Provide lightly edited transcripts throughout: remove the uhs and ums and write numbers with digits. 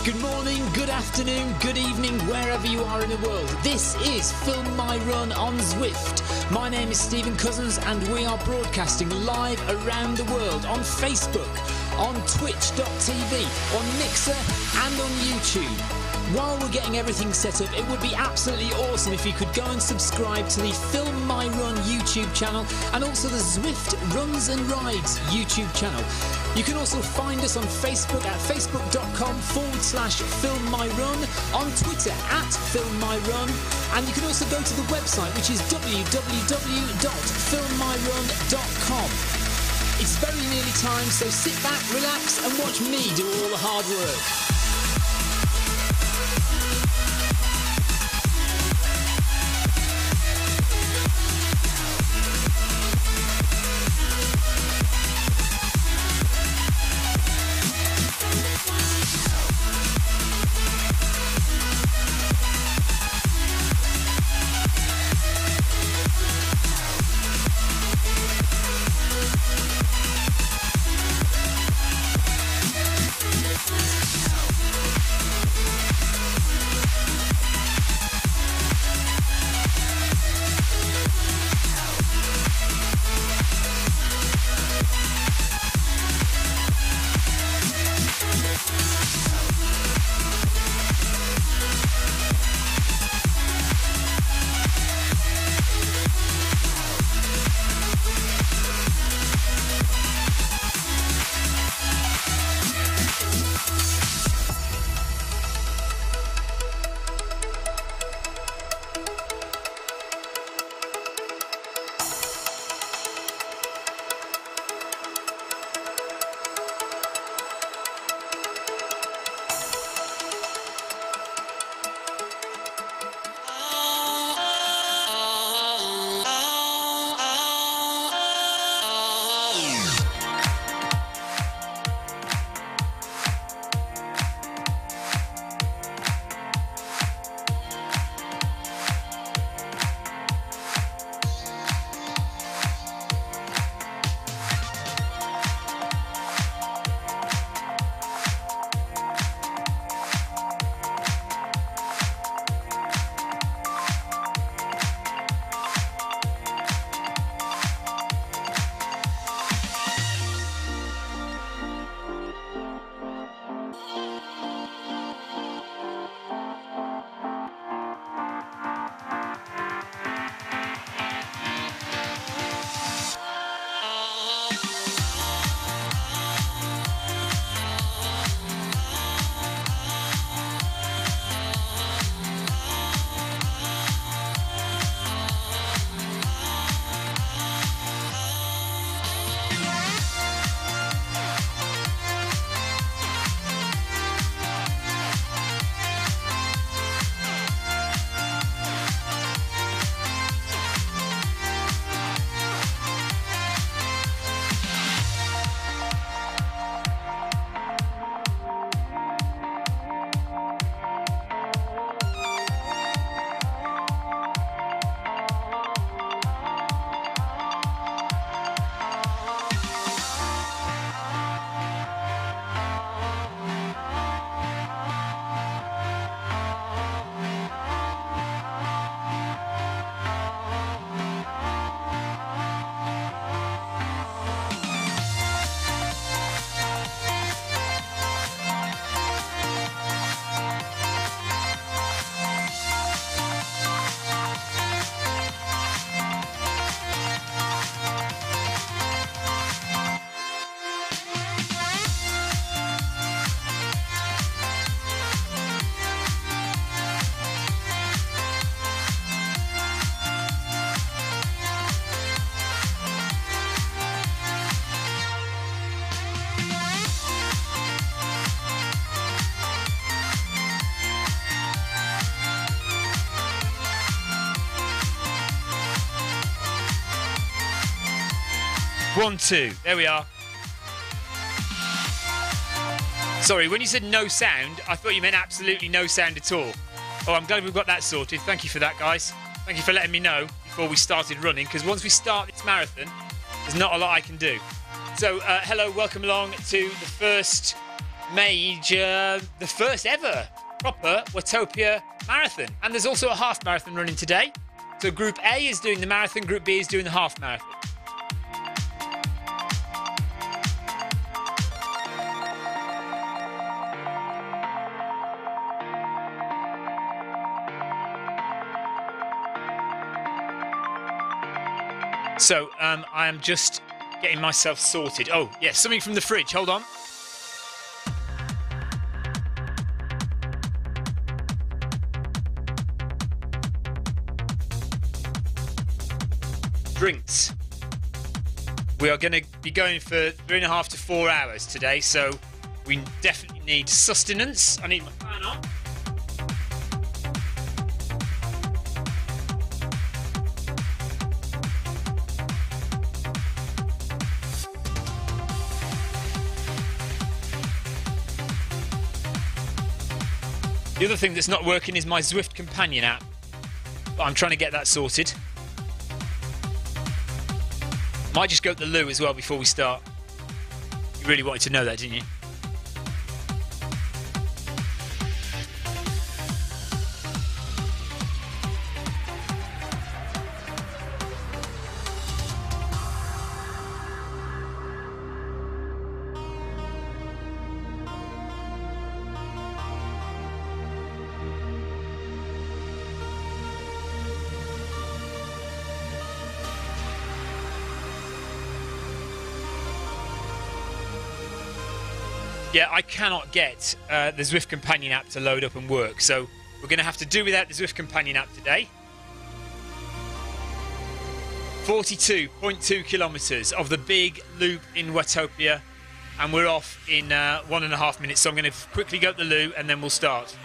Good morning, good afternoon, good evening, wherever you are in the world. This is Film My Run on Zwift. My name is Stephen Cousins and we are broadcasting live around the world on Facebook, on twitch.tv, on Mixer and on YouTube. While we're getting everything set up, it would be absolutely awesome if you could go and subscribe to the Film My Run YouTube channel and also the Zwift Runs and Rides YouTube channel. You can also find us on Facebook at facebook.com/filmmyrun, on Twitter @filmmyrun, and you can also go to the website, which is www.filmmyrun.com. It's very nearly time, so sit back, relax and watch me do all the hard work. One, two. There we are. Sorry, when you said no sound, I thought you meant absolutely no sound at all. Oh, I'm glad we've got that sorted. Thank you for that, guys. Thank you for letting me know before we started running, because once we start this marathon, there's not a lot I can do. So, hello, welcome along to the first made the first ever proper Watopia marathon. And there's also a half marathon running today. So Group A is doing the marathon, Group B is doing the half marathon. So I am just getting myself sorted. Oh, yeah, something from the fridge. Hold on. Drinks. We are going to be going for 3.5 to 4 hours today, so we definitely need sustenance. I need my fan on. The other thing that's not working is my Zwift companion app, but I'm trying to get that sorted. Might just go to the loo as well before we start. You really wanted to know that, didn't you? Yeah, I cannot get the Zwift Companion app to load up and work, so we're going to have to do without the Zwift Companion app today. 42.2 kilometres of the big loop in Watopia, and we're off in 1.5 minutes, so I'm going to quickly go to the loo and then we'll start.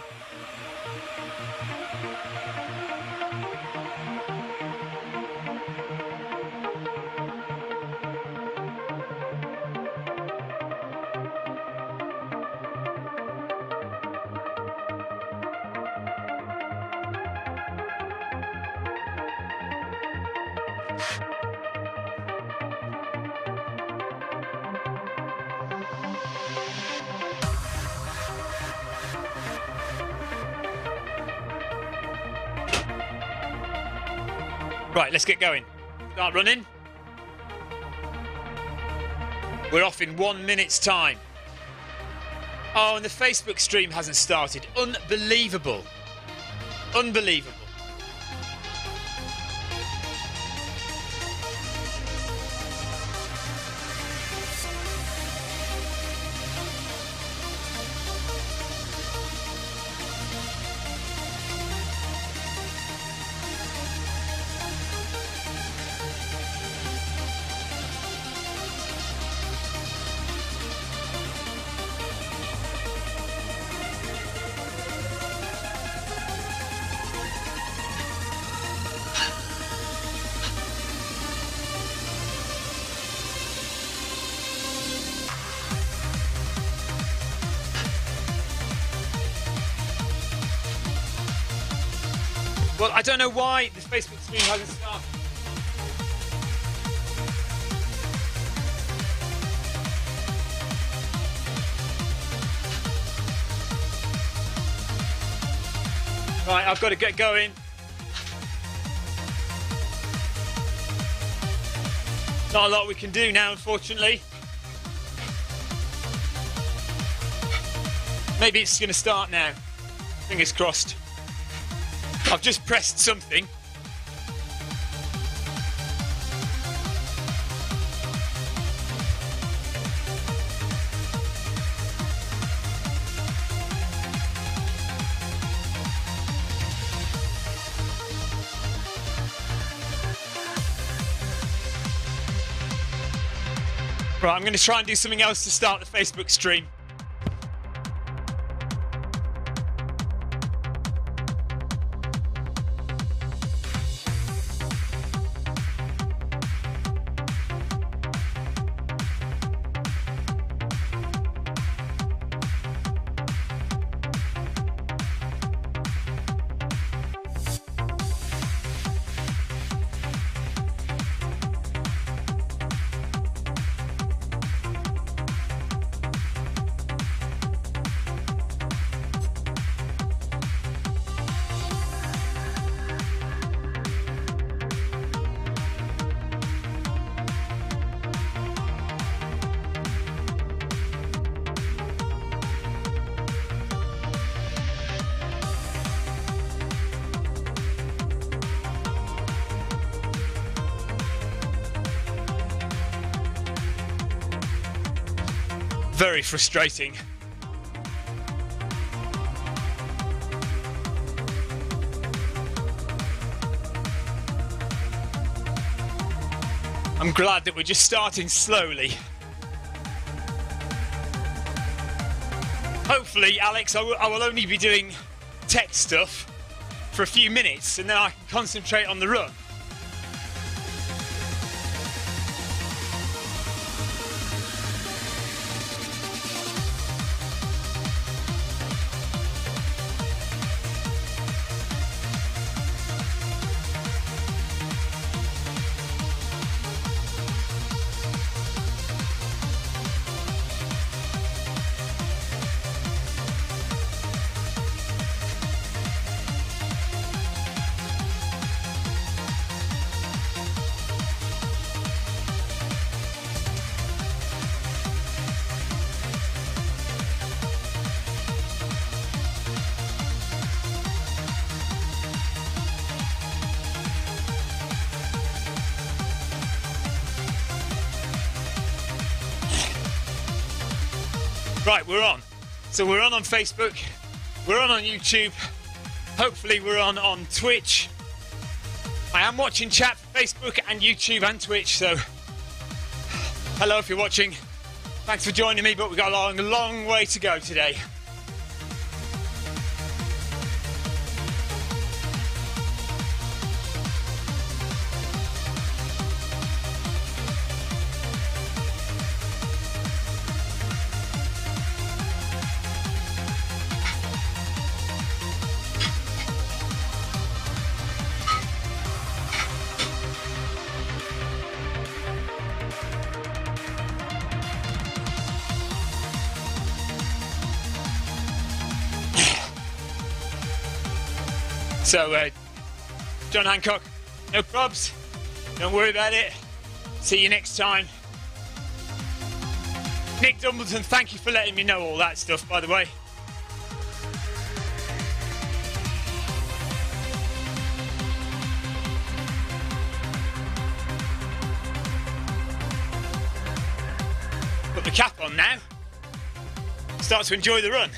Right, let's get going. Start running. We're off in 1 minute's time. Oh, and the Facebook stream hasn't started. Unbelievable. Unbelievable. Well, I don't know why the Facebook stream hasn't started. Right, I've got to get going. Not a lot we can do now, unfortunately. Maybe it's going to start now. Fingers crossed. I've just pressed something. Right, I'm going to try and do something else to start the Facebook stream. Very frustrating. I'm glad that we're just starting slowly. Hopefully, Alex, I will only be doing tech stuff for a few minutes and then I can concentrate on the run. Right, we're on. So we're on Facebook, we're on YouTube, hopefully we're on Twitch. I am watching chat for Facebook and YouTube and Twitch, so hello if you're watching. Thanks for joining me, but we've got a long way to go today. So, John Hancock, no probs, don't worry about it. See you next time. Nick Dumbleton, thank you for letting me know all that stuff, by the way. Put the cap on now. Start to enjoy the run.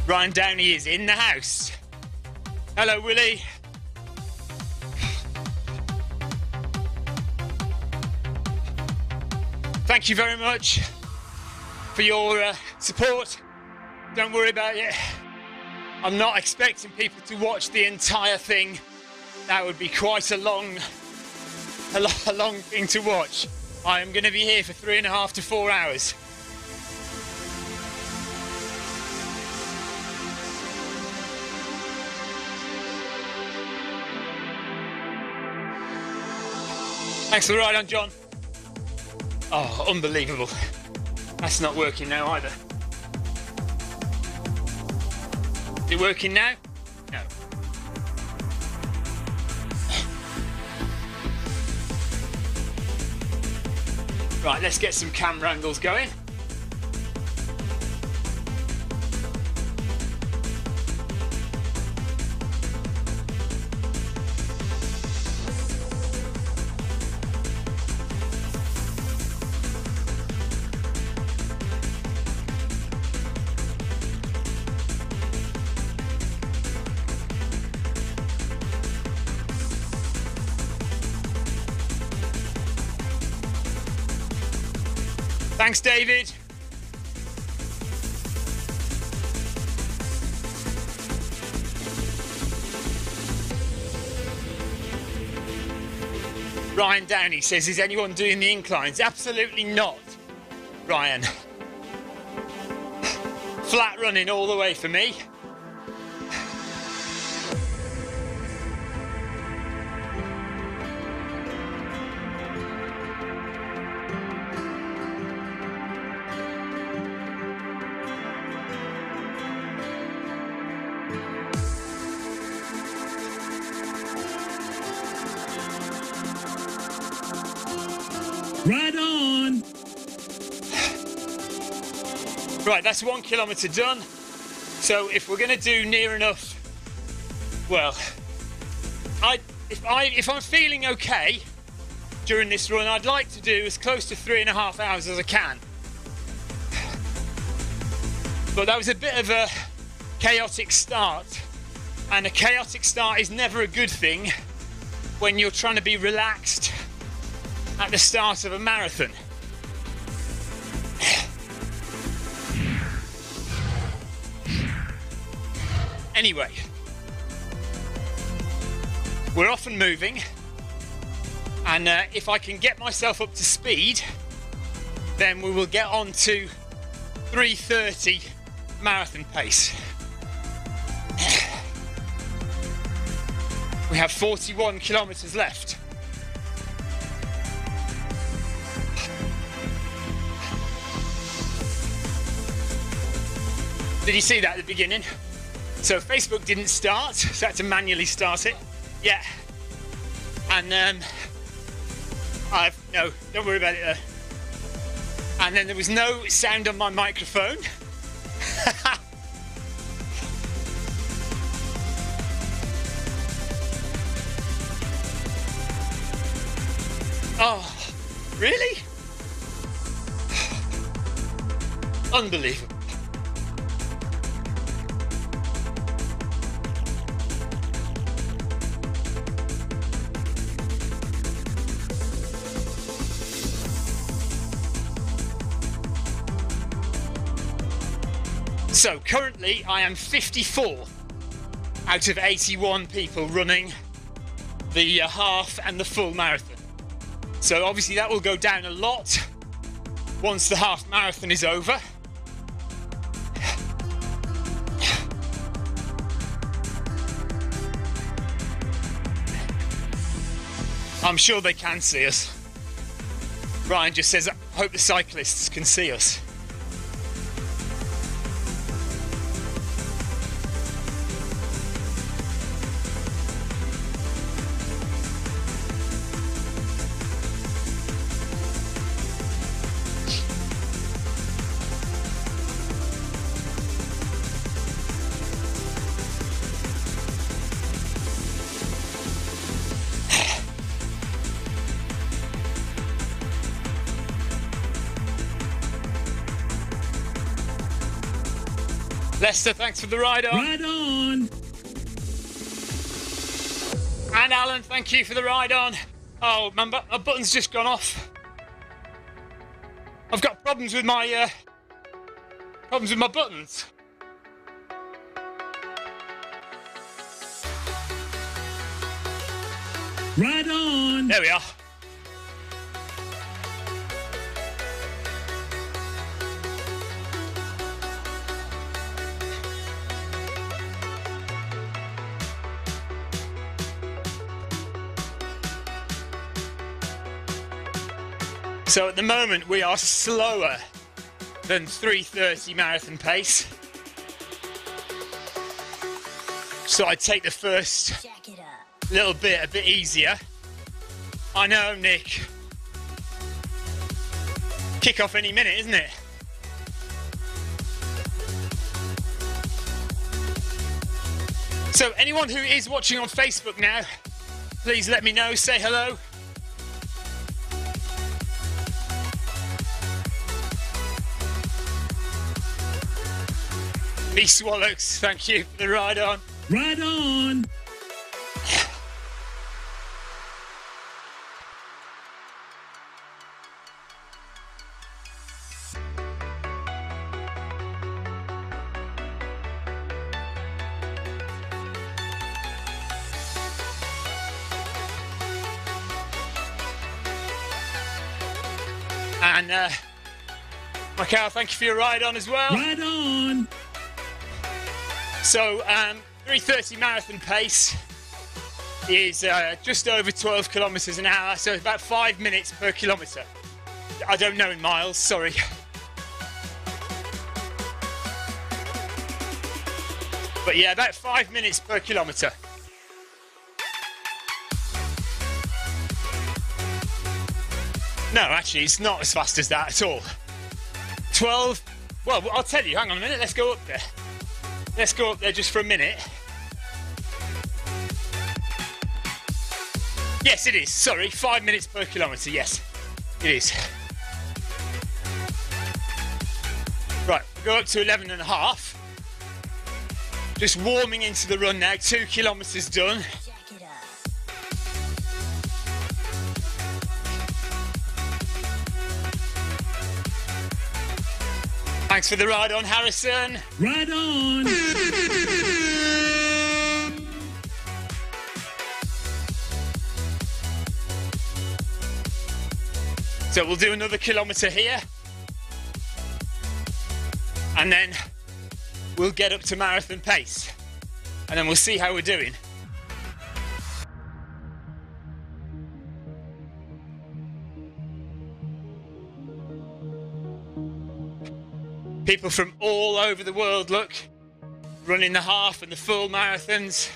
Ryan Downey is in the house. Hello, Willie. Thank you very much for your support. Don't worry about it. I'm not expecting people to watch the entire thing. That would be quite a long thing to watch. I am going to be here for 3.5 to 4 hours. Thanks for the ride on, John. Oh, unbelievable. That's not working now either. Is it working now? No. Right, let's get some camera angles going. Thanks, David. Ryan Downey says, is anyone doing the inclines? Absolutely not, Ryan. Flat running all the way for me. Right on. Right, that's 1 kilometre done. So if we're going to do near enough, well, if I'm feeling okay during this run, I'd like to do as close to 3.5 hours as I can. But that was a bit of a chaotic start, and a chaotic start is never a good thing when you're trying to be relaxed at the start of a marathon. Anyway, we're off and moving, and if I can get myself up to speed, then we will get on to 3:30 marathon pace. We have 41 kilometers left. Did you see that at the beginning? So Facebook didn't start, so I had to manually start it. Yeah. And no, don't worry about it there. And then there was no sound on my microphone. Oh, really? Unbelievable. So currently I am 54 out of 81 people running the half and the full marathon. So obviously that will go down a lot once the half marathon is over. I'm sure they can see us. Ryan just says, I hope the cyclists can see us. Lester, thanks for the ride on. Ride on! And Alan, thank you for the ride on. Oh, my button's just gone off. I've got problems with my buttons. Ride on! There we are. So at the moment we are slower than 3:30 marathon pace. So I'd take the first little bit a bit easier. I know, Nick. Kick off any minute, isn't it? So anyone who is watching on Facebook now, please let me know, say hello. B Swallows, thank you for the ride on. Ride on! And Michael, thank you for your ride on as well. Ride on! So 3:30 marathon pace is just over 12 kilometres an hour, so it's about 5 minutes per kilometre. I don't know in miles, sorry. But yeah, about 5 minutes per kilometre. No, actually, it's not as fast as that at all. 12, well, I'll tell you, hang on a minute, let's go up there. Let's go up there just for a minute. Yes, it is. Sorry, 5 minutes per kilometre. Yes, it is. Right, we'll go up to 11 and a half. Just warming into the run now. 2 kilometres done. Thanks for the ride on, Harrison. Ride on. So we'll do another kilometre here. And then we'll get up to marathon pace. And then we'll see how we're doing. People from all over the world, look, running the half and the full marathons.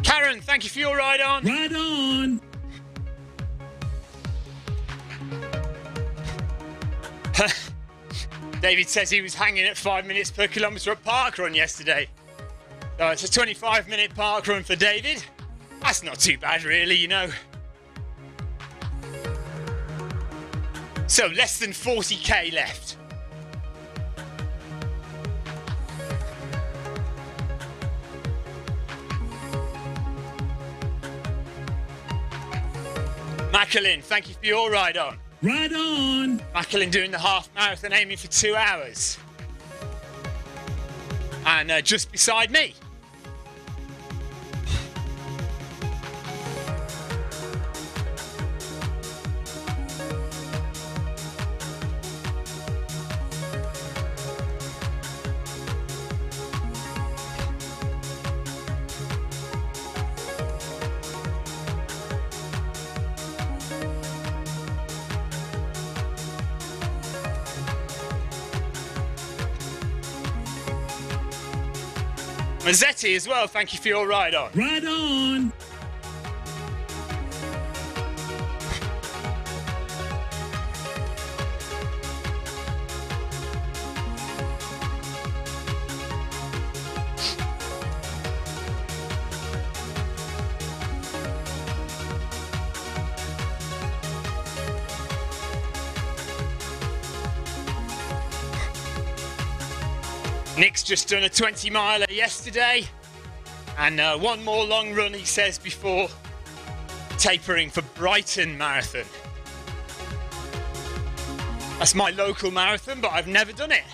Karen, thank you for your ride on. Ride on. David says he was hanging at 5 minutes per kilometre at parkrun yesterday. So it's a 25-minute parkrun for David. That's not too bad, really, you know. So less than 40k left. Macklin, thank you for your ride on. Ride on. Macklin doing the half marathon, aiming for 2 hours. And just beside me. Mazzetti as well, thank you for your ride on. Ride on. Nick's just done a 20 miler yesterday and one more long run, he says, before tapering for Brighton Marathon. That's my local marathon, but I've never done it.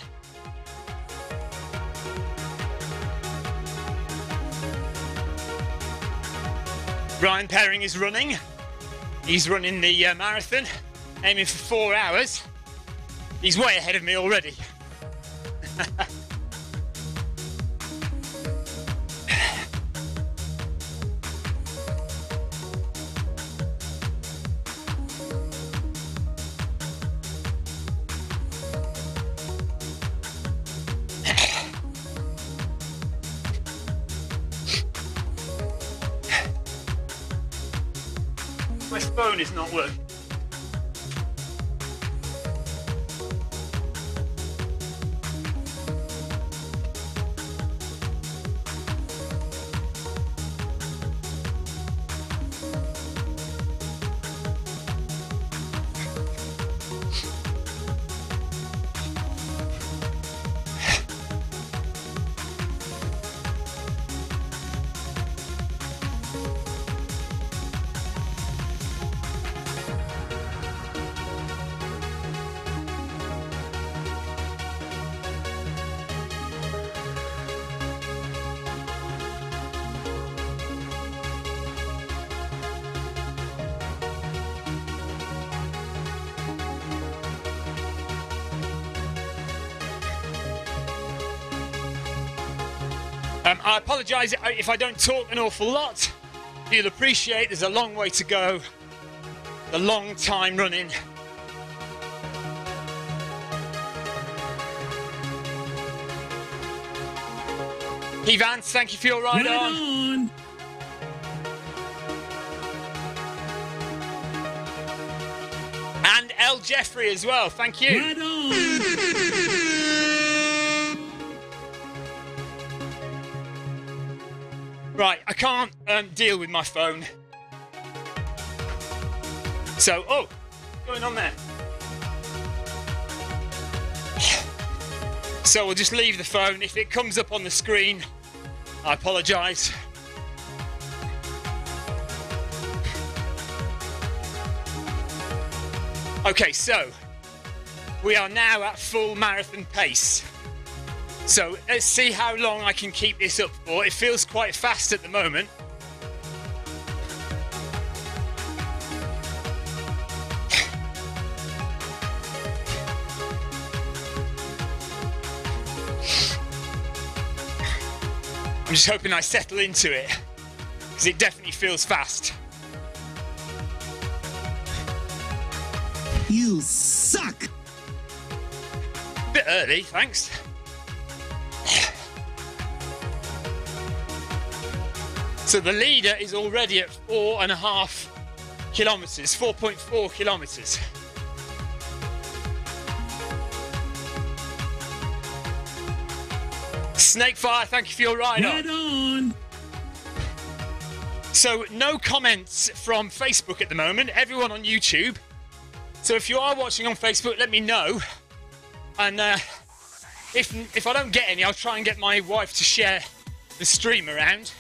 Brian Perring is running. He's running the marathon, aiming for 4 hours. He's way ahead of me already. My phone is not working. I apologise if I don't talk an awful lot. You'll appreciate there's a long way to go. A long time running. Vance, thank you for your ride on. on. And L. Jeffrey as well, thank you. Right on. Right, I can't deal with my phone. So, oh, what's going on there? So we'll just leave the phone. If it comes up on the screen, I apologise. Okay, so we are now at full marathon pace. So let's see how long I can keep this up for. It feels quite fast at the moment. I'm just hoping I settle into it, because it definitely feels fast. You suck. Bit early, thanks. So the leader is already at 4.5 kilometres, 4.4 kilometres. Snakefire, thank you for your ride Right on. So no comments from Facebook at the moment, everyone on YouTube. So if you are watching on Facebook, let me know. And if I don't get any, I'll try and get my wife to share the stream around.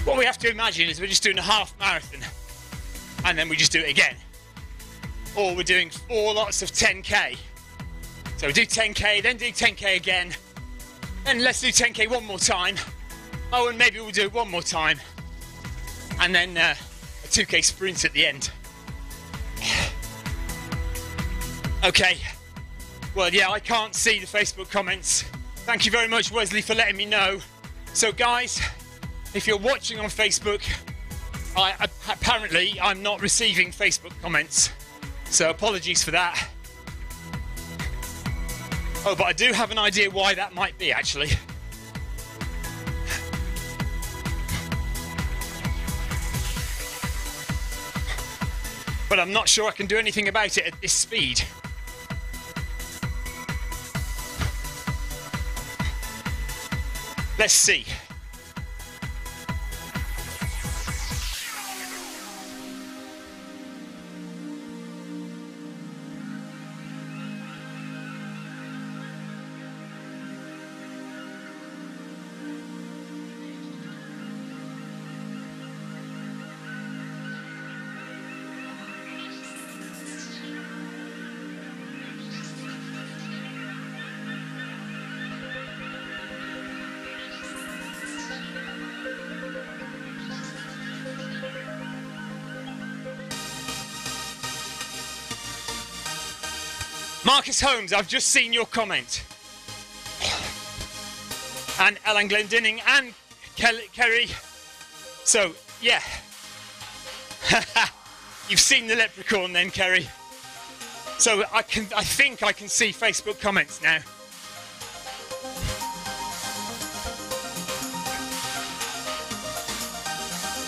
What we have to imagine is we're just doing a half marathon and then we just do it again. Or we're doing 4 lots of 10k. So we do 10k, then do 10k again. Then let's do 10k one more time. Oh, and maybe we'll do it one more time. And then a 2k sprint at the end. Okay. Well, yeah, I can't see the Facebook comments. Thank you very much, Wesley, for letting me know. So guys, if you're watching on Facebook, apparently I'm not receiving Facebook comments, so apologies for that. Oh, but I do have an idea why that might be, actually. But I'm not sure I can do anything about it at this speed. Let's see. Marcus Holmes, I've just seen your comment. And Alan Glendinning and Kerry. So, yeah. You've seen the leprechaun then, Kerry. So I think I can see Facebook comments now.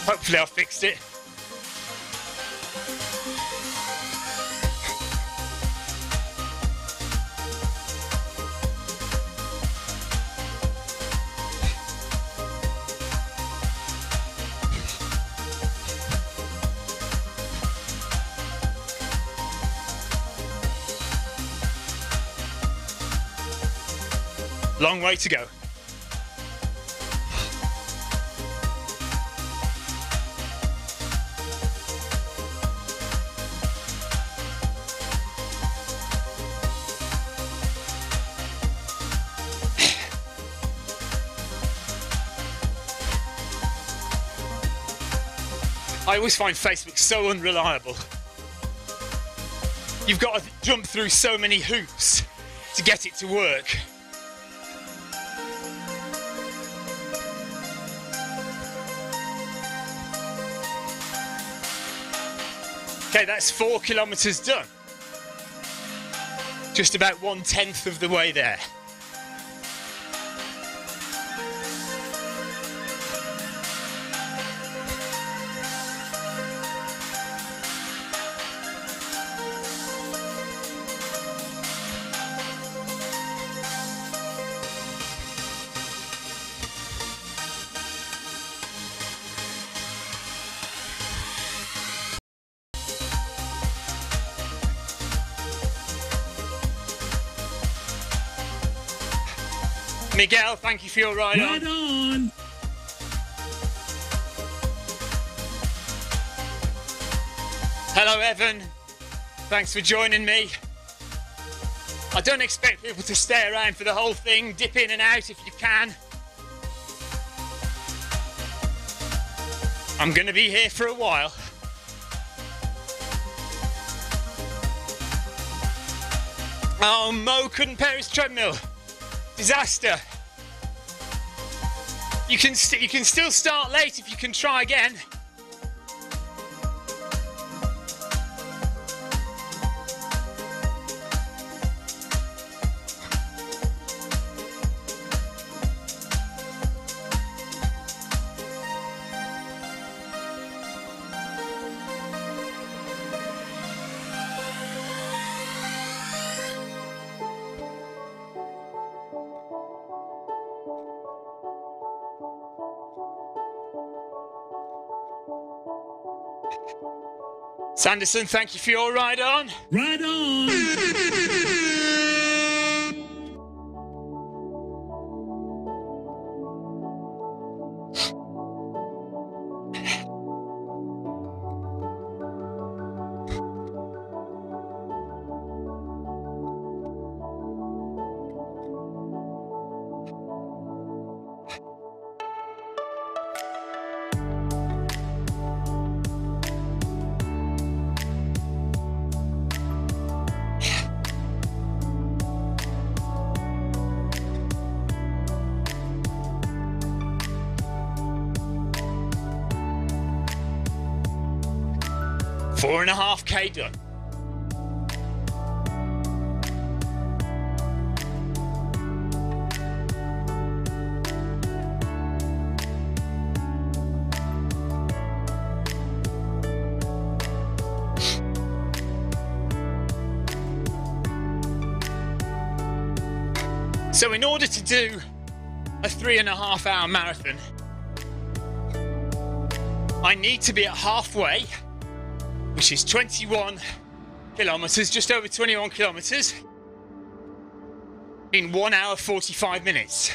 Hopefully I fixed it. Long way to go. I always find Facebook so unreliable. You've got to jump through so many hoops to get it to work. Okay, that's 4 kilometers done. Just about 1/10 of the way there. Miguel, thank you for your ride Right on. Hello, Evan. Thanks for joining me. I don't expect people to stay around for the whole thing. Dip in and out if you can. I'm going to be here for a while. Oh, Mo couldn't pair his treadmill. Disaster. You can still start late if you can try again. Sanderson, thank you for your ride on. Right on. Four and a half K done. So in order to do a 3.5 hour marathon, I need to be at halfway, which is 21 kilometers, just over 21 kilometers, in 1 hour 45 minutes.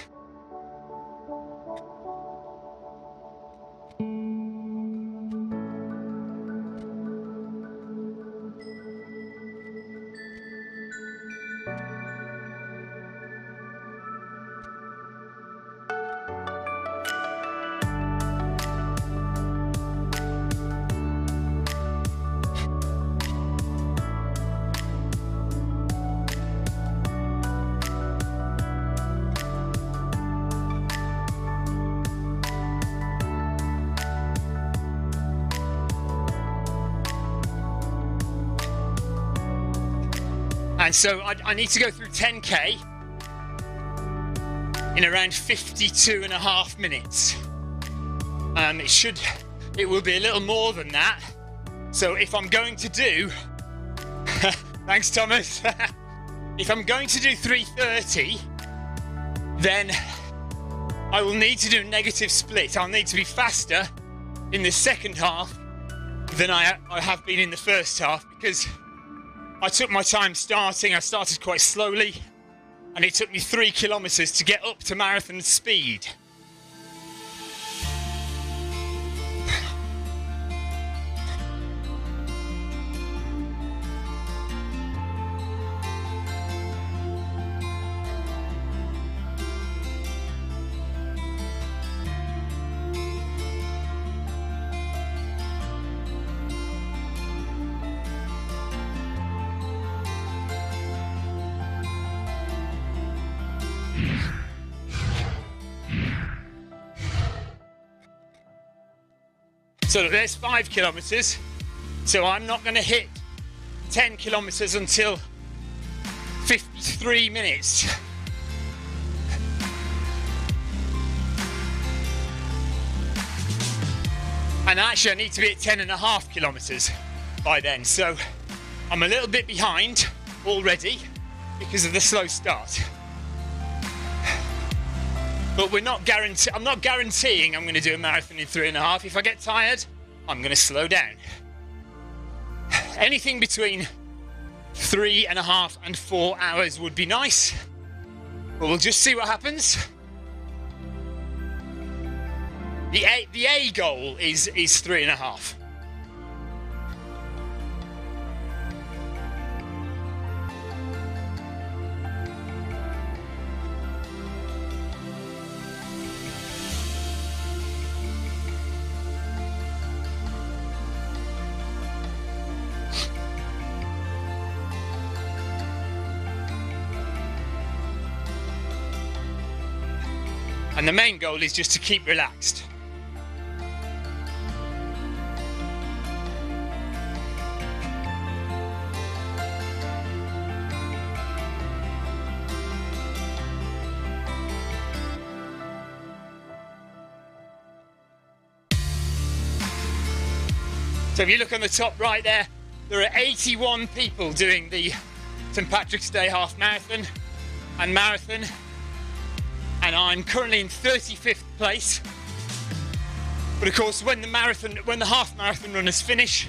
And so I need to go through 10K in around 52.5 minutes. It will be a little more than that. So if I'm going to do, thanks Thomas. If I'm going to do 3:30, then I will need to do a negative split. I'll need to be faster in the second half than I have been in the first half, because I took my time starting. I started quite slowly, and it took me 3 kilometers to get up to marathon speed. So there's 5 kilometers. So I'm not going to hit 10 kilometers until 53 minutes. And actually I need to be at 10.5 kilometers by then. So I'm a little bit behind already because of the slow start. But I'm not guaranteeing I'm going to do a marathon in 3.5. If I get tired, I'm going to slow down. Anything between 3.5 and 4 hours would be nice. But we'll just see what happens. The A goal is 3.5. And the main goal is just to keep relaxed. So if you look on the top right there are 81 people doing the St Patrick's Day half marathon and marathon. And I'm currently in 35th place. But of course, when the half marathon runners finish,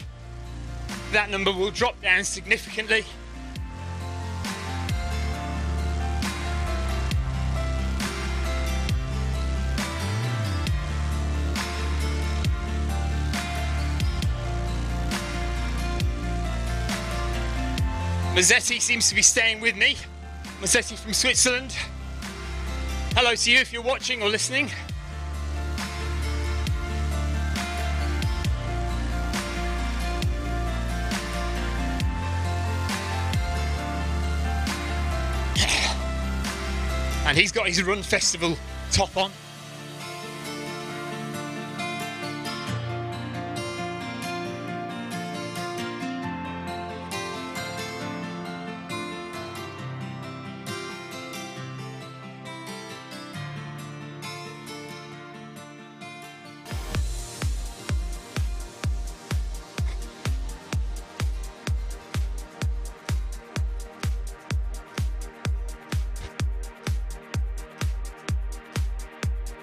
that number will drop down significantly. Mazzetti seems to be staying with me. Mazzetti from Switzerland. Hello to you if you're watching or listening. And he's got his Run Festival top on.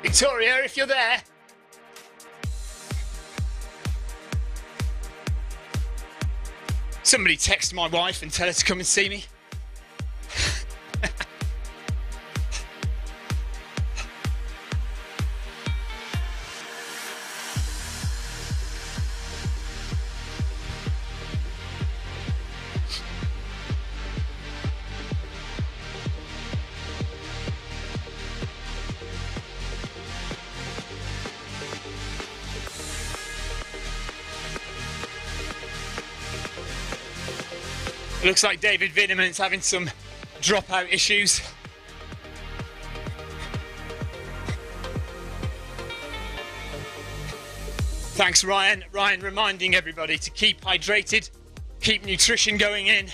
Victoria, if you're there. Somebody text my wife and tell her to come and see me. It looks like David Vinneman's having some dropout issues. Thanks, Ryan. Ryan reminding everybody to keep hydrated, keep nutrition going in.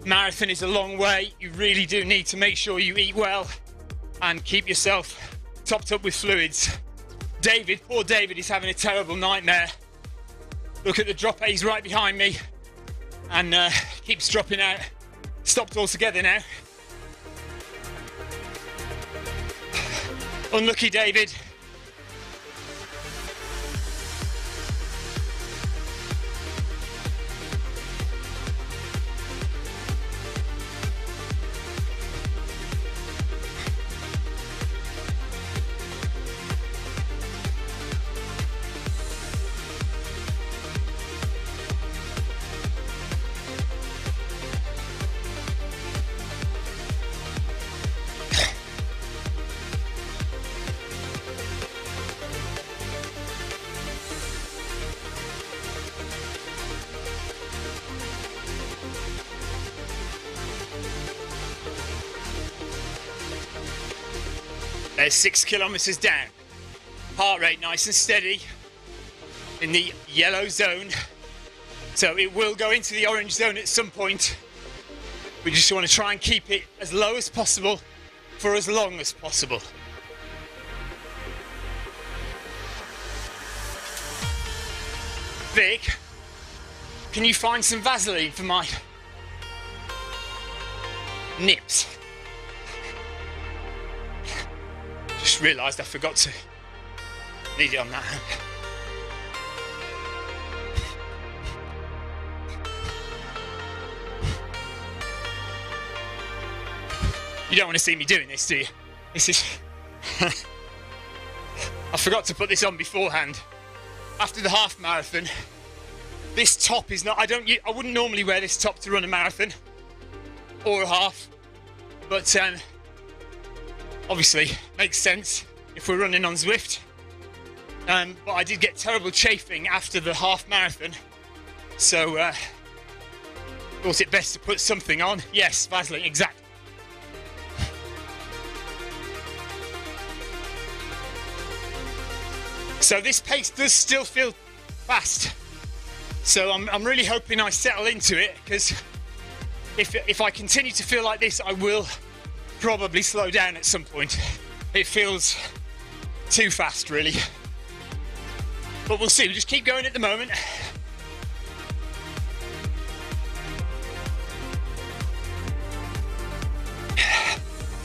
Marathon is a long way. You really do need to make sure you eat well and keep yourself topped up with fluids. David, poor David, is having a terrible nightmare. Look at the drop A's right behind me. And keeps dropping out. Stopped altogether now. Unlucky David. There's 6 kilometers down. Heart rate nice and steady. in the yellow zone. So it will go into the orange zone at some point. We just want to try and keep it as low as possible for as long as possible. Vic, can you find some Vaseline for my nips? Just realised I forgot to need it on that hand. You don't want to see me doing this, do you? This is... I forgot to put this on beforehand. After the half marathon, this top is not... I wouldn't normally wear this top to run a marathon or a half, but obviously makes sense if we're running on Zwift. But I did get terrible chafing after the half marathon, so thought it best to put something on. Yes, Vaseline, exactly. So this pace does still feel fast. So I'm really hoping I settle into it, because if I continue to feel like this, I will probably slow down at some point. It feels too fast, really. But we'll see, we'll just keep going at the moment.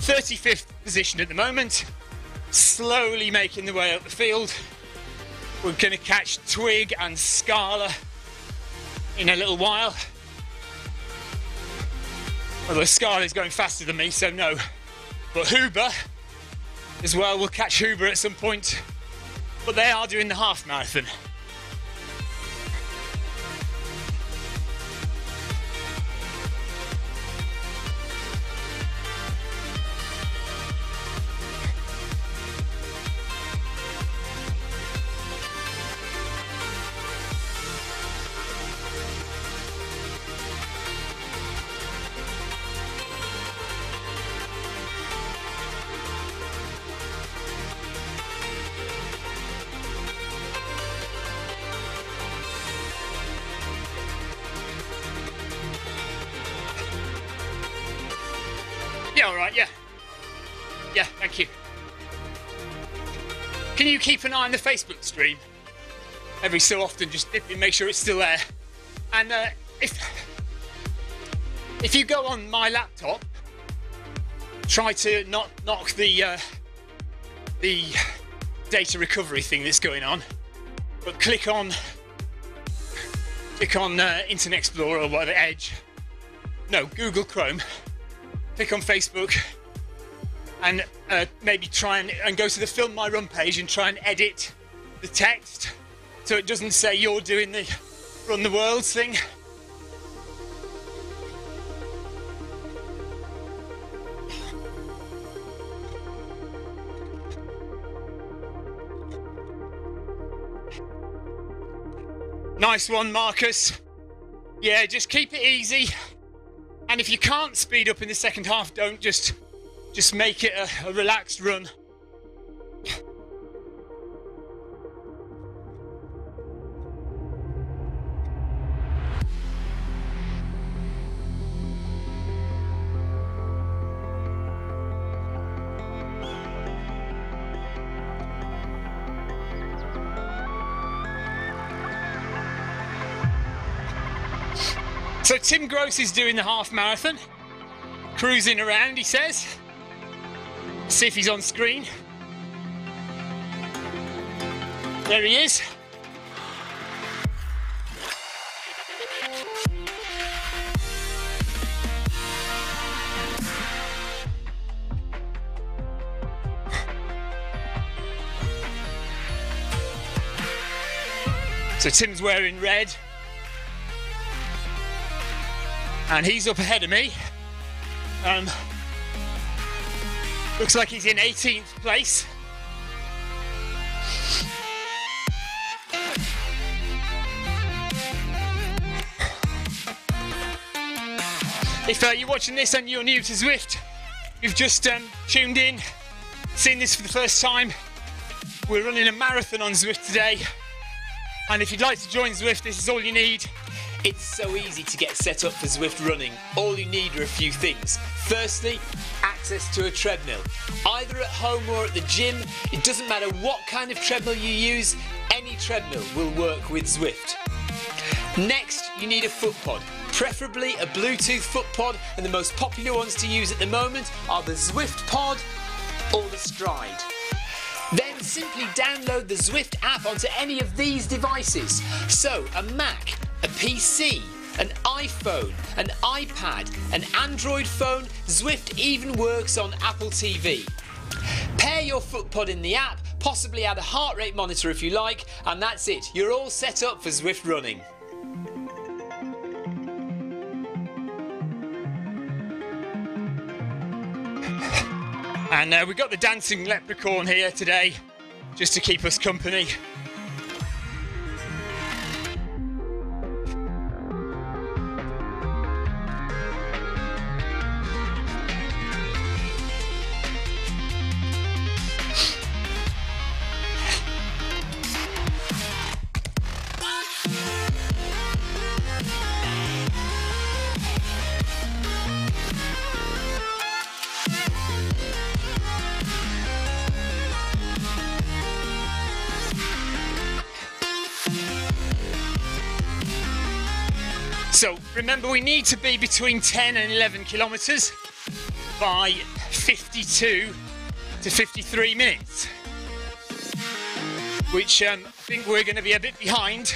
'35th position at the moment. Slowly making the way up the field. We're going to catch Twig and Scala in a little while. Although Scala is going faster than me, so no. But Huber as well, we'll catch Huber at some point. But they are doing the half marathon. Yeah, all right, yeah. Yeah, thank you. Can you keep an eye on the Facebook stream? Every so often, just dip in, make sure it's still there. And if you go on my laptop, try to not knock the data recovery thing that's going on, but click on Internet Explorer or whatever, Edge. No, Google Chrome. Click on Facebook and maybe try and go to the Film My Run page and try and edit the text so it doesn't say you're doing the Run the Worlds thing. Nice one, Marcus. Yeah, just keep it easy. And if you can't speed up in the second half, don't just make it a relaxed run. So Tim Gross is doing the half marathon, cruising around, he says. See if he's on screen. There he is. So Tim's wearing red. And he's up ahead of me. Looks like he's in 18th place. If you're watching this and you're new to Zwift, you've just tuned in, seen this for the first time, we're running a marathon on Zwift today. And if you'd like to join Zwift, this is all you need. It's so easy to get set up for Zwift running. All you need are a few things. Firstly, access to a treadmill. Either at home or at the gym, it doesn't matter what kind of treadmill you use, any treadmill will work with Zwift. Next, you need a foot pod, preferably a Bluetooth foot pod, and the most popular ones to use at the moment are the Zwift Pod or the Stride. Then simply download the Zwift app onto any of these devices. So, a Mac, a PC, an iPhone, an iPad, an Android phone, Zwift even works on Apple TV. Pair your footpod in the app, possibly add a heart rate monitor if you like, and that's it. You're all set up for Zwift running. And we've got the dancing leprechaun here today, just to keep us company. So remember, we need to be between 10 and 11 kilometres by 52 to 53 minutes, which I think we're going to be a bit behind.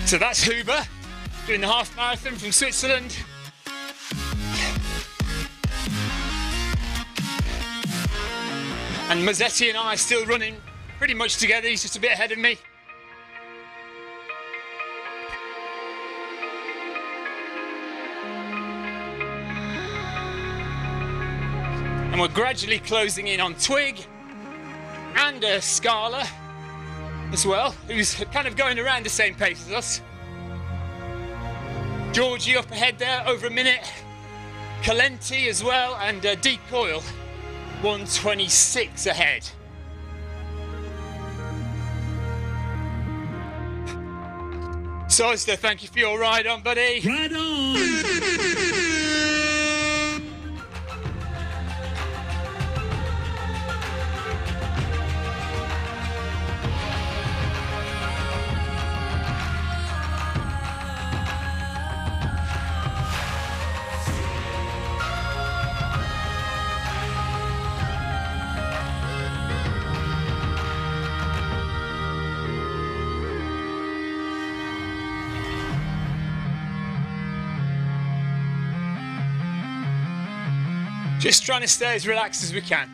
So that's Huber doing the half marathon from Switzerland. And Mazzetti and I are still running pretty much together. He's just a bit ahead of me. And we're gradually closing in on Twig and Scala as well, who's kind of going around the same pace as us. Georgie up ahead there, over a minute. Calenti as well, and Deep Coil, 1:26 ahead. Sozda, thank you for your ride on, buddy. Ride on! Just trying to stay as relaxed as we can.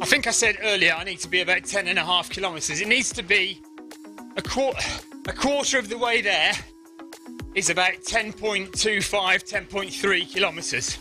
I think I said earlier I need to be about 10.5 kilometres. It needs to be a quarter of the way there is about 10.25, 10.3 kilometres.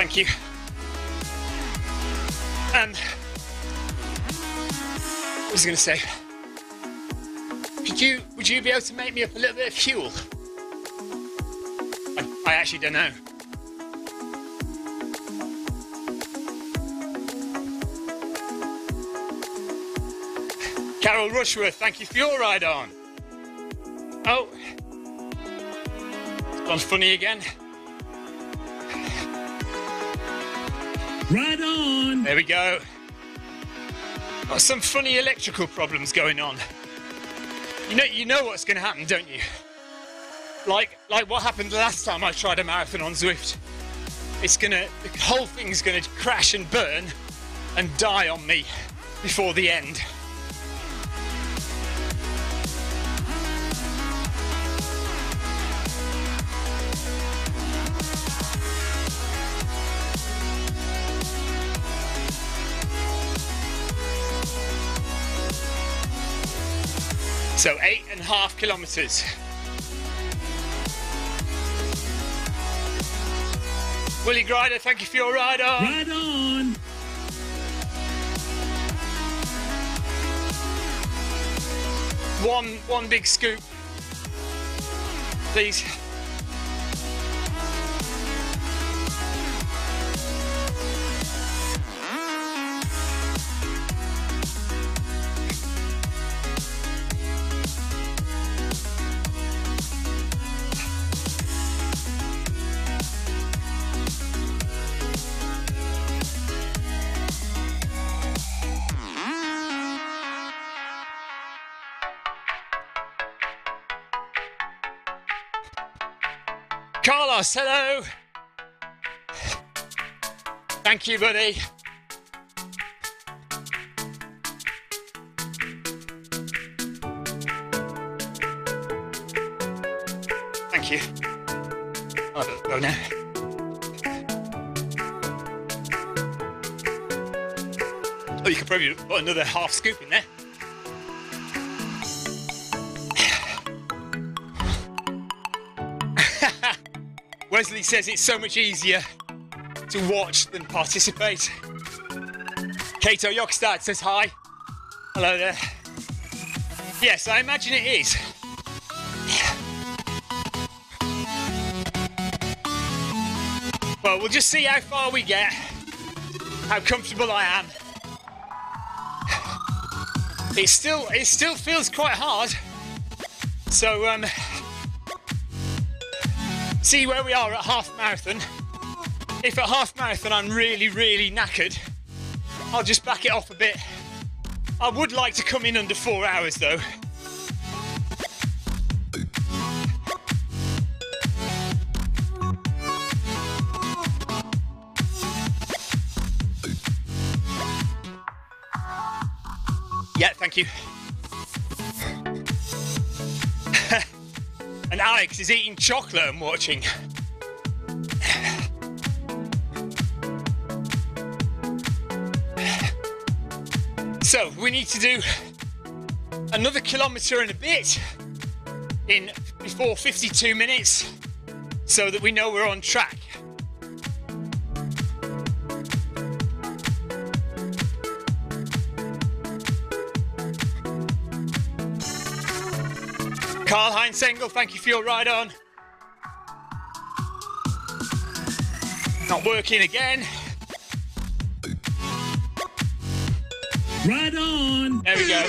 Thank you. What was I going to say? Would you be able to make me up a little bit of fuel? I actually don't know. Carol Rushworth, thank you for your ride on. Oh, it's gone funny again. Ride on. There we go. Got some funny electrical problems going on. You know what's going to happen, don't you? Like what happened last time I tried a marathon on Zwift. The whole thing's gonna crash and burn and die on me before the end. So 8.5 kilometers. Willie Grider, thank you for your ride on. Ride on. One big scoop, please. Carlos, hello. Thank you, buddy. Thank you. I'll go now. Oh, you could probably put another half scoop in there. Wesley says it's so much easier to watch than participate. Kato Yokstad says hi. Hello there. Yes, I imagine it is. Well, we'll just see how far we get, how comfortable I am. It still feels quite hard. So, see where we are at half marathon. If at half marathon I'm really, really knackered, I'll just back it off a bit. I would like to come in under 4 hours though. Yeah, thank you. And Alex is eating chocolate and watching. So we need to do another kilometre and a bit before 52 minutes so that we know we're on track. Karl-Heinz Engel, thank you for your ride on. Not working again. Ride on. There we go.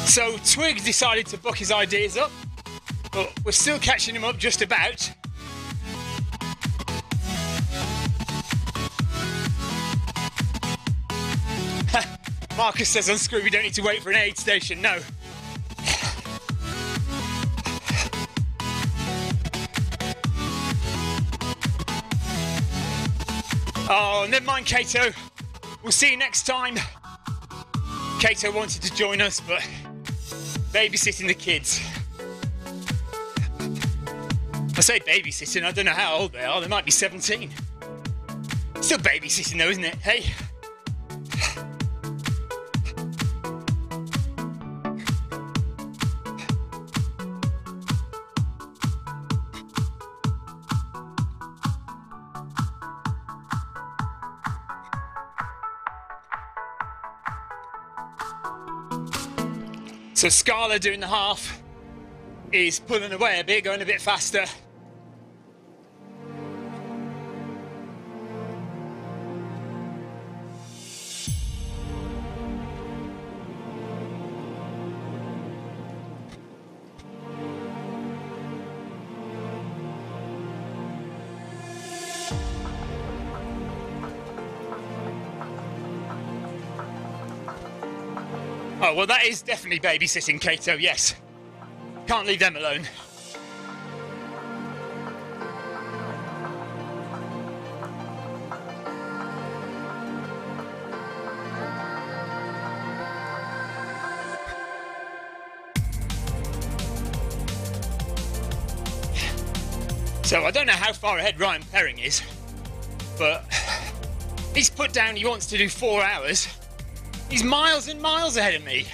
So Twig decided to buck his ideas up, but we're still catching him up just about. Marcus says on Screw we don't need to wait for an aid station, no. Oh, never mind, Kato. We'll see you next time. Kato wanted to join us, but babysitting the kids. I say babysitting, I don't know how old they are. They might be 17. Still babysitting though, isn't it? Hey? So Scala doing the half is pulling away a bit, going a bit faster. Oh, well, that is definitely babysitting, Kato, yes. Can't leave them alone. So, I don't know how far ahead Ryan Perring is, but he's put down he wants to do 4 hours. He's miles and miles ahead of me.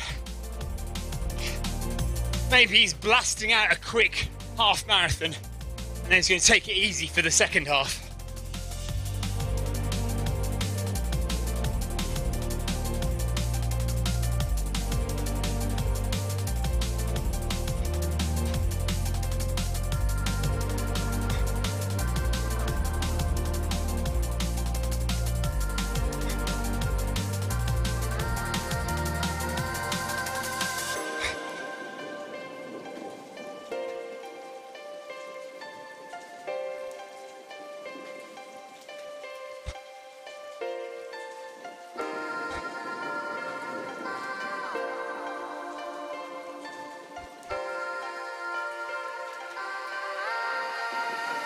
Maybe he's blasting out a quick half marathon and then he's going to take it easy for the second half.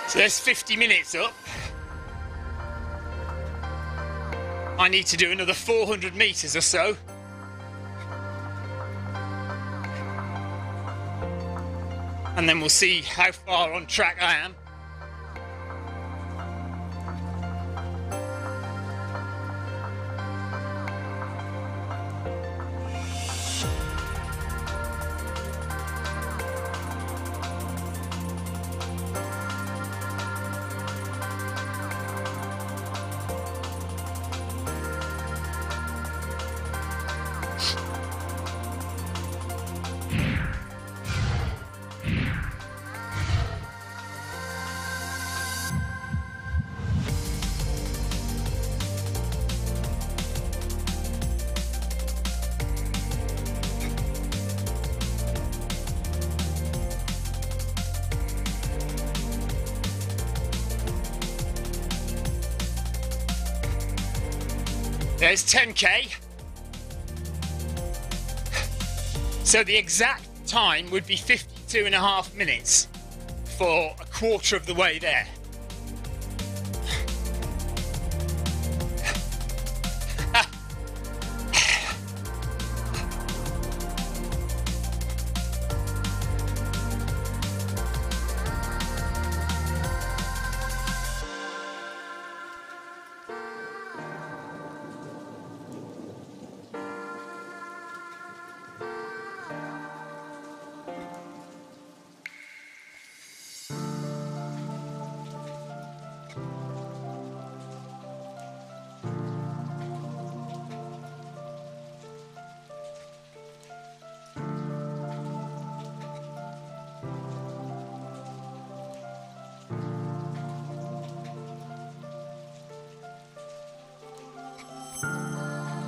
So there's 50 minutes up. I need to do another 400 meters or so. And then we'll see how far on track I am. There's 10k. So the exact time would be 52.5 minutes for a quarter of the way there.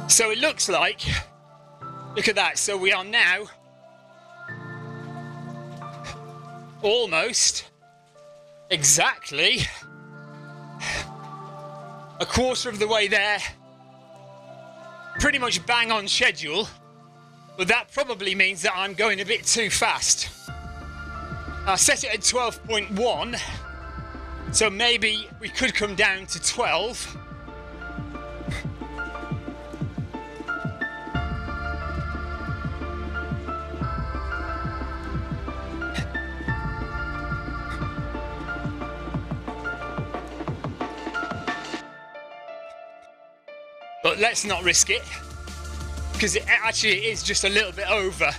So it looks like, look at that, so we are now almost exactly a quarter of the way there, pretty much bang on schedule, but that probably means that I'm going a bit too fast. I set it at 12.1, so maybe we could come down to 12. but let's not risk it, because it actually is just a little bit over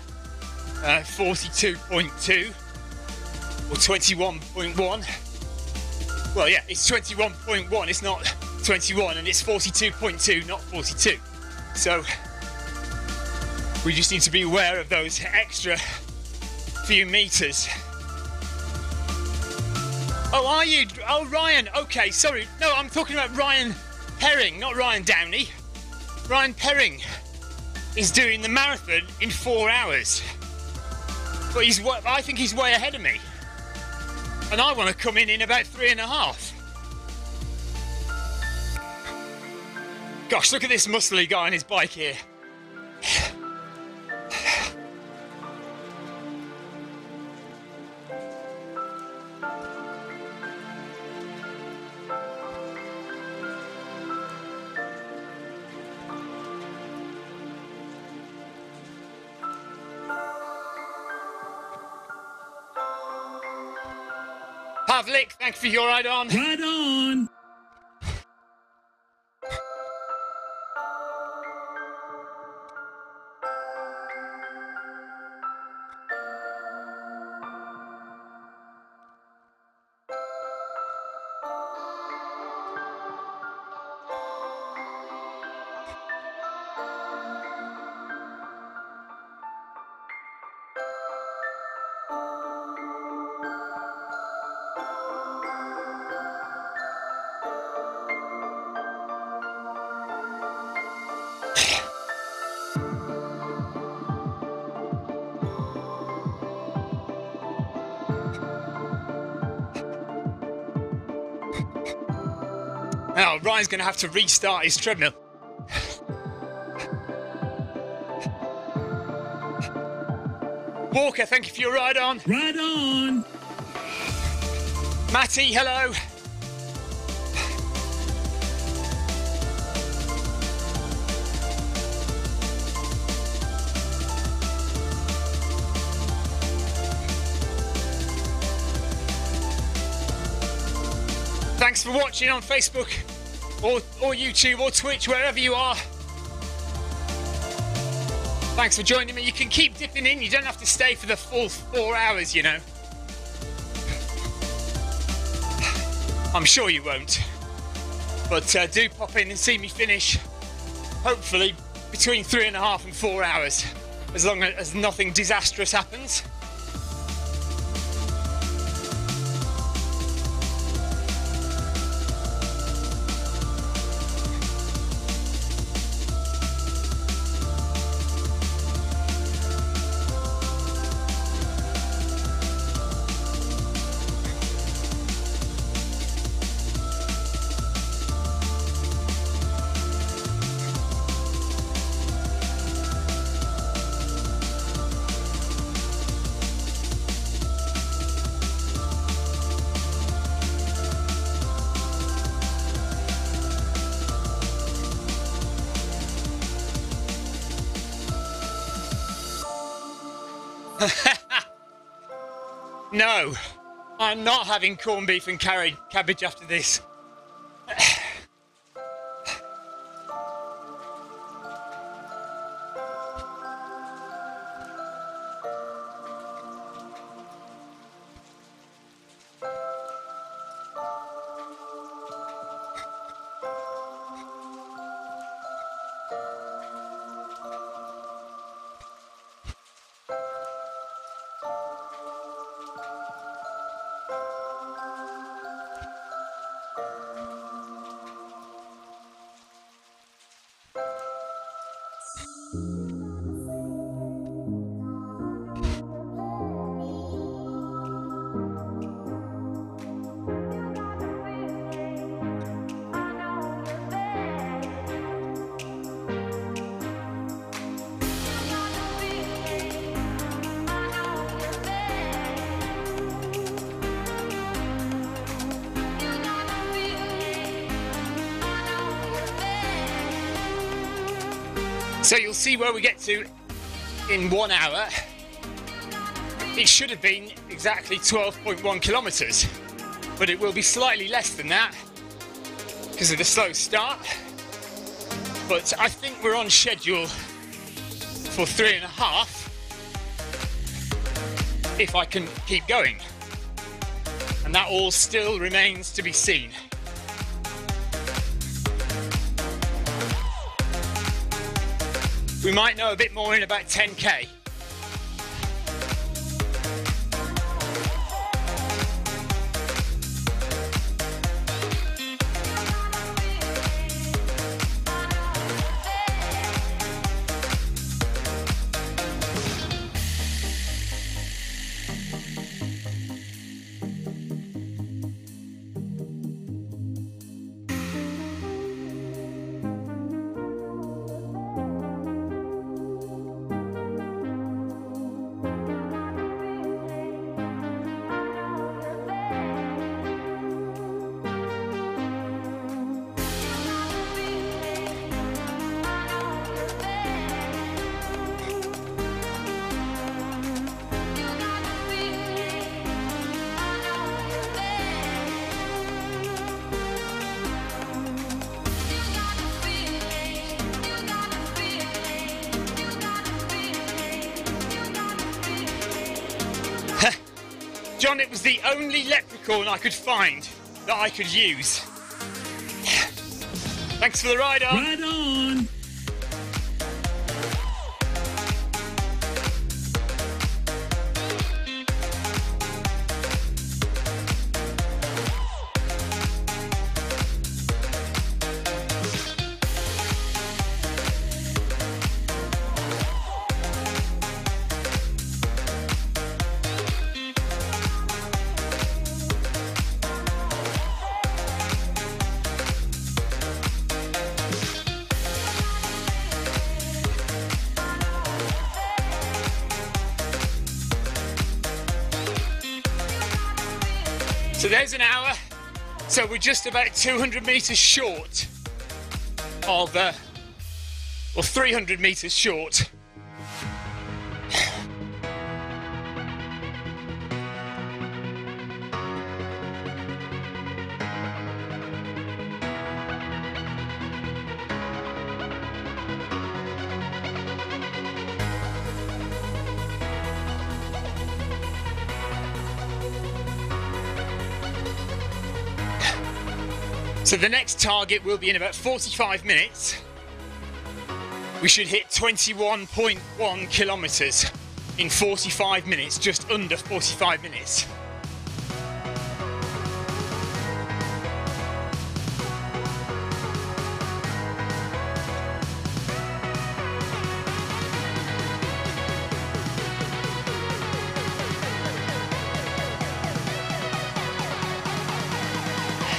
42.2 or 21.1. Well, yeah, it's 21.1, it's not 21, and it's 42.2, not 42. So we just need to be aware of those extra few meters. Oh, are you? Oh, Ryan. Okay, sorry. No, I'm talking about Ryan Herring, not Ryan Downey. Ryan Herring is doing the marathon in 4 hours. But I think he's way ahead of me. And I want to come in about 3.5. Gosh, look at this muscly guy on his bike here. Pavlik, thank you for your ride on. Right on. Now, Ryan's going to have to restart his treadmill. Walker, thank you for your ride on. Right on. Matty, hello. Thanks for watching on Facebook or YouTube or Twitch, wherever you are. Thanks for joining me. You can keep dipping in. You don't have to stay for the full 4 hours, you know. I'm sure you won't. But do pop in and see me finish, hopefully, between 3.5 and 4 hours, as long as nothing disastrous happens. No, I'm not having corned beef and cabbage after this. So you'll see where we get to in 1 hour. It should have been exactly 12.1 kilometres, but it will be slightly less than that because of the slow start. But I think we're on schedule for 3.5 if I can keep going. And that all still remains to be seen. We might know a bit more in about 10k. John, it was the only leprechaun I could find that I could use. Thanks for the ride on. Right on. So there's an hour. So we're just about 200 metres short of, or 300 metres short. So the next target will be in about 45 minutes. We should hit 21.1 kilometres in 45 minutes, just under 45 minutes.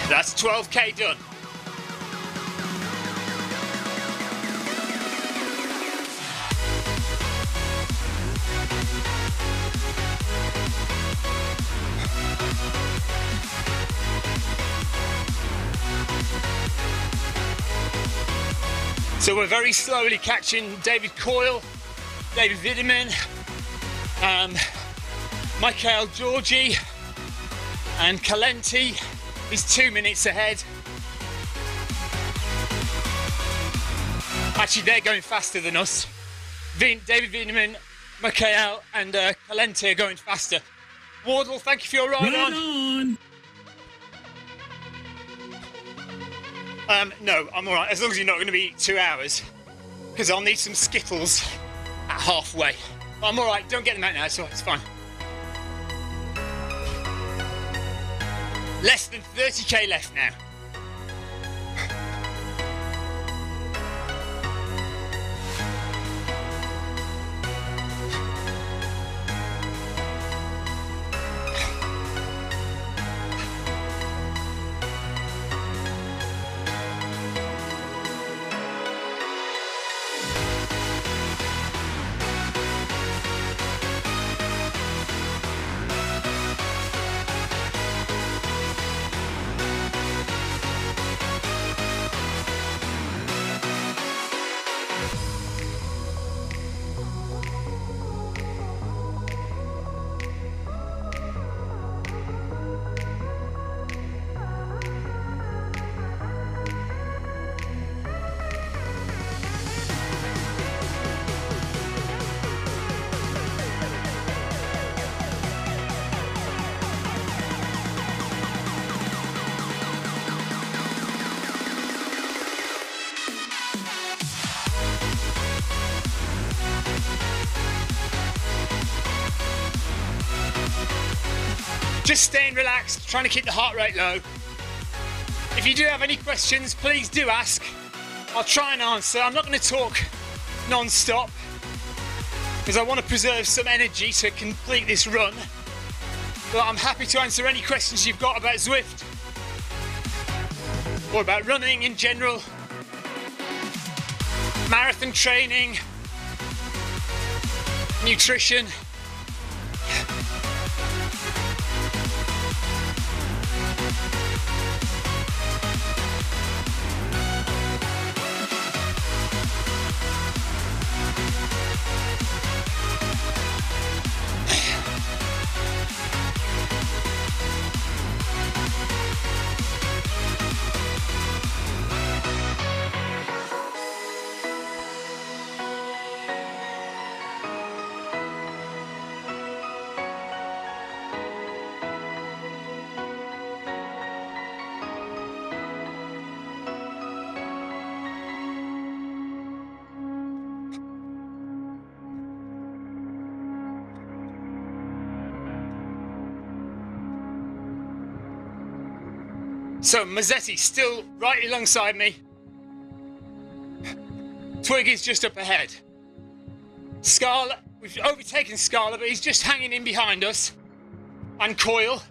That's 12k done. So we're very slowly catching David Coyle, David Vidiman, Michael Georgi, and Calenti. He's 2 minutes ahead. Actually, they're going faster than us. David Vidiman, Michael, and Calenti are going faster. Wardle, thank you for your ride on. No, I'm all right, as long as you're not going to be 2 hours, because I'll need some Skittles at halfway. I'm all right, don't get them out now, so it's fine. Less than 30k left now. Just staying relaxed, trying to keep the heart rate low. If you do have any questions, please do ask. I'll try and answer. I'm not going to talk non-stop because I want to preserve some energy to complete this run. But I'm happy to answer any questions you've got about Zwift or about running in general, marathon training, nutrition. So Mazzetti's still right alongside me. Twig is just up ahead. Scala, we've overtaken Scala, but he's just hanging in behind us. And Coyle.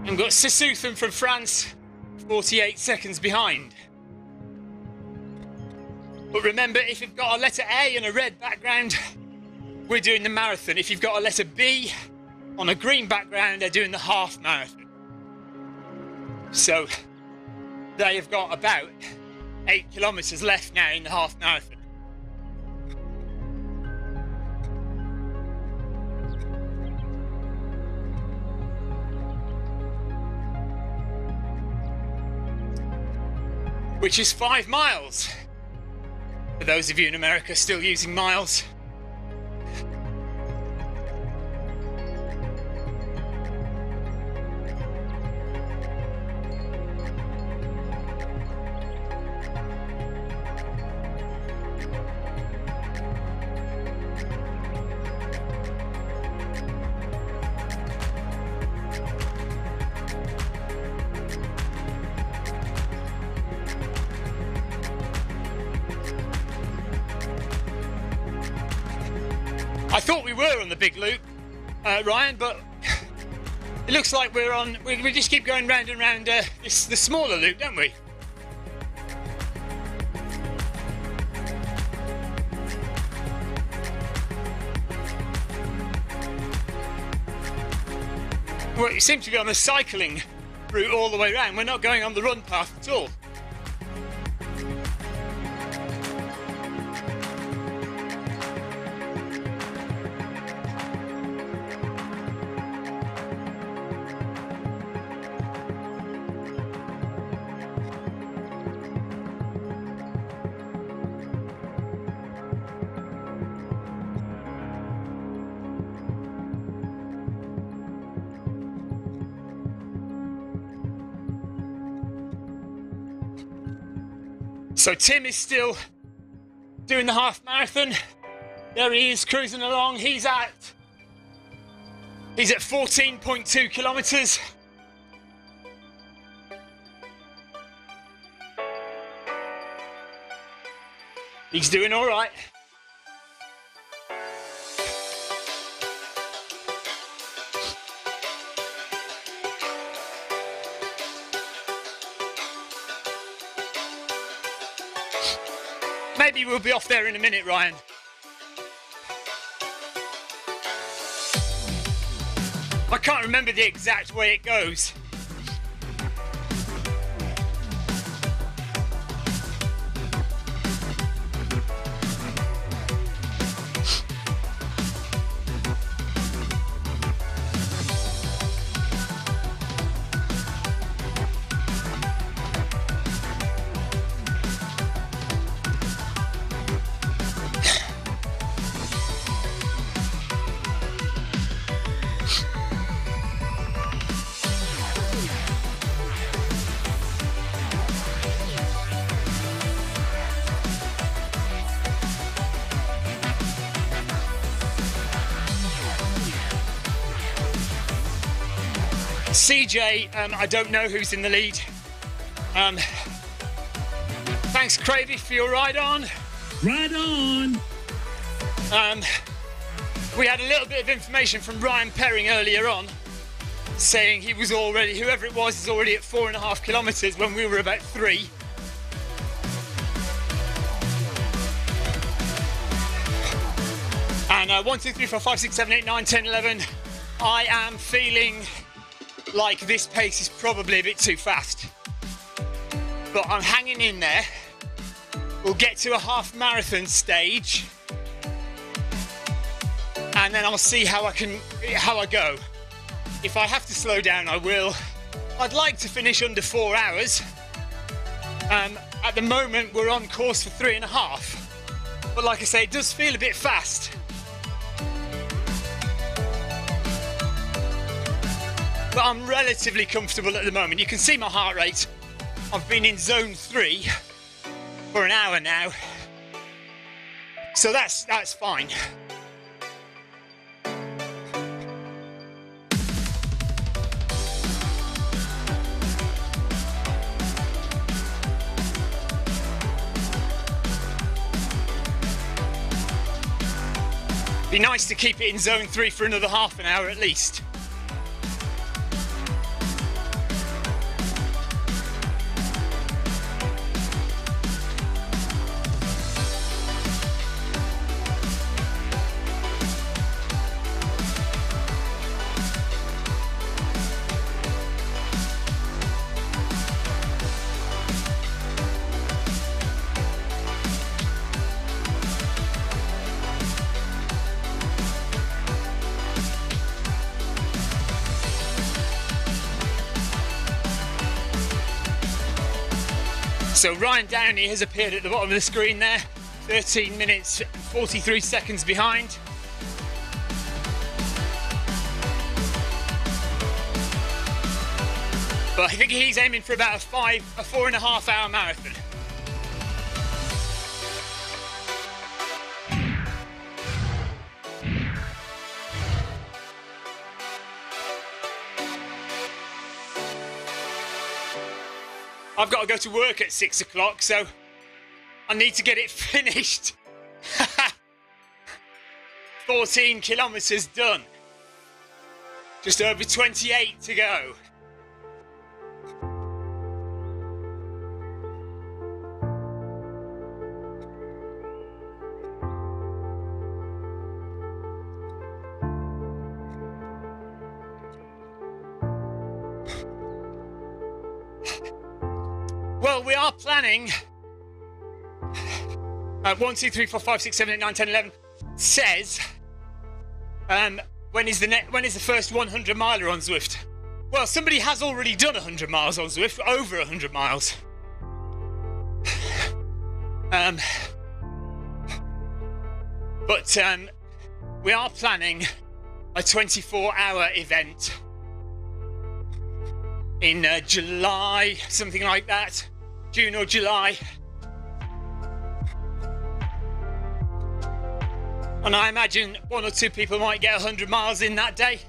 And got Sissouthan from France, 48 seconds behind. But remember, if you've got a letter A and a red background, we're doing the marathon. If you've got a letter B on a green background, they're doing the half marathon. So they have got about 8 kilometres left now in the half marathon. Which is 5 miles. For those of you in America still using miles. I thought we were on the big loop, Ryan, but it looks like we just keep going round and round the smaller loop, don't we? Well, you seem to be on the cycling route all the way around. We're not going on the run path at all. So Tim is still doing the half marathon. There he is cruising along. He's at 14.2 kilometres. He's doing all right. Maybe we'll be off there in a minute, Ryan. I can't remember the exact way it goes. CJ, I don't know who's in the lead. Thanks, Cravey, for your ride on. Right on. We had a little bit of information from Ryan Perring earlier on, saying he was already, whoever it was, is already at 4.5 kilometres when we were about 3. And 1, 2, 3, 4, 5, 6, 7, 8, 9, 10, 11. I am feeling like this pace is probably a bit too fast. But I'm hanging in there. We'll get to a half marathon stage. And then I'll see how I go. If I have to slow down, I will. I'd like to finish under 4 hours. At the moment, we're on course for 3.5. But like I say, it does feel a bit fast. But I'm relatively comfortable at the moment. You can see my heart rate. I've been in zone 3 for an hour now. So that's fine. Be nice to keep it in zone 3 for another half an hour at least. So Ryan Downey has appeared at the bottom of the screen there, 13 minutes and 43 seconds behind. But I think he's aiming for about a 4.5 hour marathon. I've got to go to work at 6 o'clock, so I need to get it finished. 14 kilometres done. Just over 28 to go. Well, we are planning 1, 2, 3, 4, 5, 6, 7, 8, 9, 10, 11 says when is the first 100 miler on Zwift? Well, somebody has already done 100 miles on Zwift, over 100 miles. But we are planning a 24-hour event in July, something like that, June or July. And I imagine 1 or 2 people might get 100 miles in that day.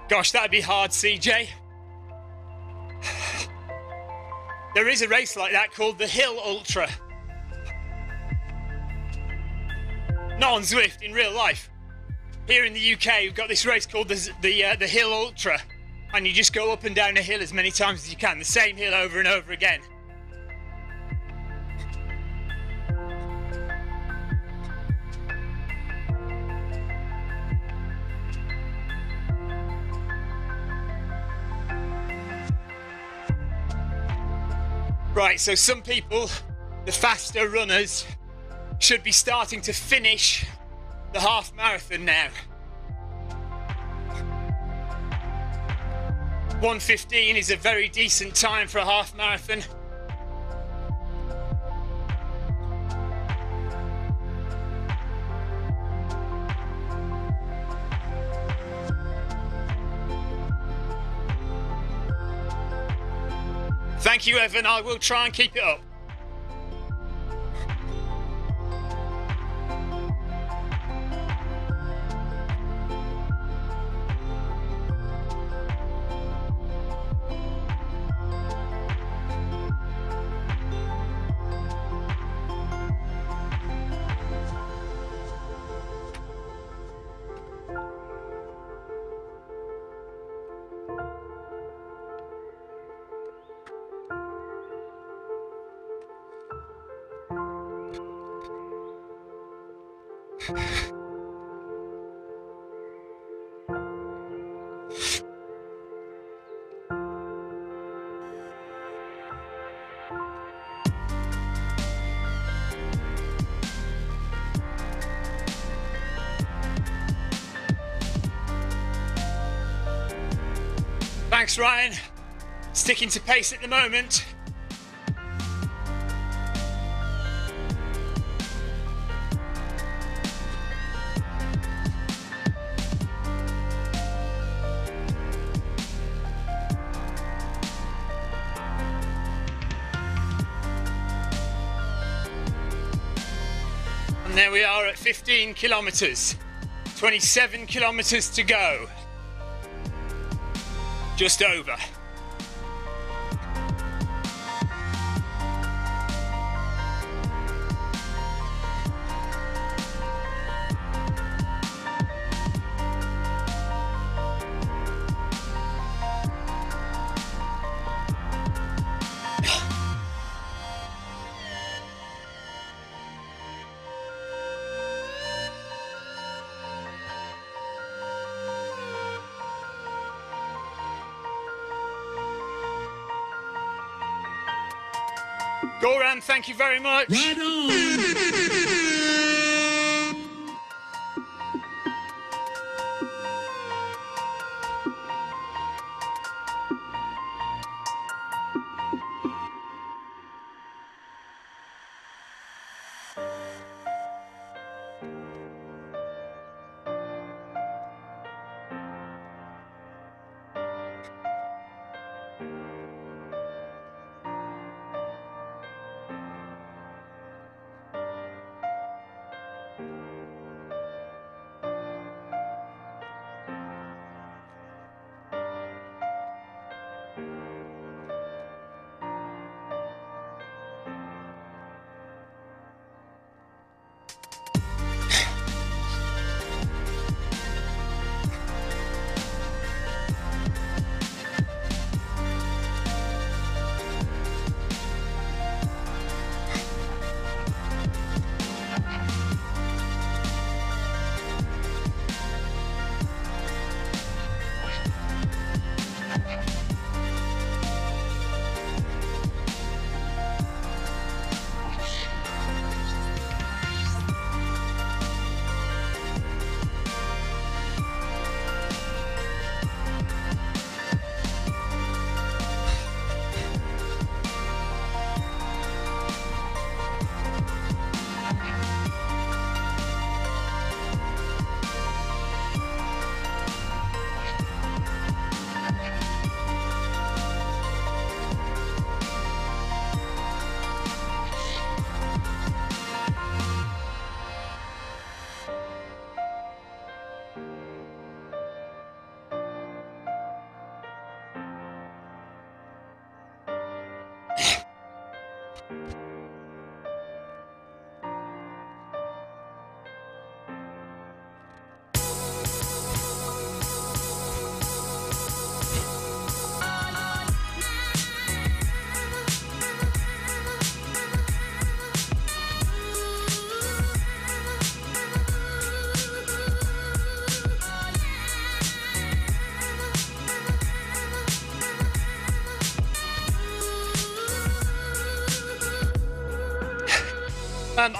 Gosh, that'd be hard, CJ. There is a race like that called the Hill Ultra. Not on Zwift, in real life. Here in the UK, we've got this race called the Hill Ultra. And you just go up and down a hill as many times as you can. The same hill over and over again. Right, so some people, the faster runners, should be starting to finish the half marathon now. 1:15 is a very decent time for a half marathon. Thank you, Evan. I will try and keep it up. Thanks, Ryan. Sticking to pace at the moment. And there we are at 15 kilometres. 27 kilometres to go. Just over. Goran, thank you very much. Right on.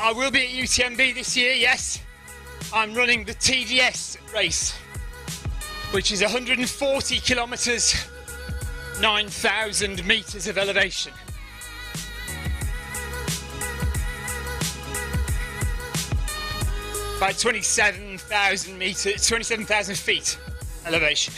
I will be at UTMB this year, yes. I'm running the TDS race, which is 140 kilometres, 9,000 metres of elevation. About 27,000 metres, 27,000 feet elevation.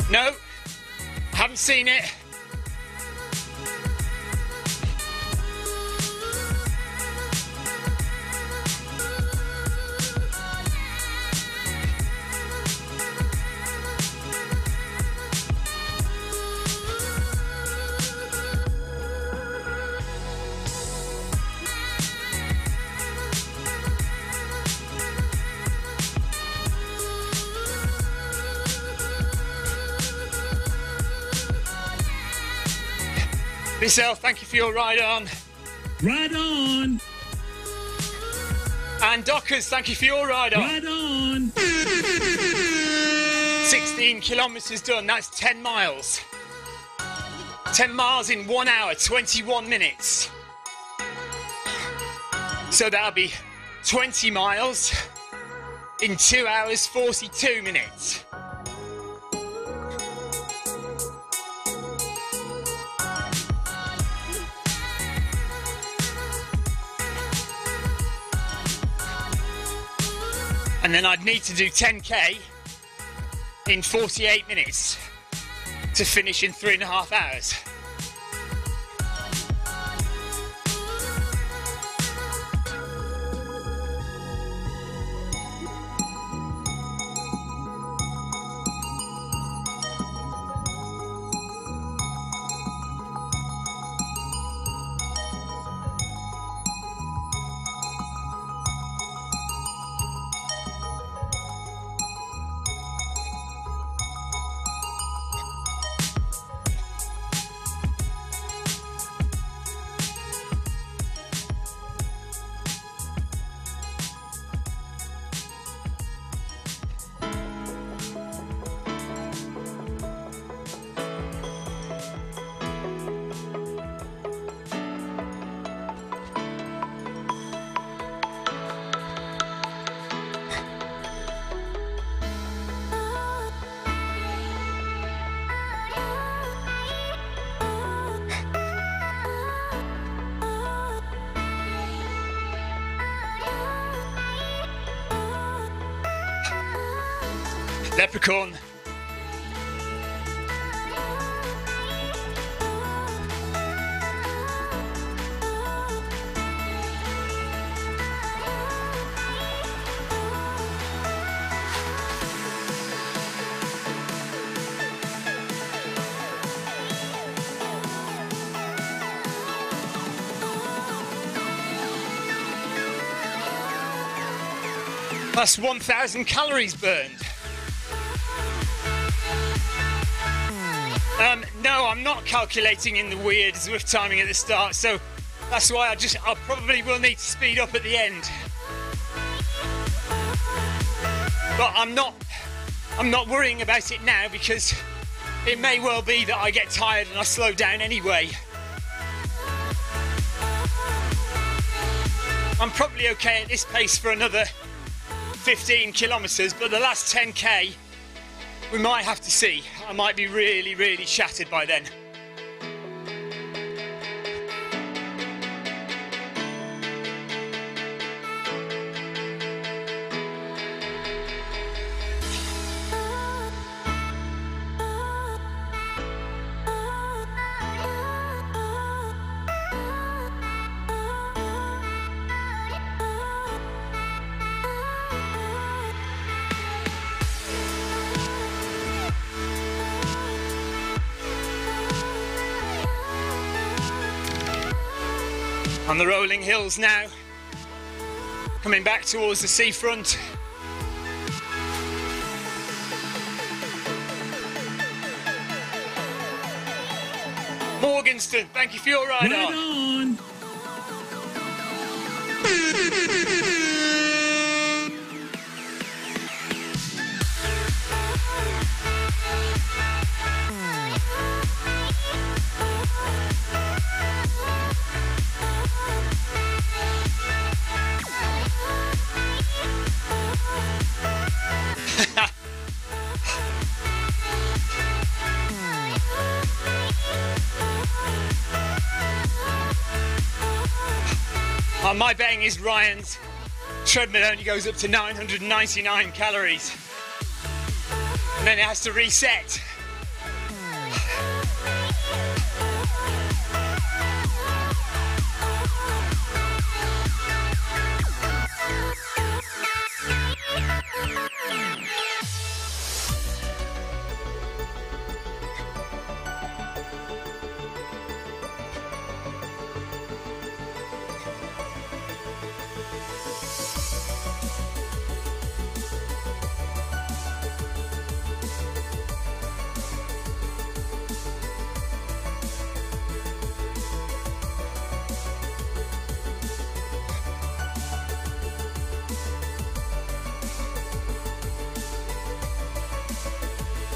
No, haven't seen it. Bissell, thank you for your ride on. Ride on. And Dockers, thank you for your ride on. Ride on. 16 kilometres done, that's 10 miles. 10 miles in 1 hour, 21 minutes. So that'll be 20 miles in 2 hours, 42 minutes. And then I'd need to do 10k in 48 minutes to finish in 3.5 hours. Leprechaun. That's 1,000 calories burned. No, I'm not calculating in the weird Zwift timing at the start, so that's why I probably will need to speed up at the end. But I'm not worrying about it now because it may well be that I get tired and I slow down anyway. I'm probably okay at this pace for another 15 kilometres, but the last 10k, we might have to see. I might be really, really shattered by then. On the rolling hills now, coming back towards the seafront. Morganston, thank you for your ride Right on. on. My betting is Ryan's treadmill only goes up to 999 calories. And then it has to reset.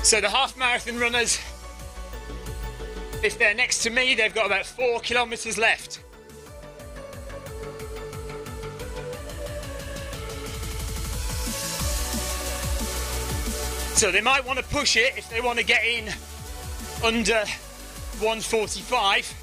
So the half marathon runners, if they're next to me, they've got about 4 kilometres left. So they might want to push it if they want to get in under 1:45.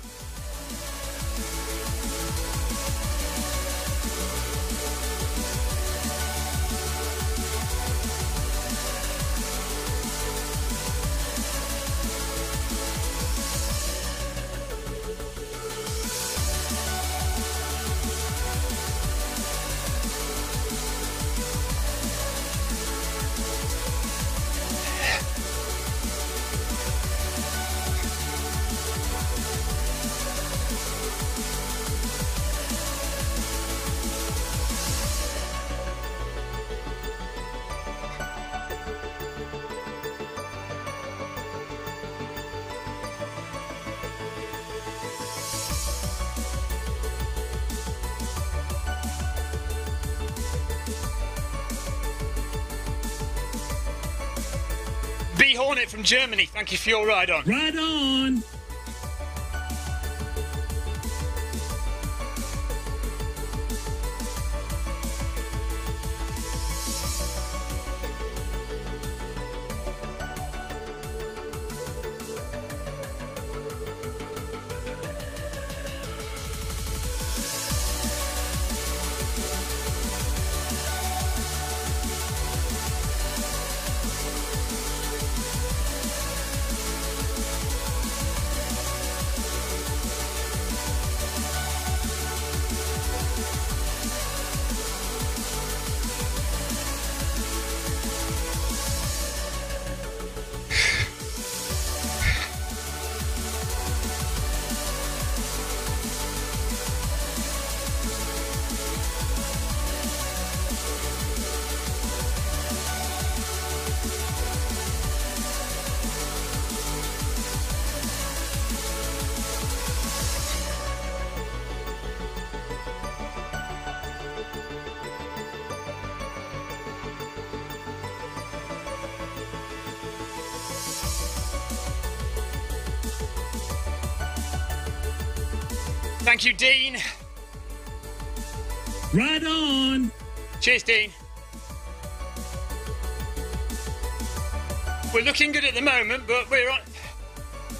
B Hornet from Germany, thank you for your ride on. Right on. Thank you, Dean. Right on. Cheers, Dean. We're looking good at the moment, but we're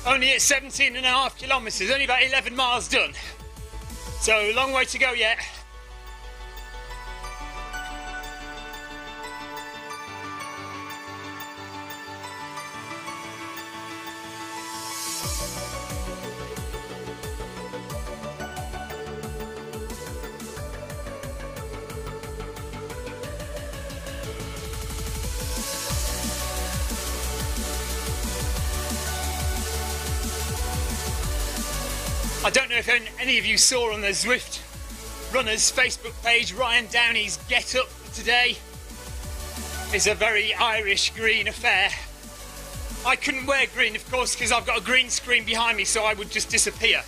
only at 17.5 kilometres, only about 11 miles done. So, long way to go yet. I don't know if any of you saw on the Zwift Runners Facebook page, Ryan Downey's get up for today is a very Irish green affair. I couldn't wear green, of course, because I've got a green screen behind me, so I would just disappear.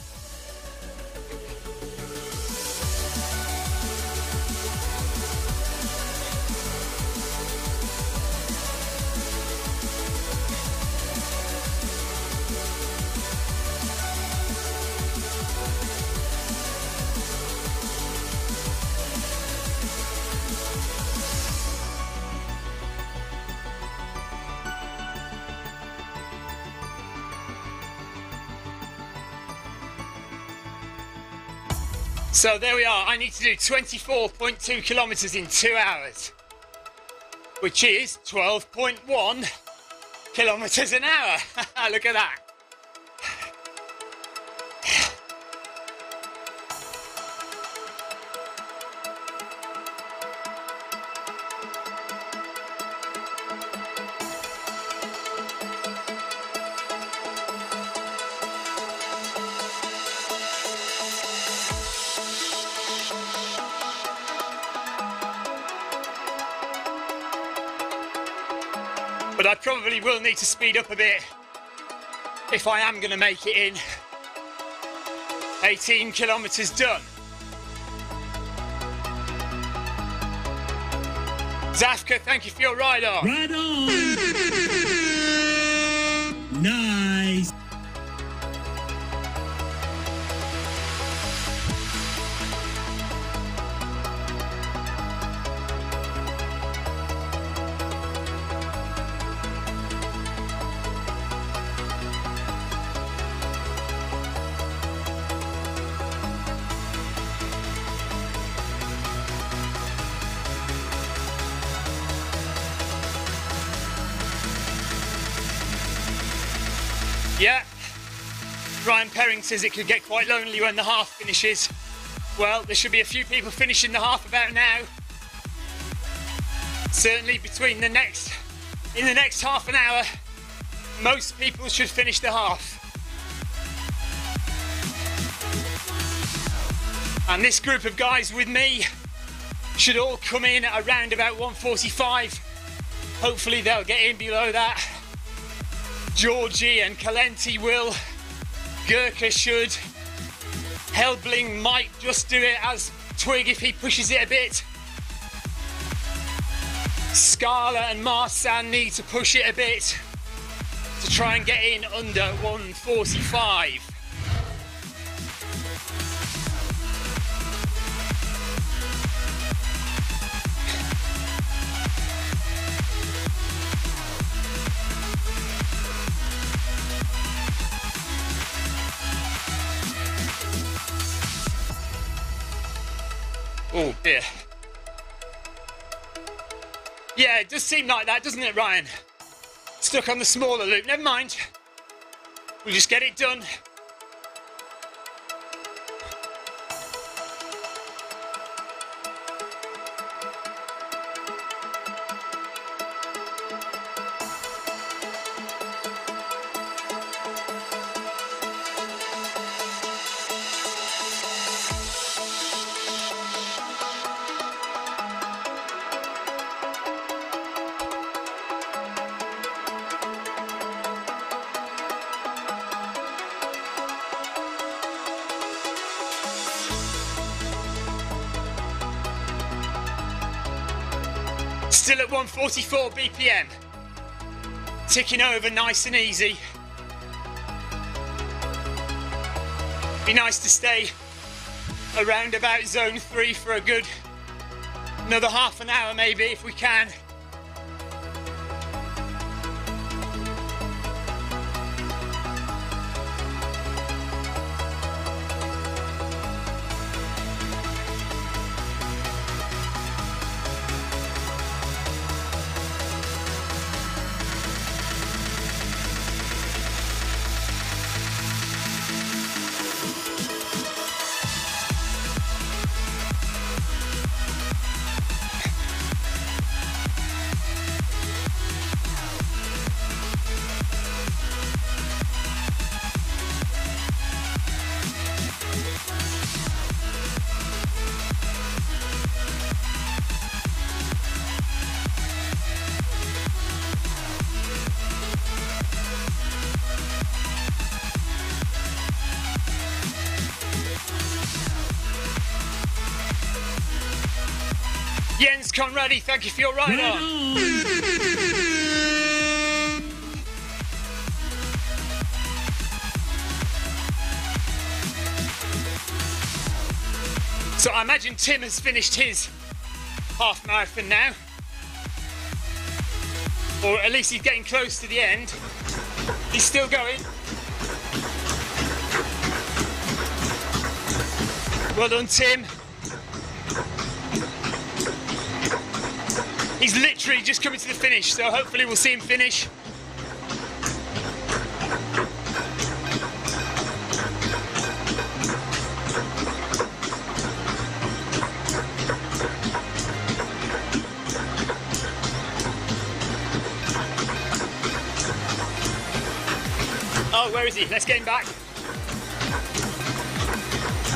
So there we are. I need to do 24.2 kilometres in 2 hours, which is 12.1 kilometres an hour. Look at that. But I probably will need to speed up a bit if I am going to make it in 18 kilometres done. Zafka, thank you for your ride on. Right on. Nice. Yeah, Ryan Perring says it could get quite lonely when the half finishes. Well, there should be a few people finishing the half about now. Certainly in the next half an hour, most people should finish the half. And this group of guys with me should all come in at around about 1:45. Hopefully they'll get in below that. Georgie and Calenti will. Gurkha should. Helbling might just do it as Twig if he pushes it a bit. Scala and Marsan need to push it a bit to try and get in under 1:45. Oh dear. Yeah, it does seem like that, doesn't it, Ryan? Stuck on the smaller loop. Never mind. We'll just get it done. Still at 144 BPM. Ticking over nice and easy. Be nice to stay around about zone 3 for a good Another half an hour maybe if we can. Jens Conradi, thank you for your ride on. So I imagine Tim has finished his half marathon now. Or at least he's getting close to the end. He's still going. Well done, Tim. He's literally just coming to the finish, so hopefully we'll see him finish. Oh, where is he? Let's get him back.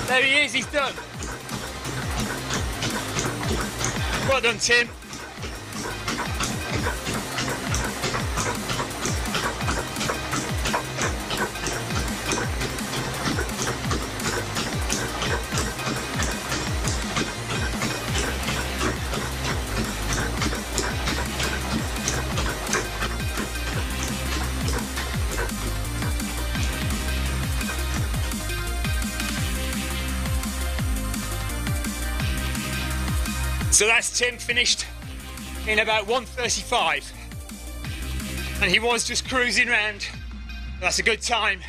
There he is, he's done. Well done, Tim. So that's Tim finished in about 1:35, and he was just cruising around. That's a good time.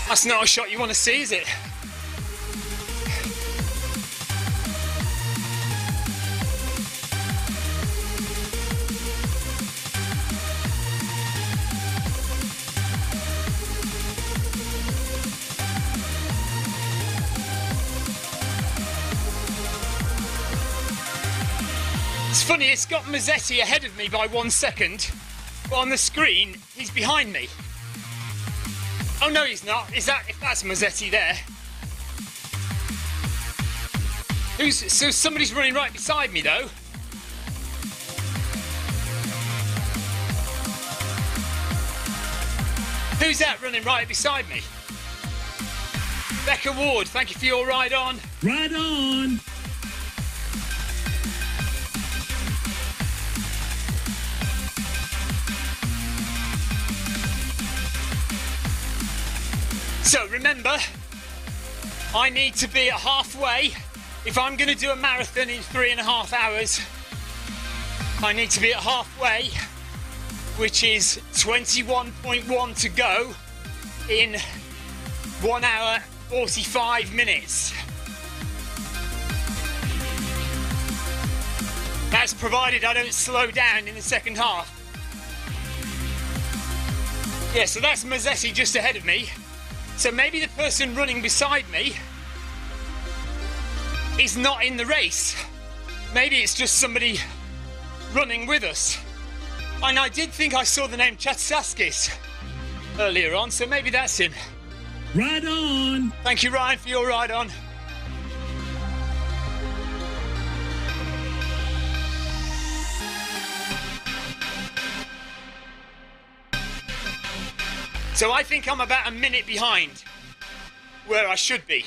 That's not a shot you want to see, is it? It's funny, it's got Mazzetti ahead of me by 1 second, but on the screen, he's behind me. Oh no, he's not. If that's Mazzetti there? So somebody's running right beside me though. Who's that running right beside me? Becca Ward, thank you for your ride on. Ride on. So remember, I need to be at halfway. If I'm going to do a marathon in 3.5 hours, I need to be at halfway, which is 21.1 to go in 1 hour 45 minutes. That's provided I don't slow down in the second half. Yeah, so that's Mazzetti just ahead of me. So maybe the person running beside me is not in the race. Maybe it's just somebody running with us. And I did think I saw the name Chatsaskis earlier on, so maybe that's him. Ride on. Thank you, Ryan, for your ride on. So I think I'm about a minute behind. where I should be.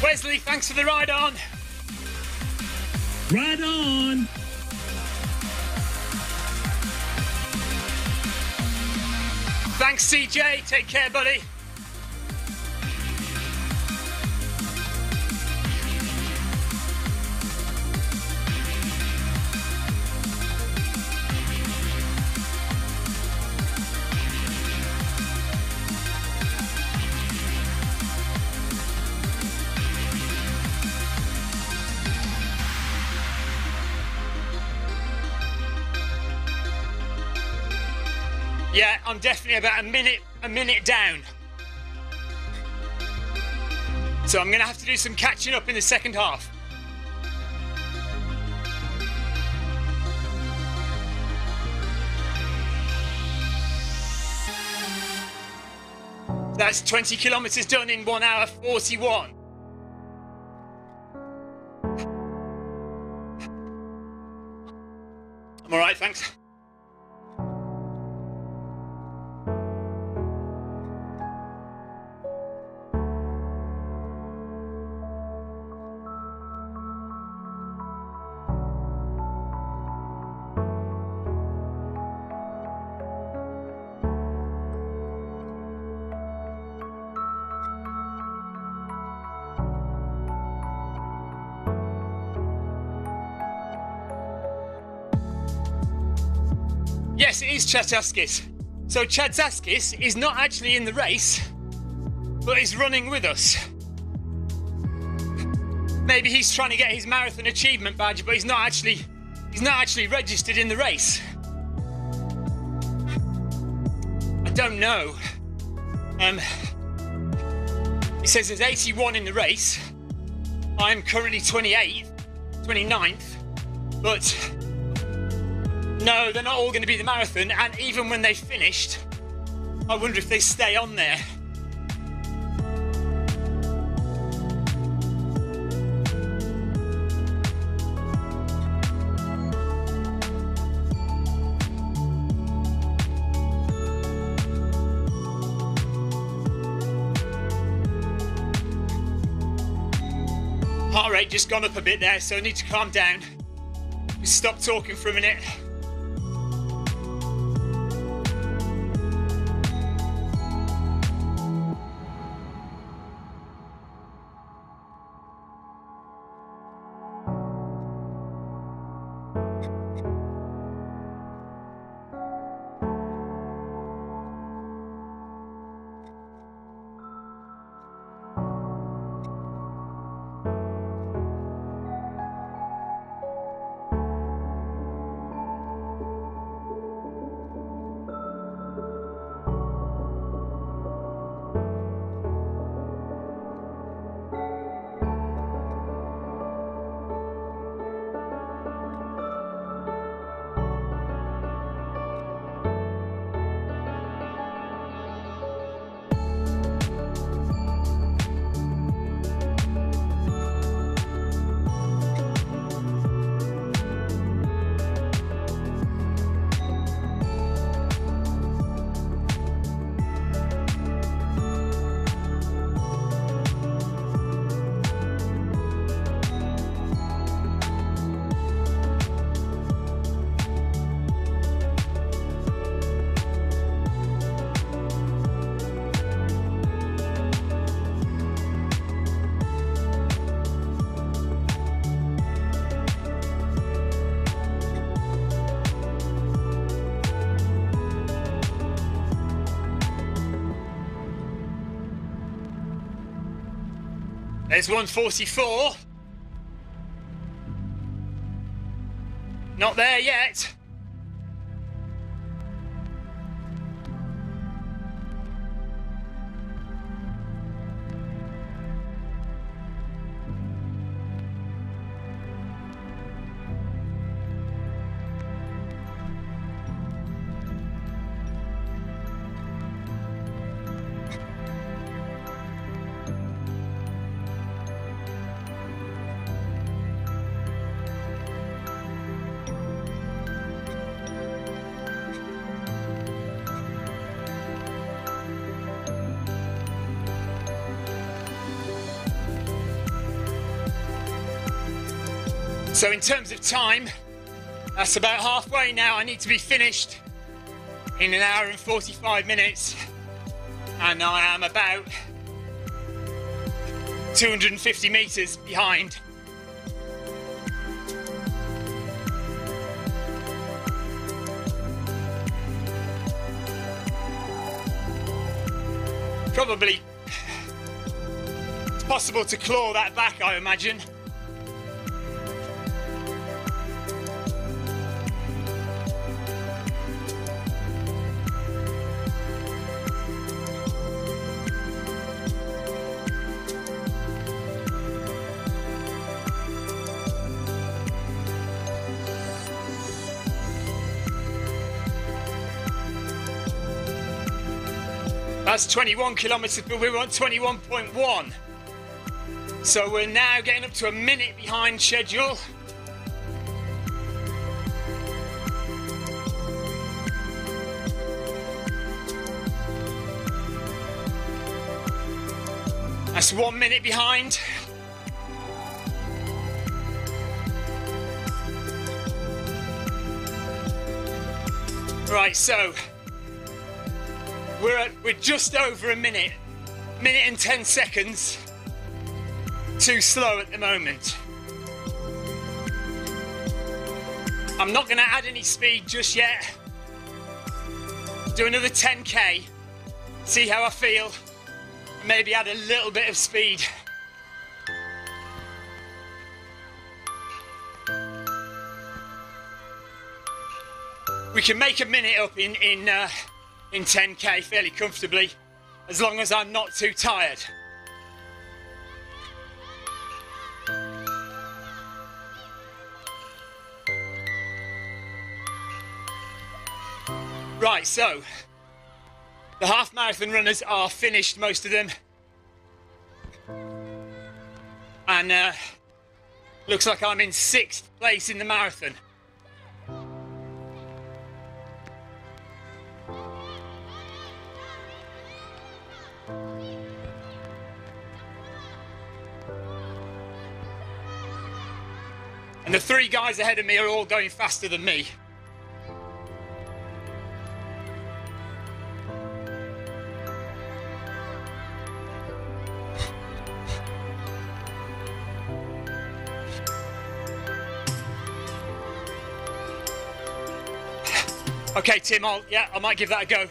Wesley, thanks for the ride on. Ride on. Thanks, CJ. Take care, buddy. Yeah, I'm definitely about a minute down. So I'm going to have to do some catching up in the second half. That's 20 kilometers done in 1 hour 41. I'm all right, thanks. Yes, it is Chatzaskis. So Chatzaskis is not actually in the race, but is running with us. Maybe he's trying to get his marathon achievement badge, but he's not actually registered in the race. I don't know. It says there's 81 in the race. I'm currently 29th, but no, they're not all going to be the marathon, and even when they finished, I wonder if they stay on there. Heart rate just gone up a bit there, so I need to calm down. Just stop talking for a minute. There's 1:44. Not there yet. So in terms of time, that's about halfway now. I need to be finished in 1 hour and 45 minutes. And I am about 250 meters behind. Probably it's possible to claw that back, I imagine. That's 21 kilometers, but we were on 21.1. So we're now getting up to a minute behind schedule. That's 1 minute behind. Right, so we're just over a minute and 10 seconds too slow at the moment. I'm not going to add any speed just yet. Do another 10k, see how I feel, and maybe add a little bit of speed. We can make a minute up in 10k fairly comfortably, as long as I'm not too tired. Right, so the half marathon runners are finished, most of them, and looks like I'm in 6th place in the marathon. And the 3 guys ahead of me are all going faster than me. Okay, Tim, I might give that a go.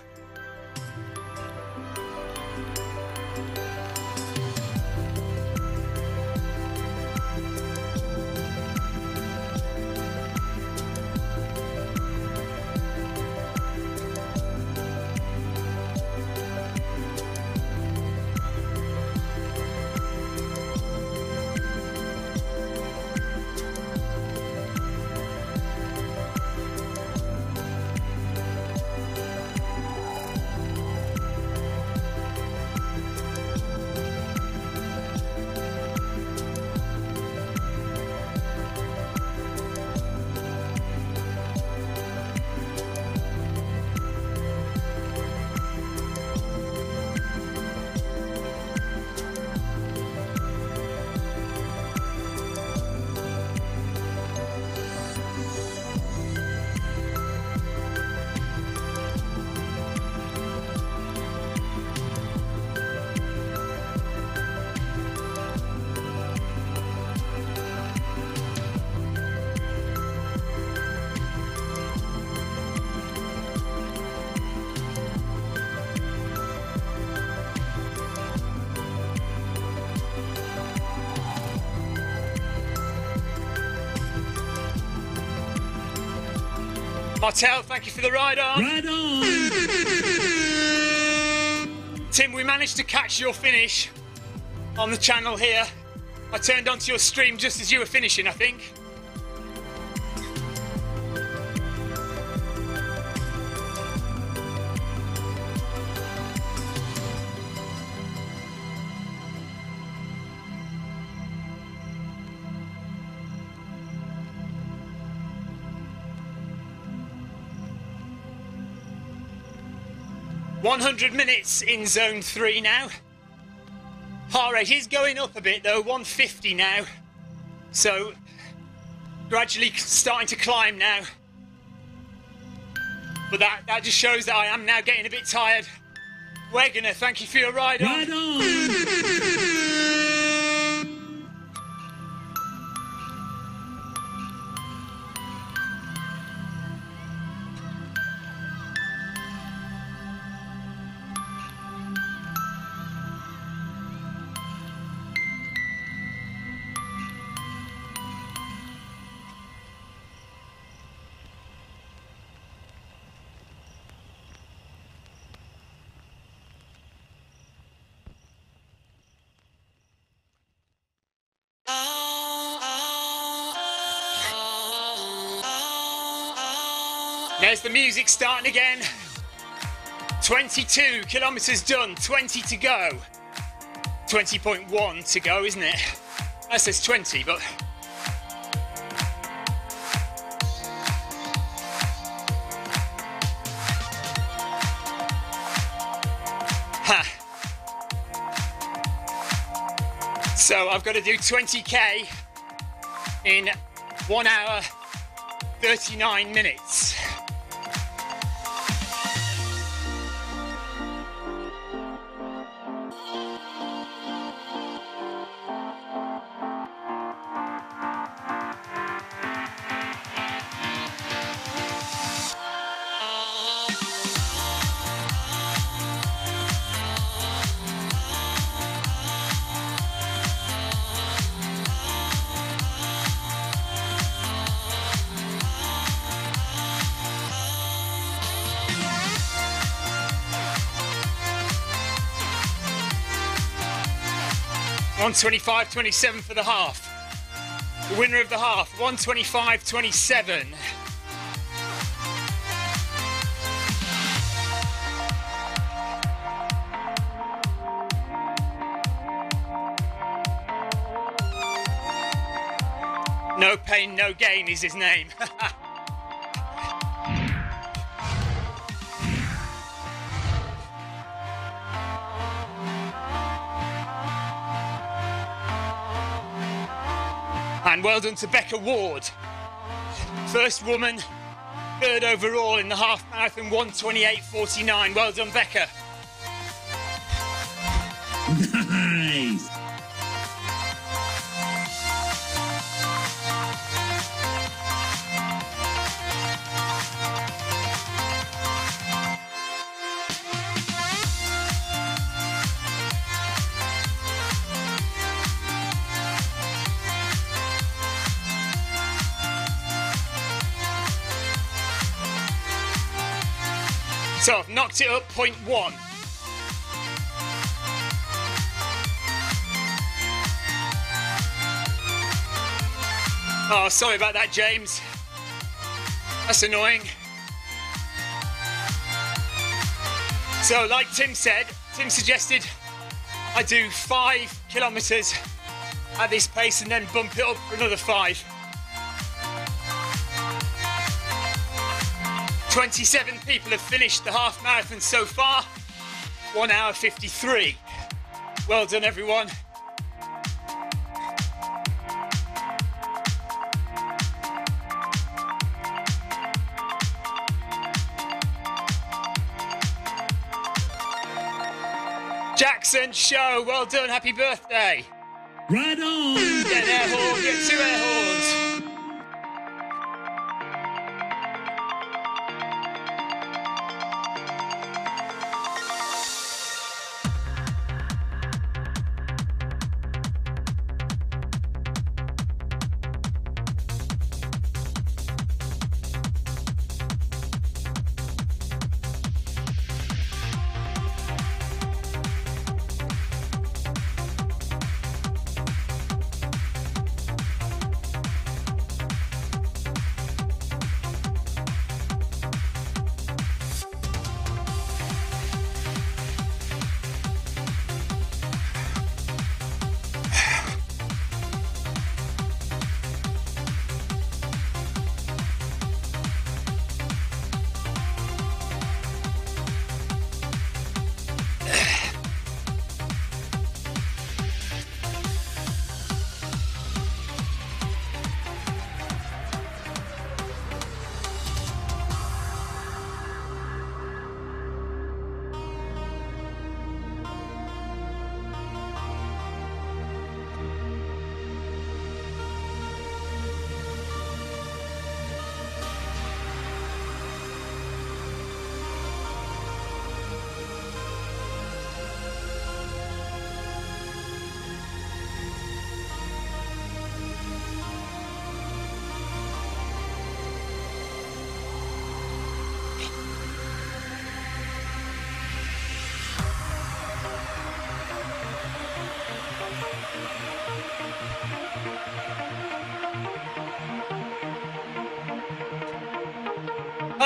Martel, thank you for the ride on. Ride on. Tim, we managed to catch your finish on the channel here. I turned onto your stream just as you were finishing, I think. "100 minutes in zone 3 now. Heart rate is going up a bit though, 150 now. So, gradually starting to climb now. But that just shows that I am now getting a bit tired. Wegener, thank you for your ride on. Ride on. There's the music starting again. 22 kilometres done, 20 to go. 20.1 to go, isn't it? That says 20, but... So I've got to do 20k in 1 hour, 39 minutes. $125.27 for the half. The winner of the half, $125.27. No pain, no gain is his name. And well done to Becca Ward. First woman, third overall in the half marathon, 1:28.49. Well done, Becca. Nice. So I've knocked it up 0.1. Oh, sorry about that, James. That's annoying. So, like Tim said, Tim suggested I do 5 kilometres at this pace and then bump it up for another 5. 27 people have finished the half marathon so far. 1 hour 53. Well done, everyone. Jackson Show, well done, happy birthday. Right on. Get an air horn, get 2 air horns.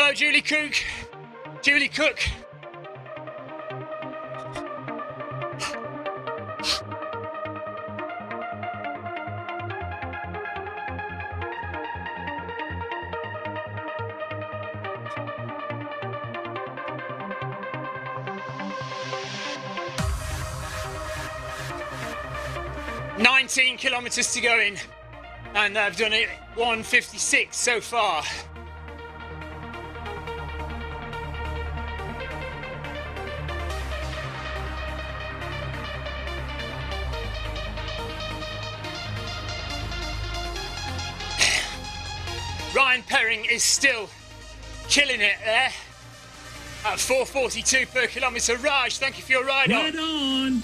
Hello, Julie Cook. Julie Cook. "19 kilometres to go in, and I've done it 1:56 so far." Ryan Perring is still killing it there at 4:42 per kilometre. Raj, thank you for your ride on. Right on.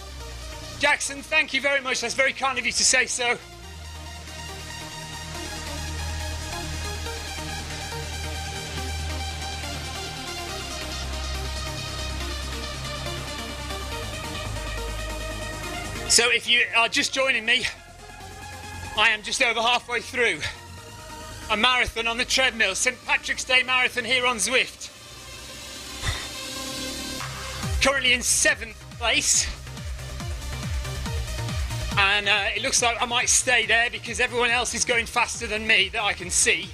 Jackson, thank you very much. That's very kind of you to say so. So if you are just joining me, I am just over halfway through a marathon on the treadmill, St Patrick's Day Marathon here on Zwift. Currently in 7th place. And it looks like I might stay there because everyone else is going faster than me that I can see.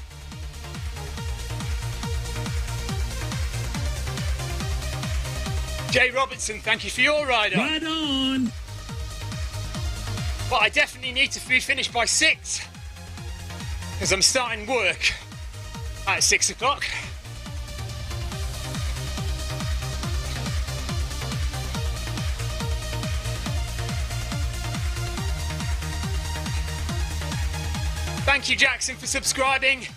Jay Robertson, thank you for your ride on. Right on. But I definitely need to be finished by 6 because I'm starting work at 6 o'clock. Thank you, Jackson, for subscribing.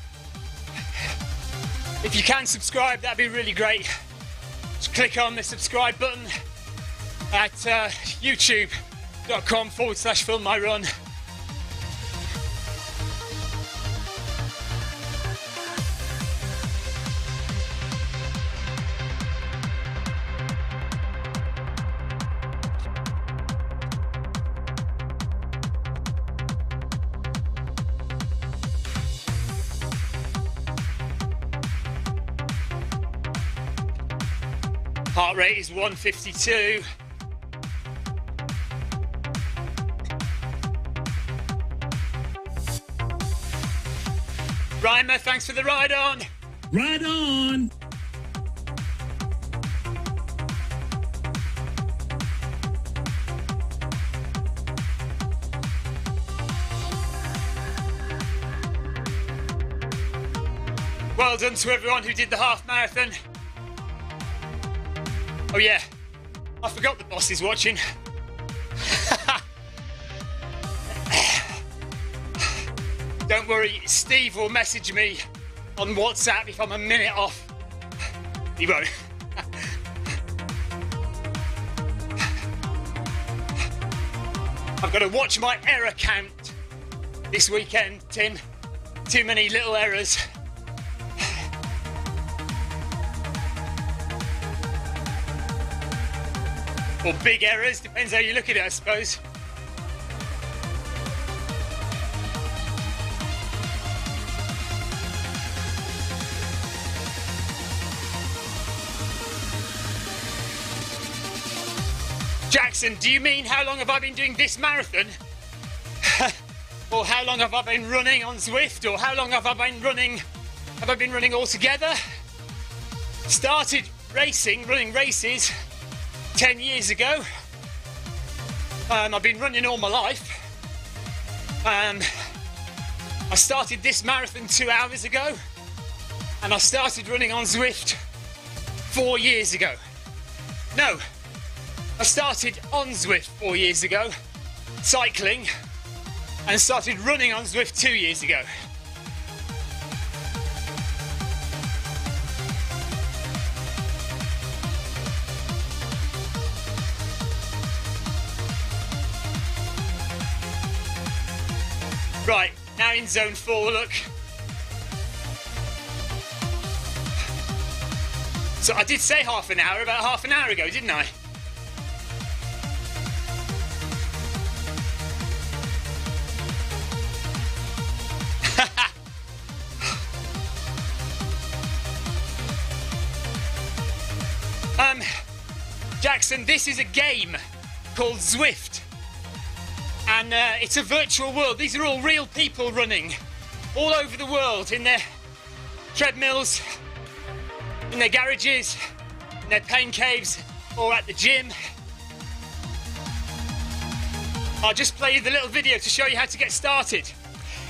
If you can subscribe, that'd be really great. Just click on the subscribe button at youtube.com/filmmyrun. Heart rate is 152. Reimer, thanks for the ride on. Right on. Well done to everyone who did the half marathon. Oh yeah, I forgot the boss is watching. Don't worry, Steve will message me on WhatsApp if I'm a minute off. He won't. I've got to watch my error count this weekend, Tim. Too many little errors. Or big errors, depends how you look at it, I suppose. Jackson, do you mean how long have I been doing this marathon? Or how long have I been running on Zwift? Or how long have I been running altogether? Started running races 10 years ago. I've been running all my life. I started this marathon 2 hours ago, and I started running on Zwift 4 years ago. No, I started on Zwift 4 years ago, cycling, and started running on Zwift 2 years ago. Right, now in zone 4, look. So I did say half an hour about half an hour ago, didn't I? Jackson, this is a game called Zwift. And it's a virtual world. These are all real people running all over the world in their treadmills, in their garages, in their pain caves, or at the gym. I'll just play you the little video to show you how to get started.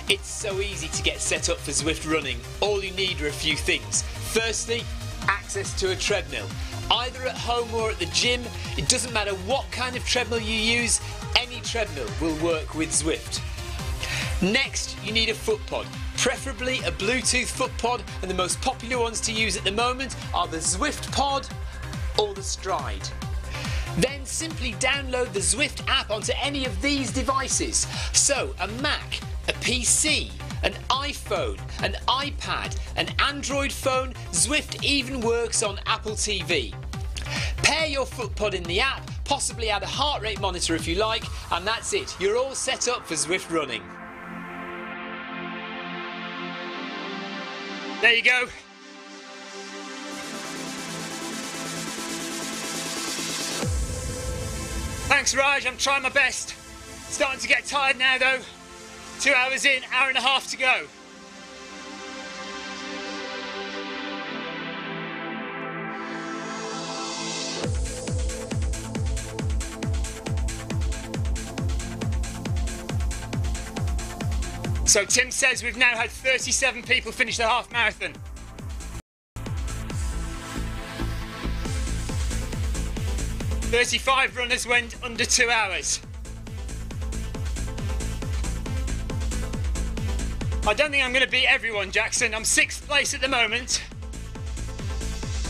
It's so easy to get set up for Zwift running. All you need are a few things. Firstly, access to a treadmill. Either at home or at the gym, it doesn't matter what kind of treadmill you use, any treadmill will work with Zwift. Next, you need a foot pod, preferably a Bluetooth foot pod, and the most popular ones to use at the moment are the Zwift Pod or the Stride. Then simply download the Zwift app onto any of these devices. So a Mac, a PC, an iPhone, an iPad, an Android phone, Zwift even works on Apple TV. Pair your footpod in the app, possibly add a heart rate monitor if you like, and that's it. You're all set up for Zwift running. There you go. Thanks, Raj. I'm trying my best. Starting to get tired now, though. 2 hours in, hour and a half to go. So Tim says we've now had 37 people finish the half marathon. "35 runners went under 2 hours. I don't think I'm going to beat everyone, Jackson. I'm 6th place at the moment.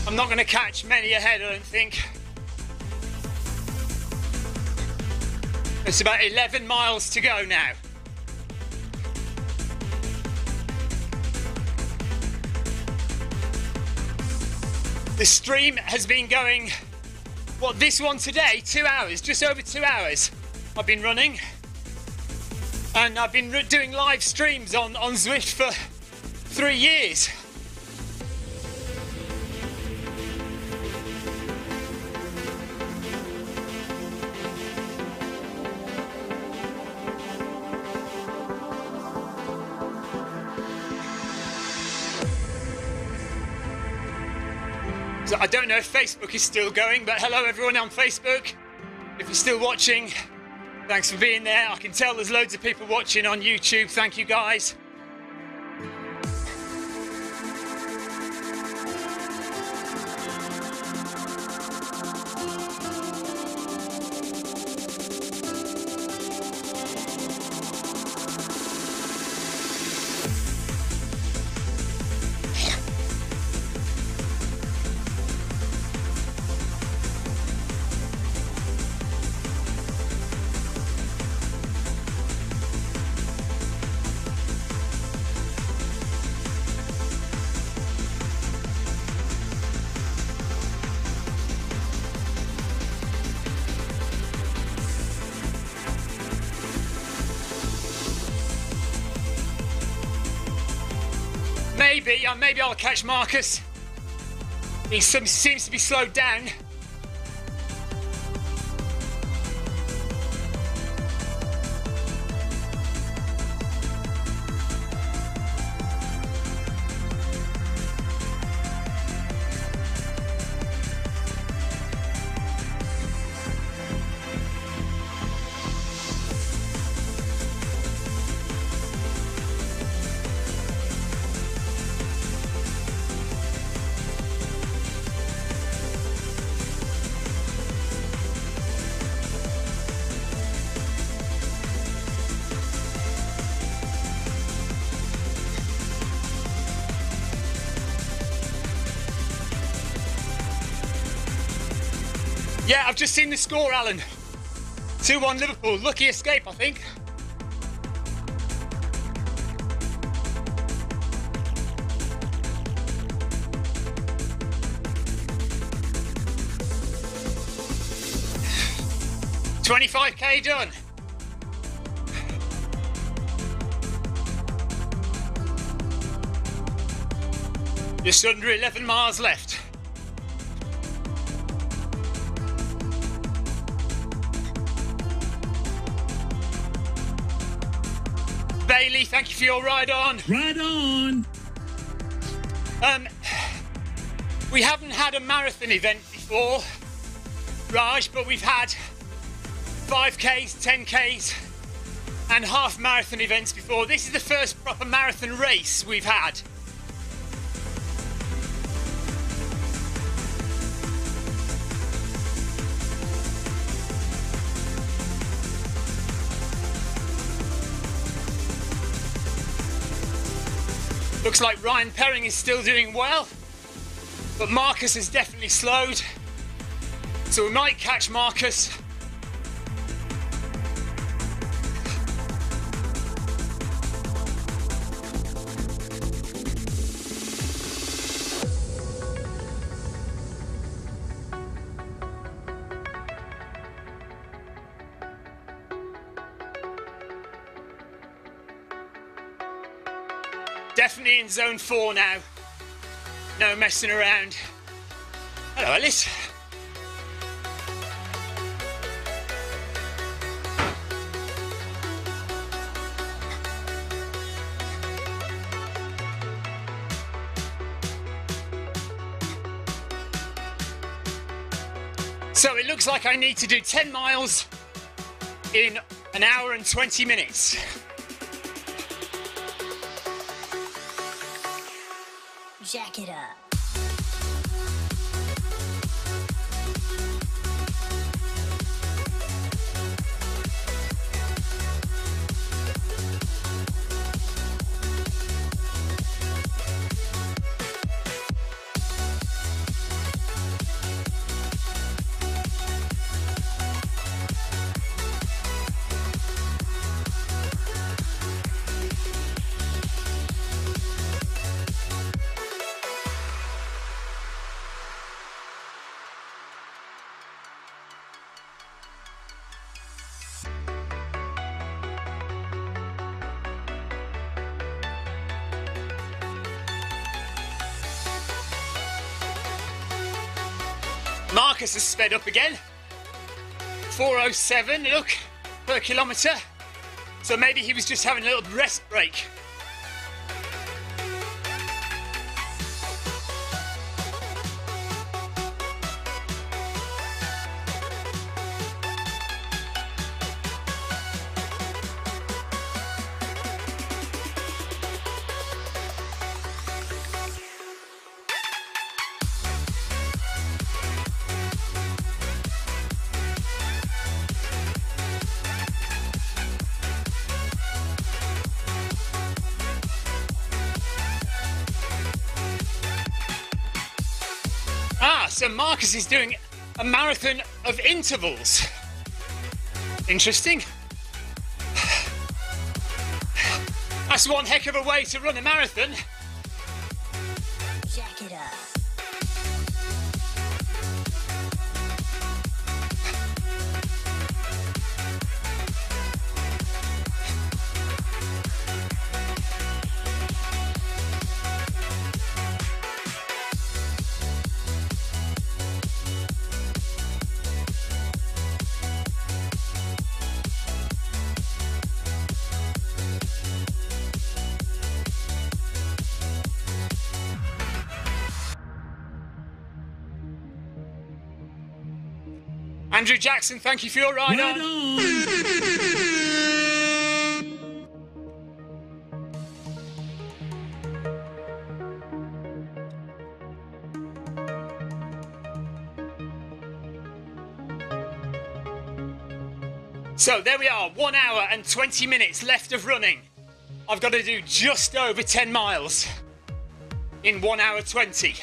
I'm not going to catch many ahead, I don't think. It's about 11 miles to go now. The stream has been going, what, this one today, 2 hours, just over 2 hours I've been running. And I've been doing live streams on Zwift for 3 years. So I don't know if Facebook is still going, but hello everyone on Facebook. If you're still watching, thanks for being there. I can tell there's loads of people watching on YouTube. Thank you, guys. Maybe I'll catch Marcus. He seems to be slowed down. Yeah, I've just seen the score, Alan. 2-1 Liverpool. Lucky escape, I think. $25K done. Just under 11 miles left. Bailey, thank you for your ride on. Ride on. We haven't had a marathon event before, Raj, but we've had 5Ks, 10Ks and half marathon events before. This is the first proper marathon race we've had. Looks like Ryan Perring is still doing well, but Marcus has definitely slowed, so we might catch Marcus. Definitely in zone 4 now. No messing around. Hello, Alice. So it looks like I need to do 10 miles in an hour and 20 minutes. Jack it up. Marcus has sped up again. 4:07, look, per kilometre. So maybe he was just having a little rest break. So Marcus is doing a marathon of intervals. Interesting. That's one heck of a way to run a marathon. Jack it up. Andrew Jackson, thank you for your ride on. So there we are, 1 hour and 20 minutes left of running. I've got to do just over 10 miles in 1 hour 20.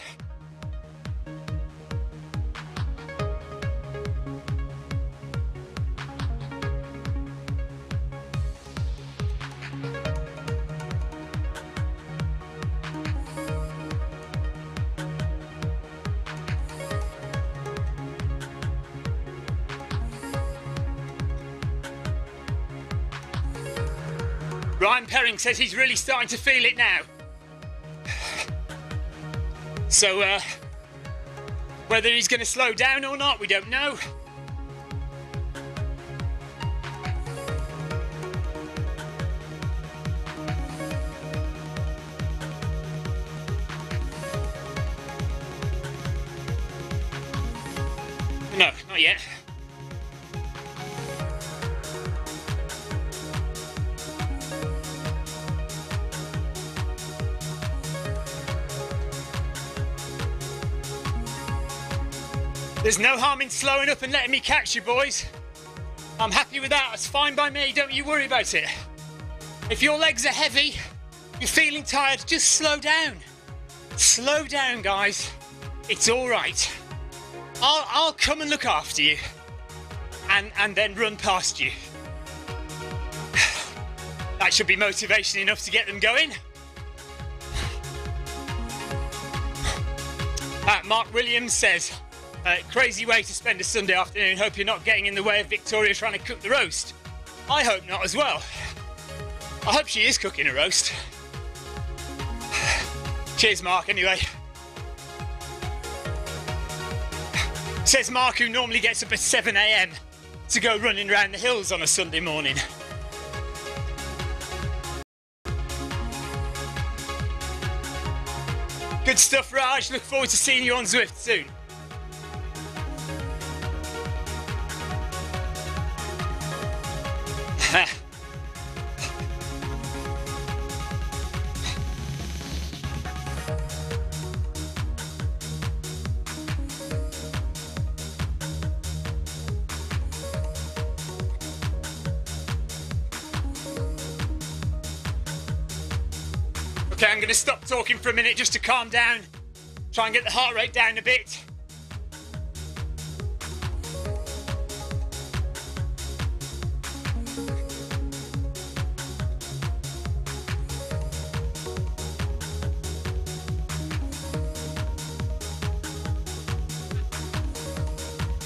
Ryan Perring says he's really starting to feel it now. So, whether he's going to slow down or not, we don't know. Not yet. There's no harm in slowing up and letting me catch you, boys. I'm happy with that. It's fine by me. Don't you worry about it. If your legs are heavy, you're feeling tired, just slow down. Slow down, guys. It's all right. I'll come and look after you and then run past you. That should be motivation enough to get them going. Mark Williams says, crazy way to spend a Sunday afternoon. Hope you're not getting in the way of Victoria trying to cook the roast. I hope not as well. I hope she is cooking a roast. Cheers, Mark, anyway. Says Mark, who normally gets up at 7 a.m. to go running around the hills on a Sunday morning. Good stuff, Raj. Look forward to seeing you on Zwift soon. Okay, I'm going to stop talking for a minute just to calm down. Try and get the heart rate down a bit.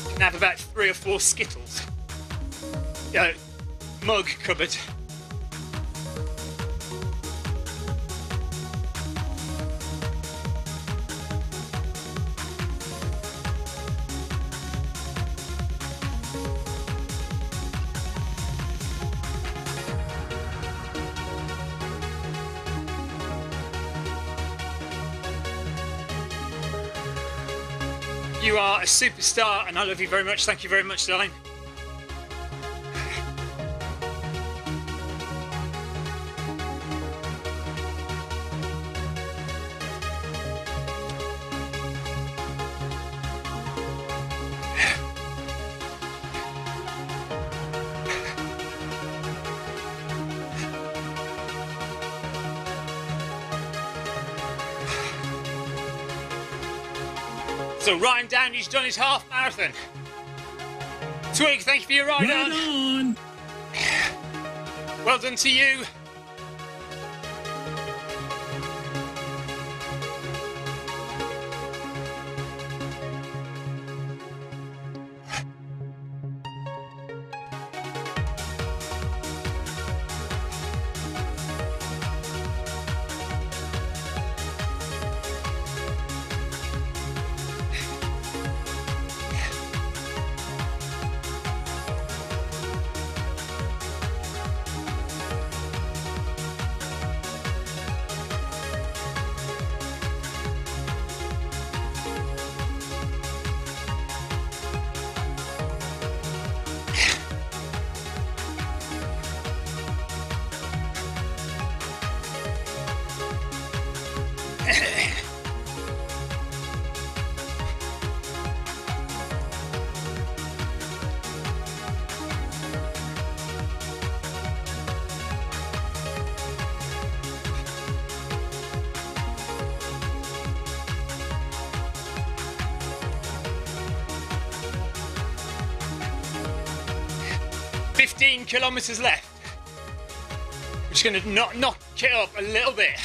Can have about 3 or 4 Skittles. Mug cupboard. You are a superstar and I love you very much. Thank you very much, darling. So Ryan Downey's done his half marathon. Twig, thank you for your ride on. Well done to you. Kilometers left, which is going to knock it up a little bit.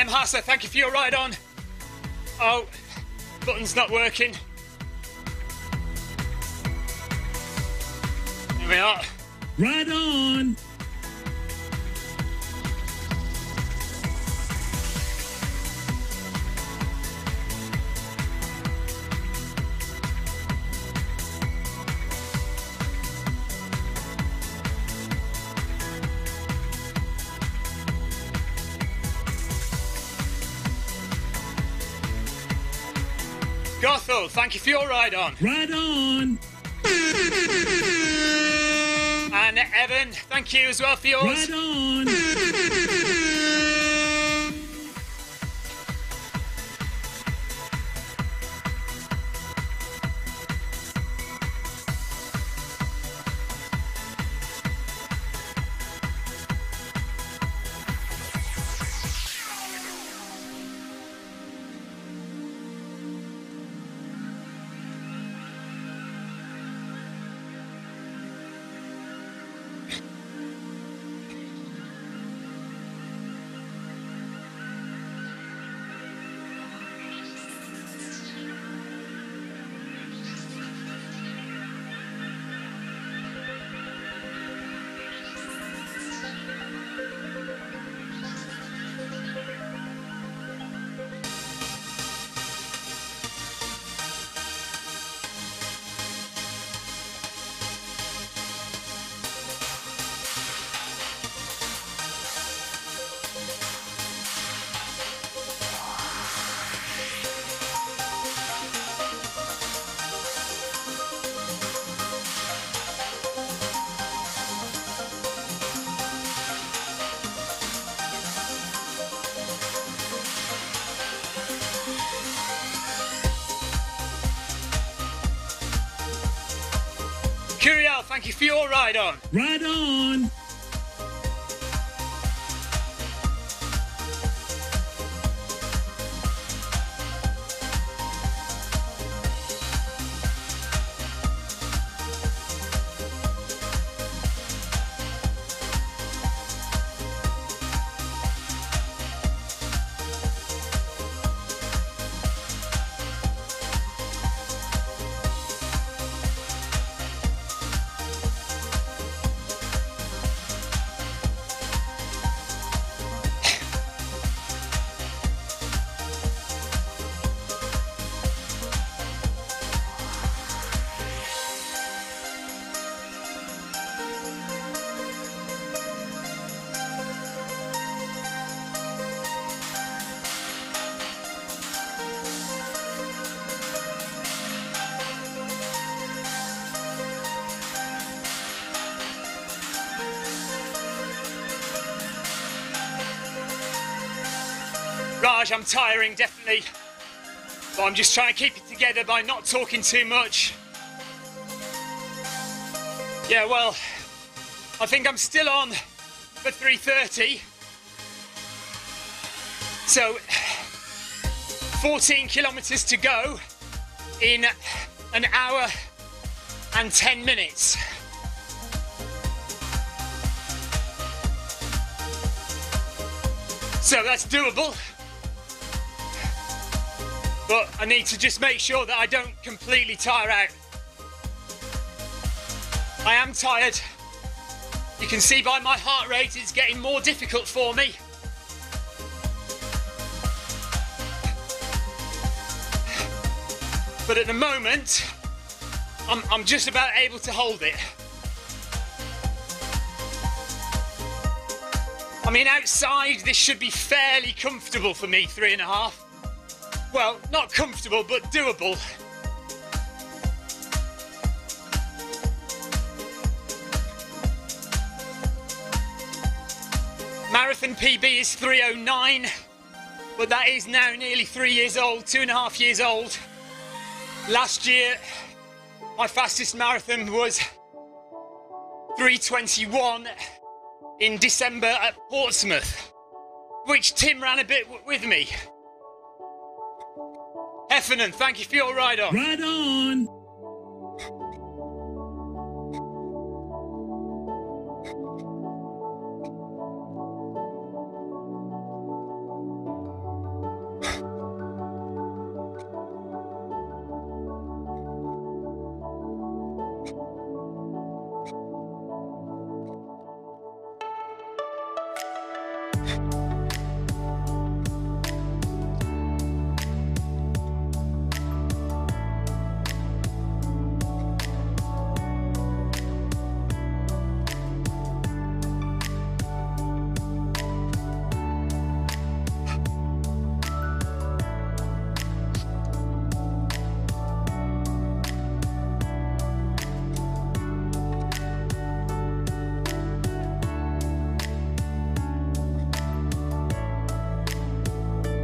Hassa, thank you for your ride on. Oh, button's not working. There we are. Right on. Gothel, thank you for your ride on. Right on. And Evan, thank you as well for yours. Right on. Curiel, thank you for your ride on. Right on. Raj, I'm tiring, definitely. But I'm just trying to keep it together by not talking too much. Yeah, well, I think I'm still on for 3:30. So, 14 kilometers to go in an hour and 10 minutes. So that's doable. But I need to just make sure that I don't completely tire out. I am tired. You can see by my heart rate it's getting more difficult for me. But at the moment, I'm just about able to hold it. I mean, outside this should be fairly comfortable for me, 3.5. Well, not comfortable, but doable. Marathon PB is 3:09, but that is now nearly 3 years old, 2.5 years old. Last year, my fastest marathon was 3:21 in December at Portsmouth, which Tim ran a bit with me. Heffernan, thank you for your ride on. Right on.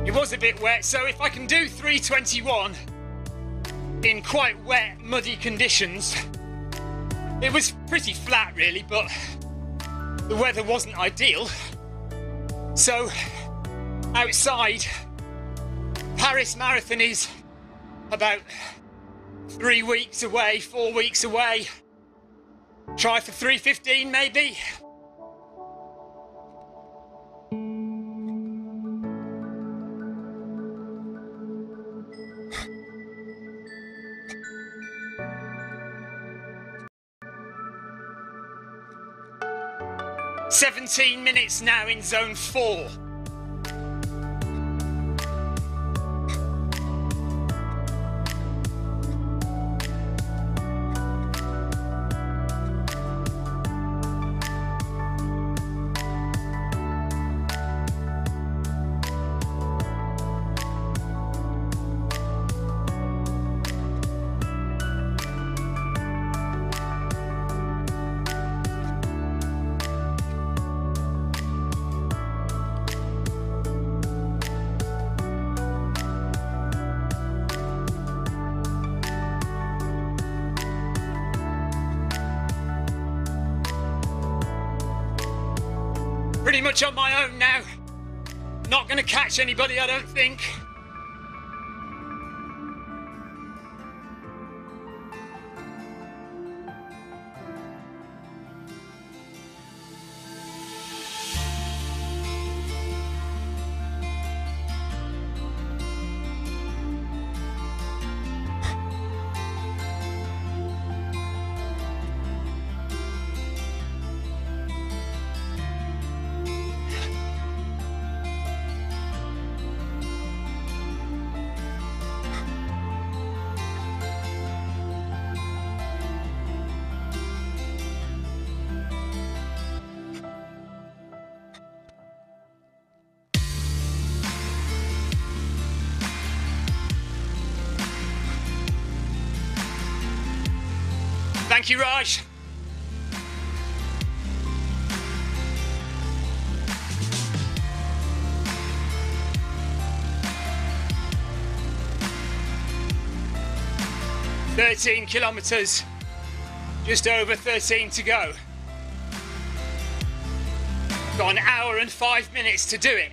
It was a bit wet, so if I can do 3:21 in quite wet, muddy conditions, it was pretty flat really, but the weather wasn't ideal. So outside, Paris Marathon is about 3 weeks away, 4 weeks away. Try for 3:15 maybe. "17 minutes now in zone 4. Pretty much on my own now. Not going to catch anybody, I don't think. Thank you, Raj. "13 kilometers, just over 13 to go. Got an hour and 5 minutes to do it.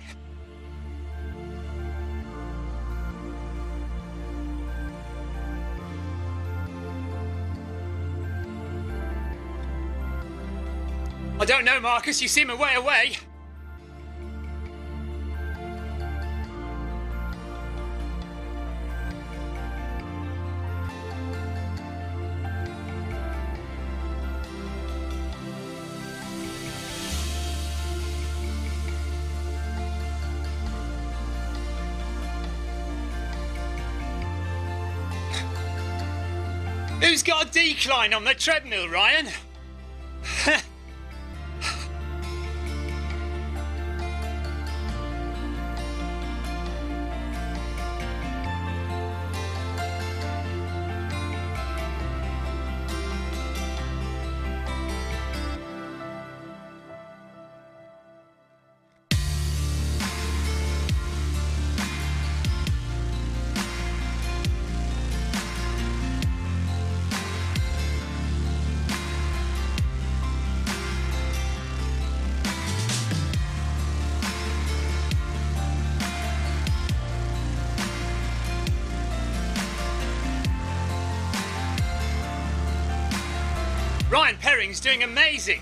I don't know, Marcus, you seem a way away. Who's got a decline on the treadmill, Ryan? Ryan Perring's doing amazing.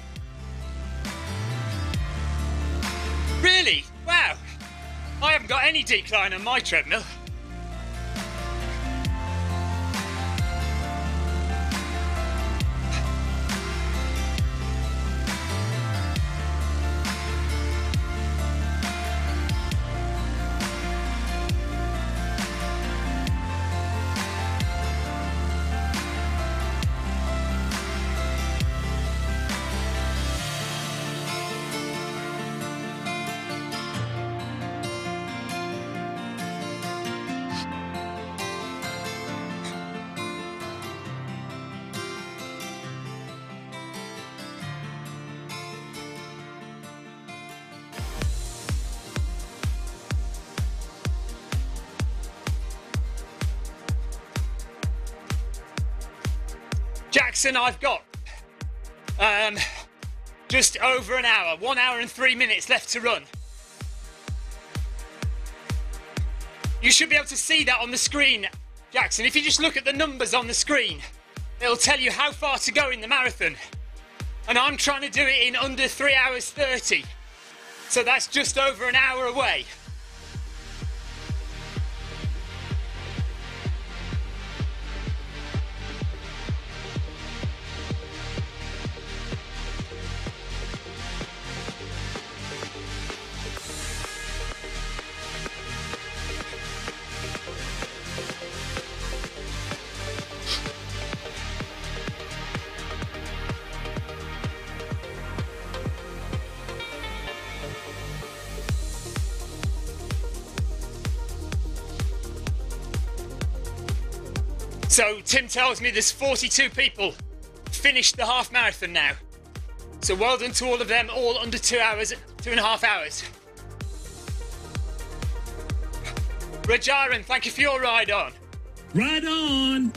Really? Wow. I haven't got any decline on my treadmill. Jackson, I've got just over an hour, 1 hour and 3 minutes left to run. You should be able to see that on the screen, Jackson. If you just look at the numbers on the screen, it'll tell you how far to go in the marathon. And I'm trying to do it in under 3 hours 30. So that's just over an hour away. So Tim tells me there's 42 people finished the half marathon now. So well done to all of them, all under 2 hours, 2.5 hours. Rajaran, thank you for your ride on. Right on.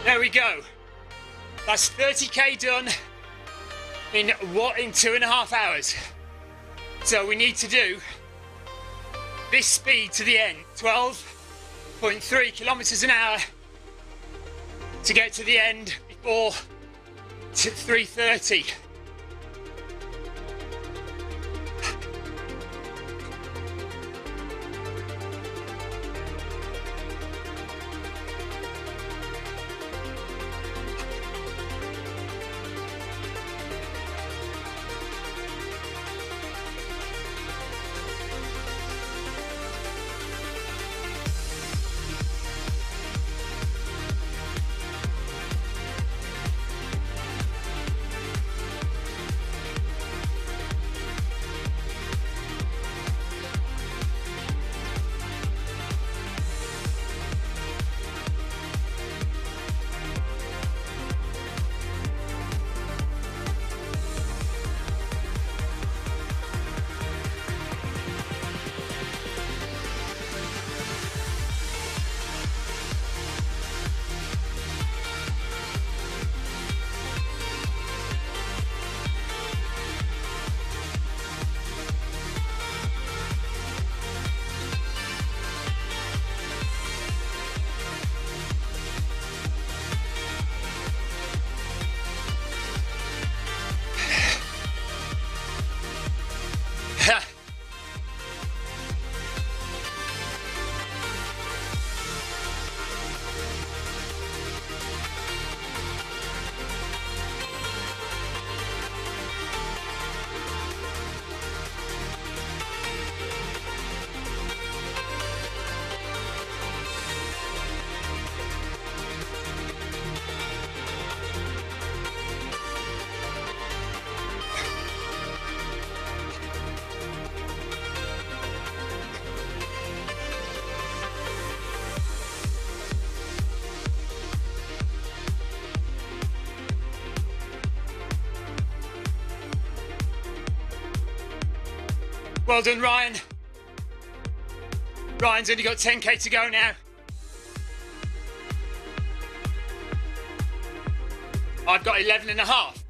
There we go. That's 30k done in 2.5 hours. So we need to do this speed to the end, 12.3 kilometers an hour to get to the end before 3:30. Well done, Ryan. Ryan's only got 10k to go now. I've got 11 and a half.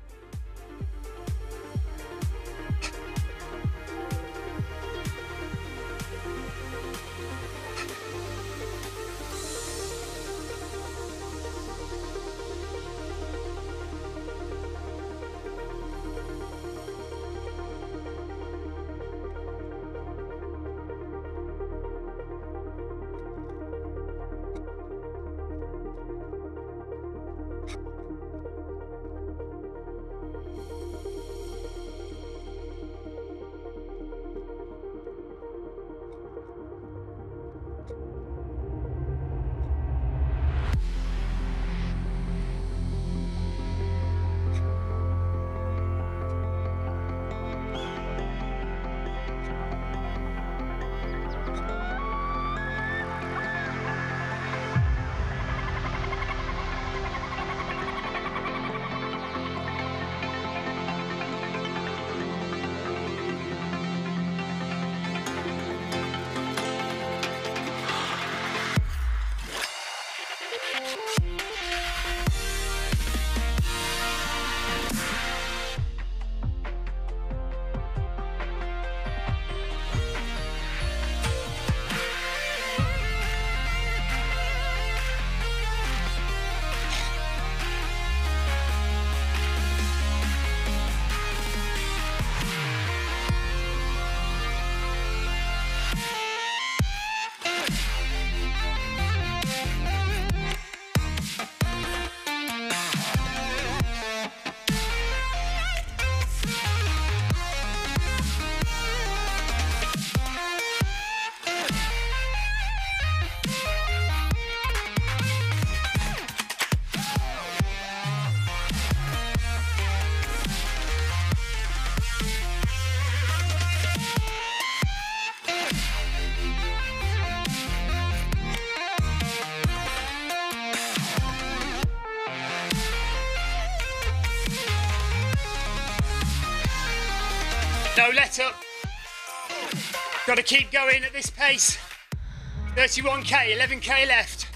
No let up. Got to keep going at this pace. 31k, 11k left.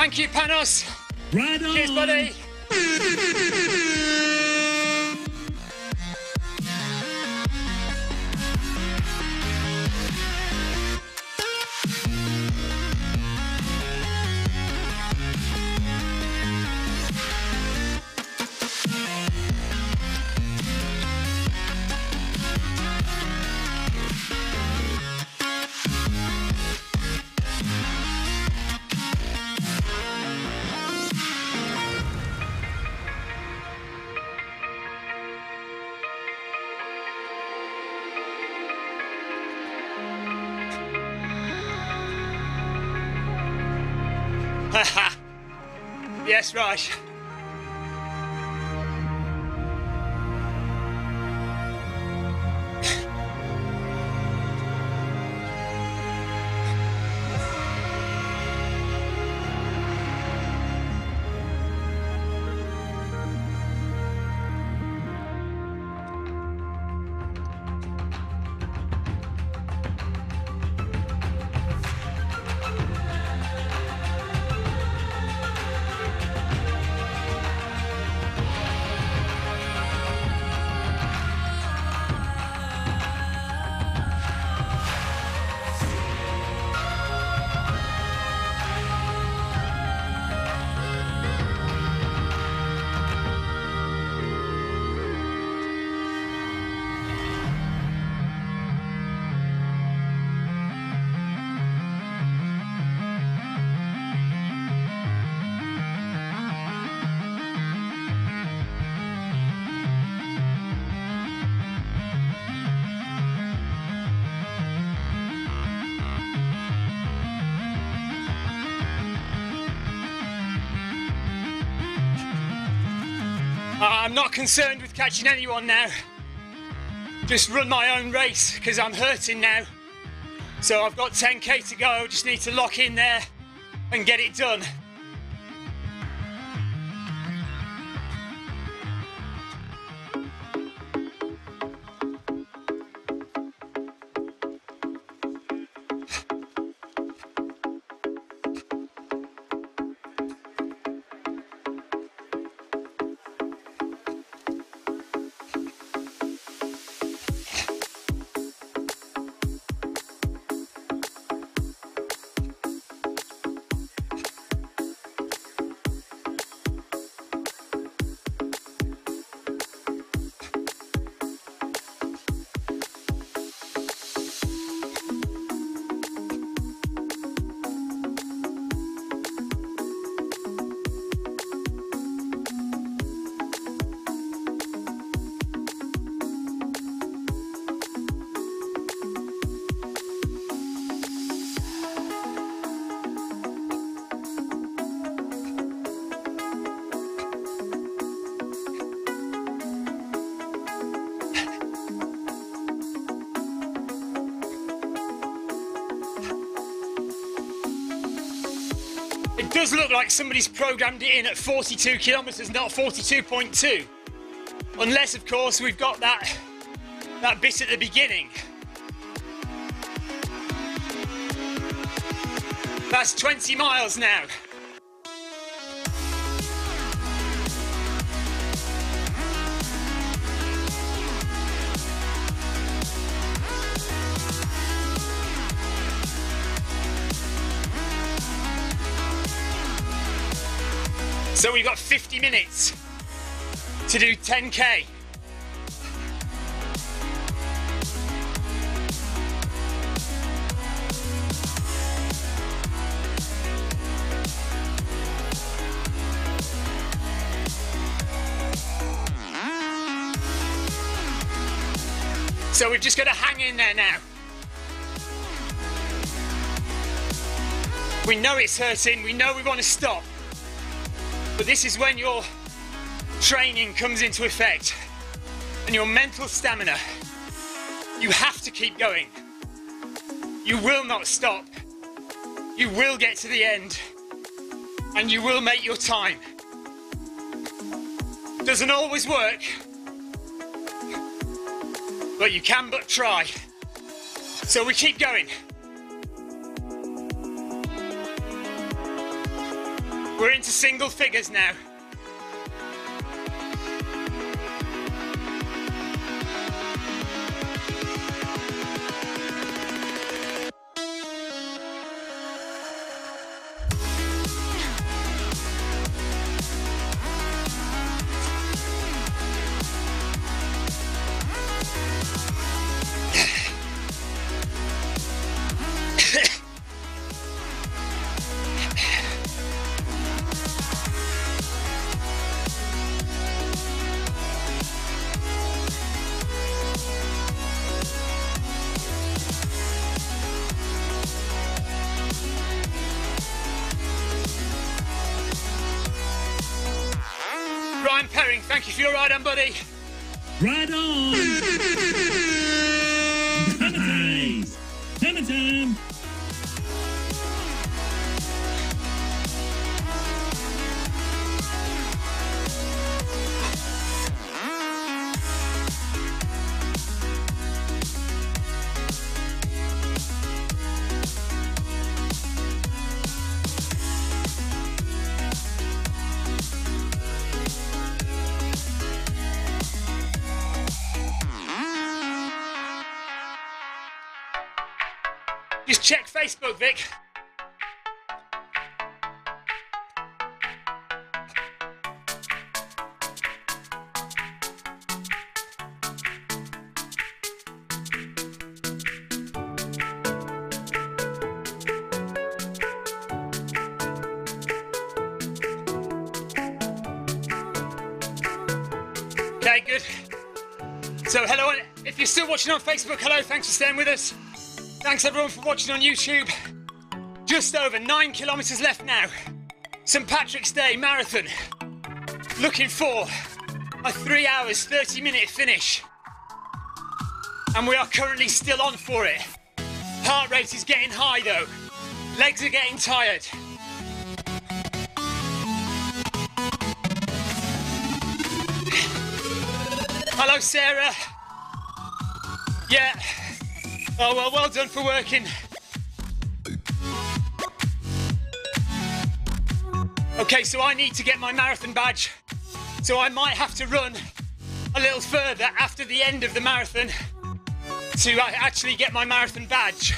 Thank you, Panos. Right on. Cheers, buddy. Yes, right. I'm not concerned with catching anyone now. Just run my own race because I'm hurting now. So I've got 10k to go, just need to lock in there and get it done. It does look like somebody's programmed it in at 42 kilometres, not 42.2. Unless, of course, we've got that bit at the beginning. That's 20 miles now. So we've got 50 minutes to do 10k. So we've just got to hang in there now. We know it's hurting, we know we want to stop. But this is when your training comes into effect and your mental stamina. You have to keep going. You will not stop. You will get to the end and you will make your time. Doesn't always work, but you can but try. So we keep going. We're into single figures now. Thank you for your ride on, buddy. Right on. Nice. Hammer time. Just check Facebook, Vic. Okay, good. So hello, if you're still watching on Facebook, hello, thanks for staying with us. Thanks everyone for watching on YouTube. Just over 9 kilometres left now. St Patrick's Day Marathon. Looking for a 3 hours, 30-minute finish. And we are currently still on for it. Heart rate is getting high though. Legs are getting tired. Hello, Sarah. Yeah. Oh, well, well done for working. Okay, so I need to get my marathon badge. So I might have to run a little further after the end of the marathon to actually get my marathon badge.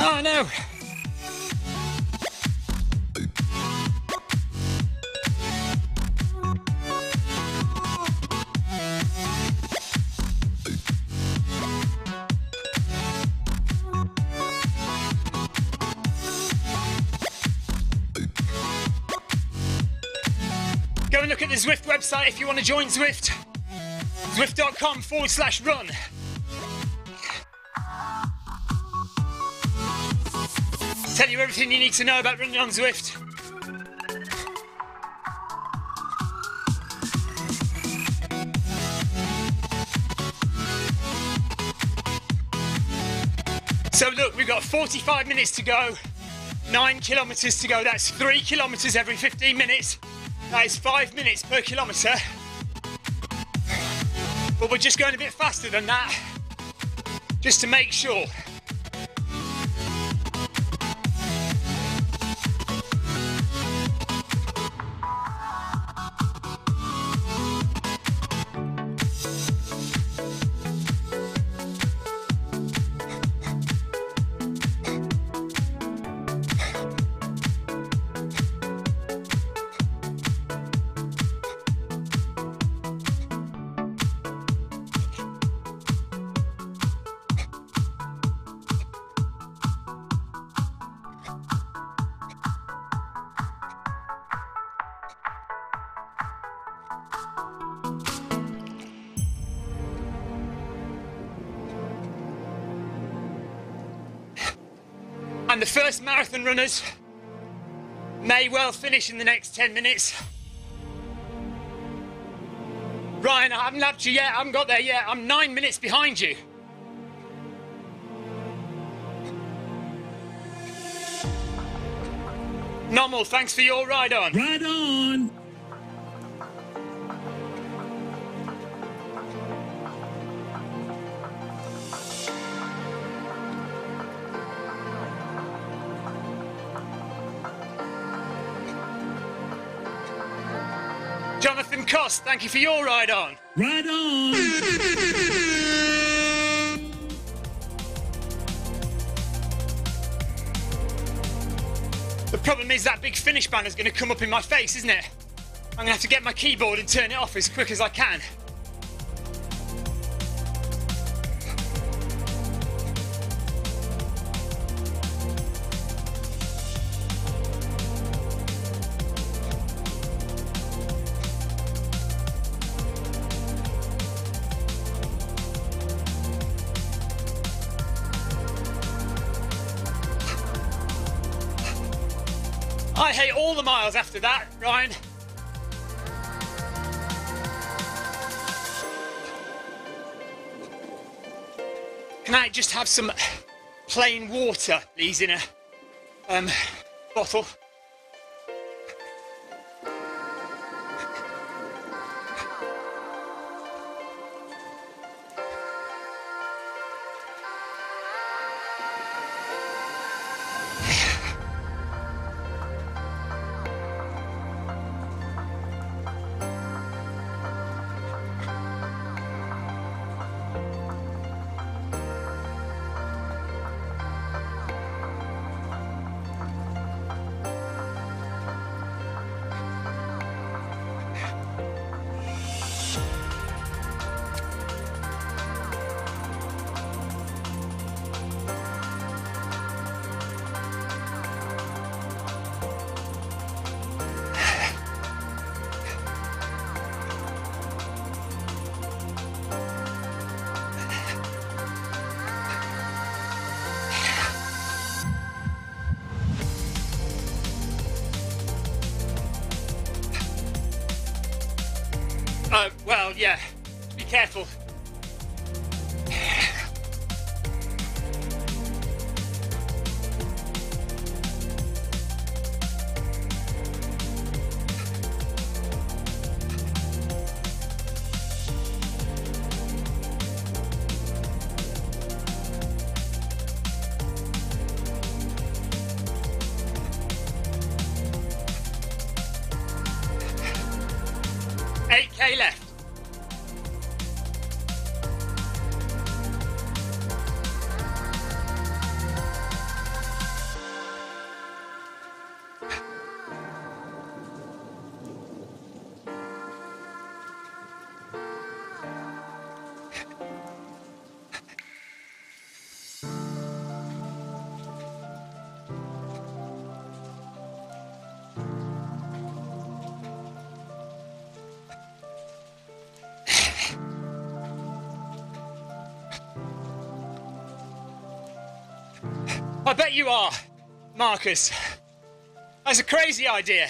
Oh no! Go and look at the Zwift website if you want to join Zwift. Zwift.com/run. Tell you everything you need to know about running on Zwift. So look, we've got 45 minutes to go, 9 kilometres to go. That's 3 kilometres every 15 minutes. That is 5 minutes per kilometre. But we're just going a bit faster than that, just to make sure. And the first marathon runners may well finish in the next 10 minutes. Ryan, I haven't lapped you yet, I haven't got there yet. I'm 9 minutes behind you. Normal, thanks for your ride on. Ride on! Jonathan Cost, thank you for your ride on. Ride on! The problem is that big finish banner is going to come up in my face, isn't it? I'm going to have to get my keyboard and turn it off as quick as I can. I hate all the miles after that, Ryan. Can I just have some plain water, please, in a bottle? Well, yeah. Be careful. Left. I bet you are, Marcus. That's a crazy idea.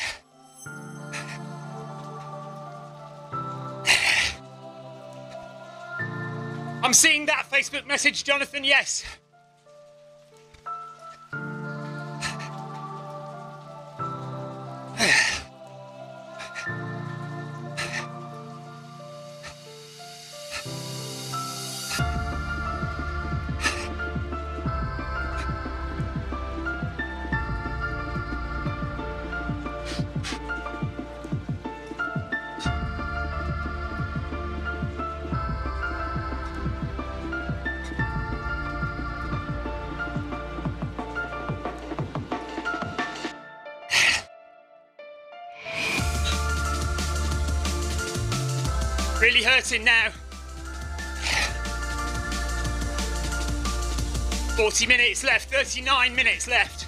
I'm seeing that Facebook message, Jonathan, yes. Really hurting now. 40 minutes left, 39 minutes left.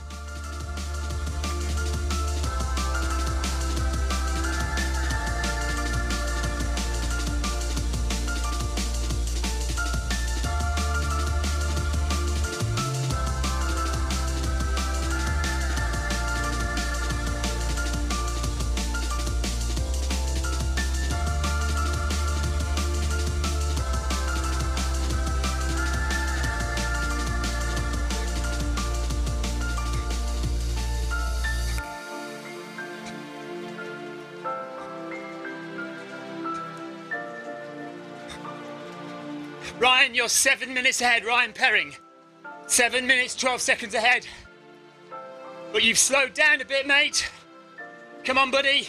Ryan, you're 7 minutes ahead, Ryan Perring. 7 minutes, 12 seconds ahead. But you've slowed down a bit, mate. Come on, buddy.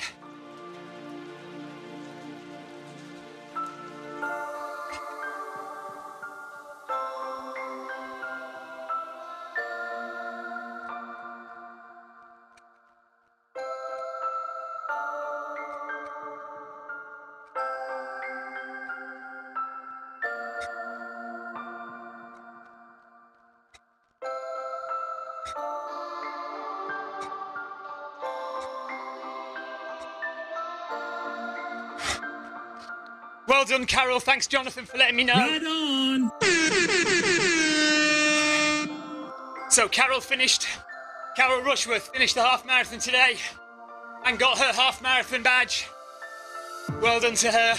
Well done, Carol. Thanks, Jonathan, for letting me know. Right on. So Carol Rushworth finished the half marathon today and got her half marathon badge. Well done to her.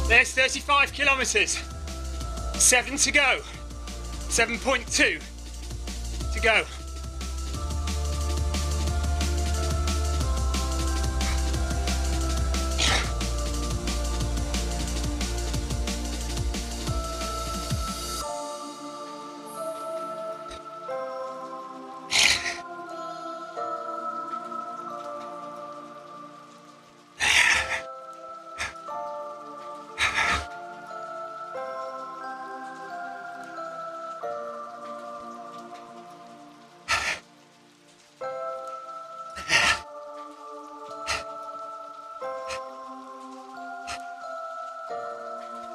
There's 35 kilometres. 7 to go. 7.2 to go.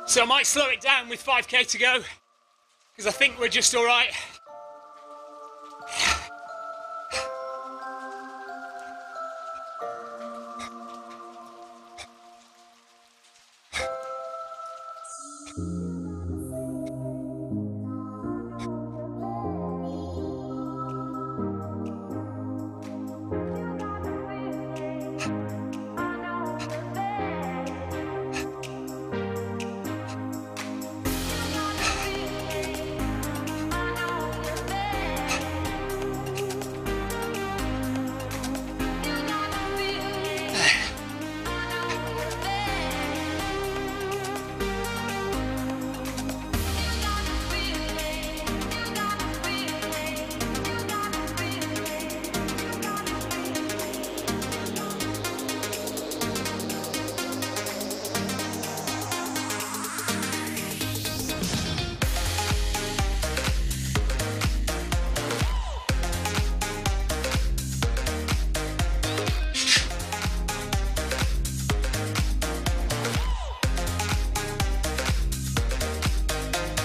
So I might slow it down with 5k to go, because I think we're just all right.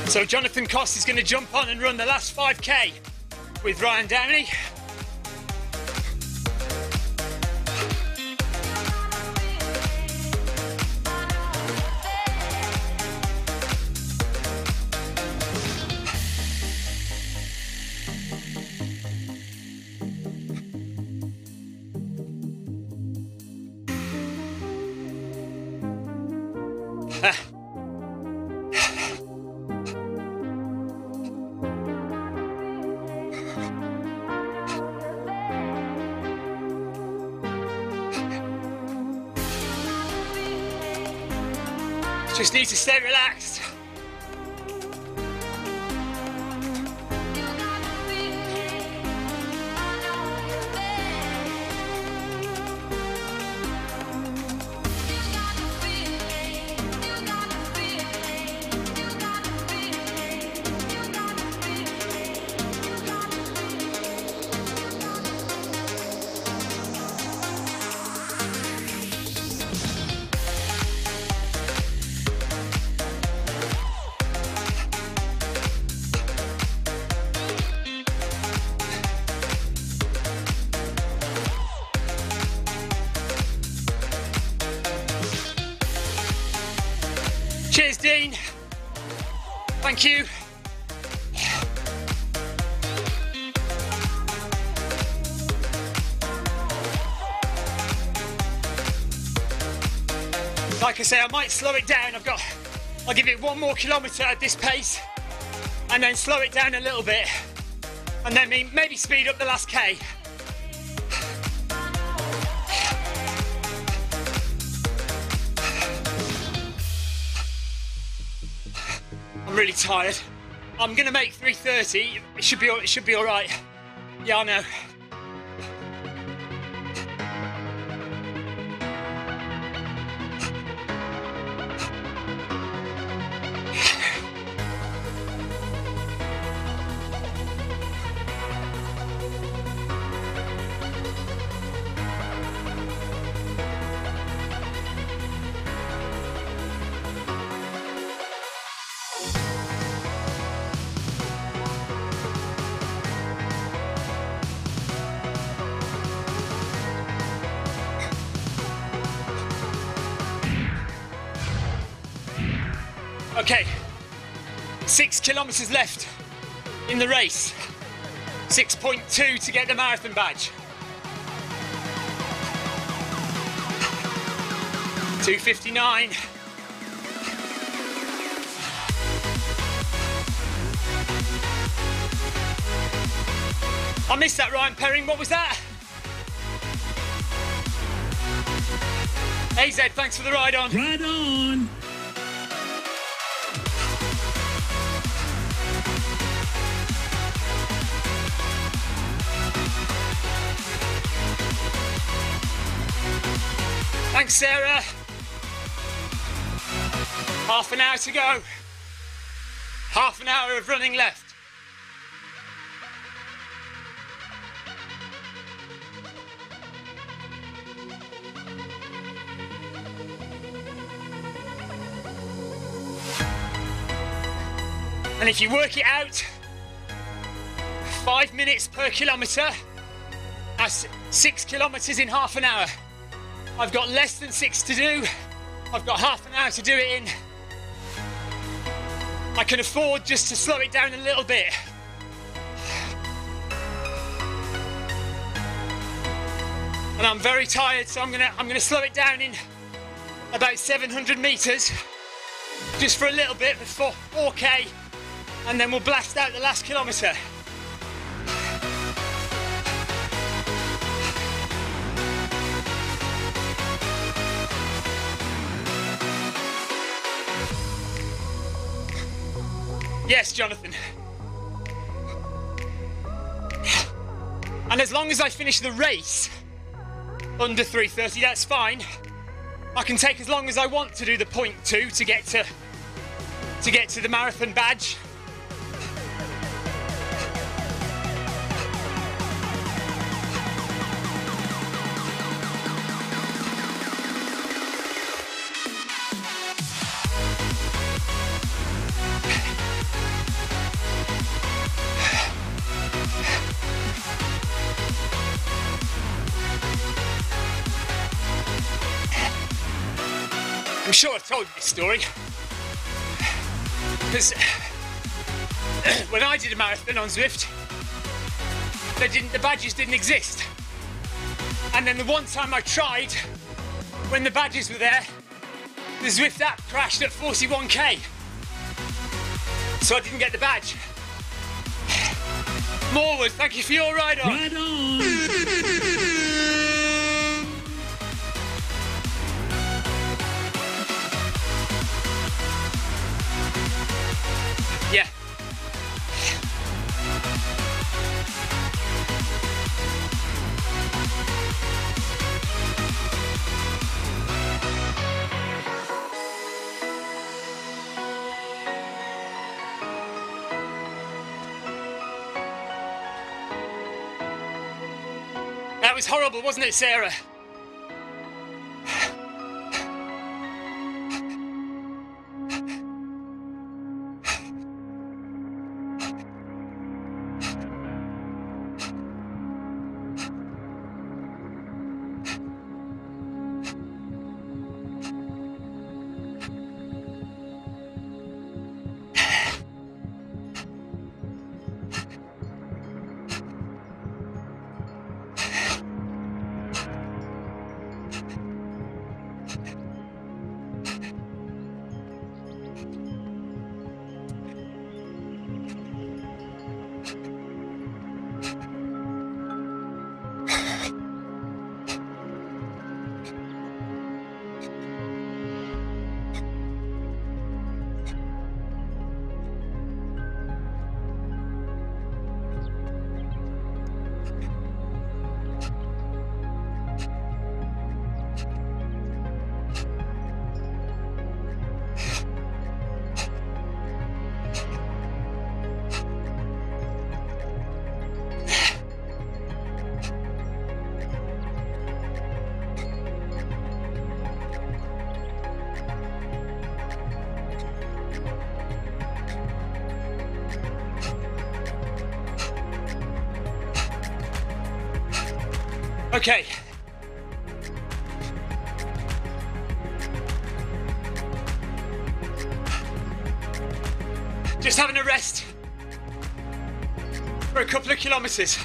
So Jonathan Cost is going to jump on and run the last 5k with Ryan Downey. Just need to stay relaxed. Cheers, Dean. Thank you. Like I say, I might slow it down. I'll give it 1 more kilometre at this pace and then slow it down a little bit and then maybe speed up the last K. I'm really tired. I'm gonna make 3:30. It should be all right. Yeah, I know. Okay, 6 kilometres left in the race. 6.2 to get the marathon badge. 2:59. I missed that, Ryan Perring. What was that? AZ, thanks for the ride on. Right on. Thanks, Sarah. Half an hour to go. Half an hour of running left. And if you work it out, 5 minutes per kilometre, that's 6 kilometres in half an hour. I've got less than 6 to do. I've got half an hour to do it in. I can afford just to slow it down a little bit. And I'm very tired, so I'm gonna slow it down in about 700 metres, just for a little bit before 4K, and then we'll blast out the last kilometre. Yes, Jonathan. And as long as I finish the race under 3:30, that's fine. I can take as long as I want to do the 0.2 to get to the marathon badge. I'm sure I've told you this story, because when I did a marathon on Zwift, the badges didn't exist. And then the one time I tried, when the badges were there, the Zwift app crashed at 41K. So I didn't get the badge. Morwood, thank you for your ride on. Right on. Yeah. That was horrible, wasn't it, Sarah? Okay. Just having a rest for a couple of kilometres.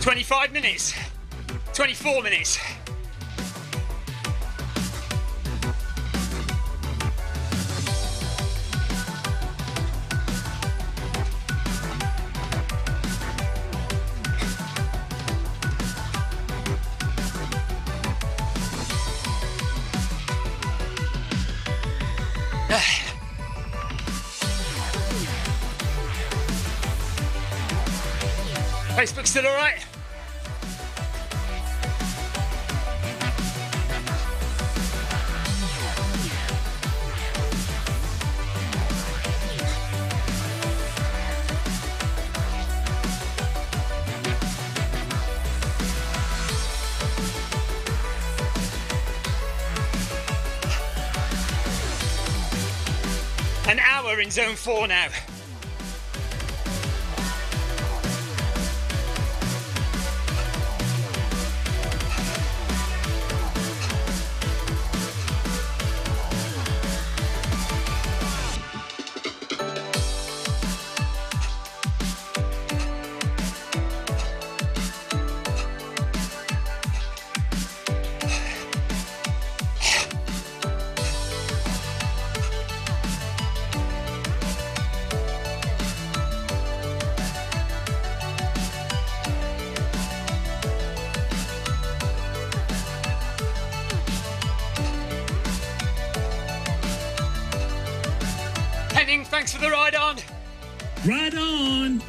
25 minutes, 24 minutes. Facebook still all right? An hour in zone 4 now. Thanks for the ride on. Right on.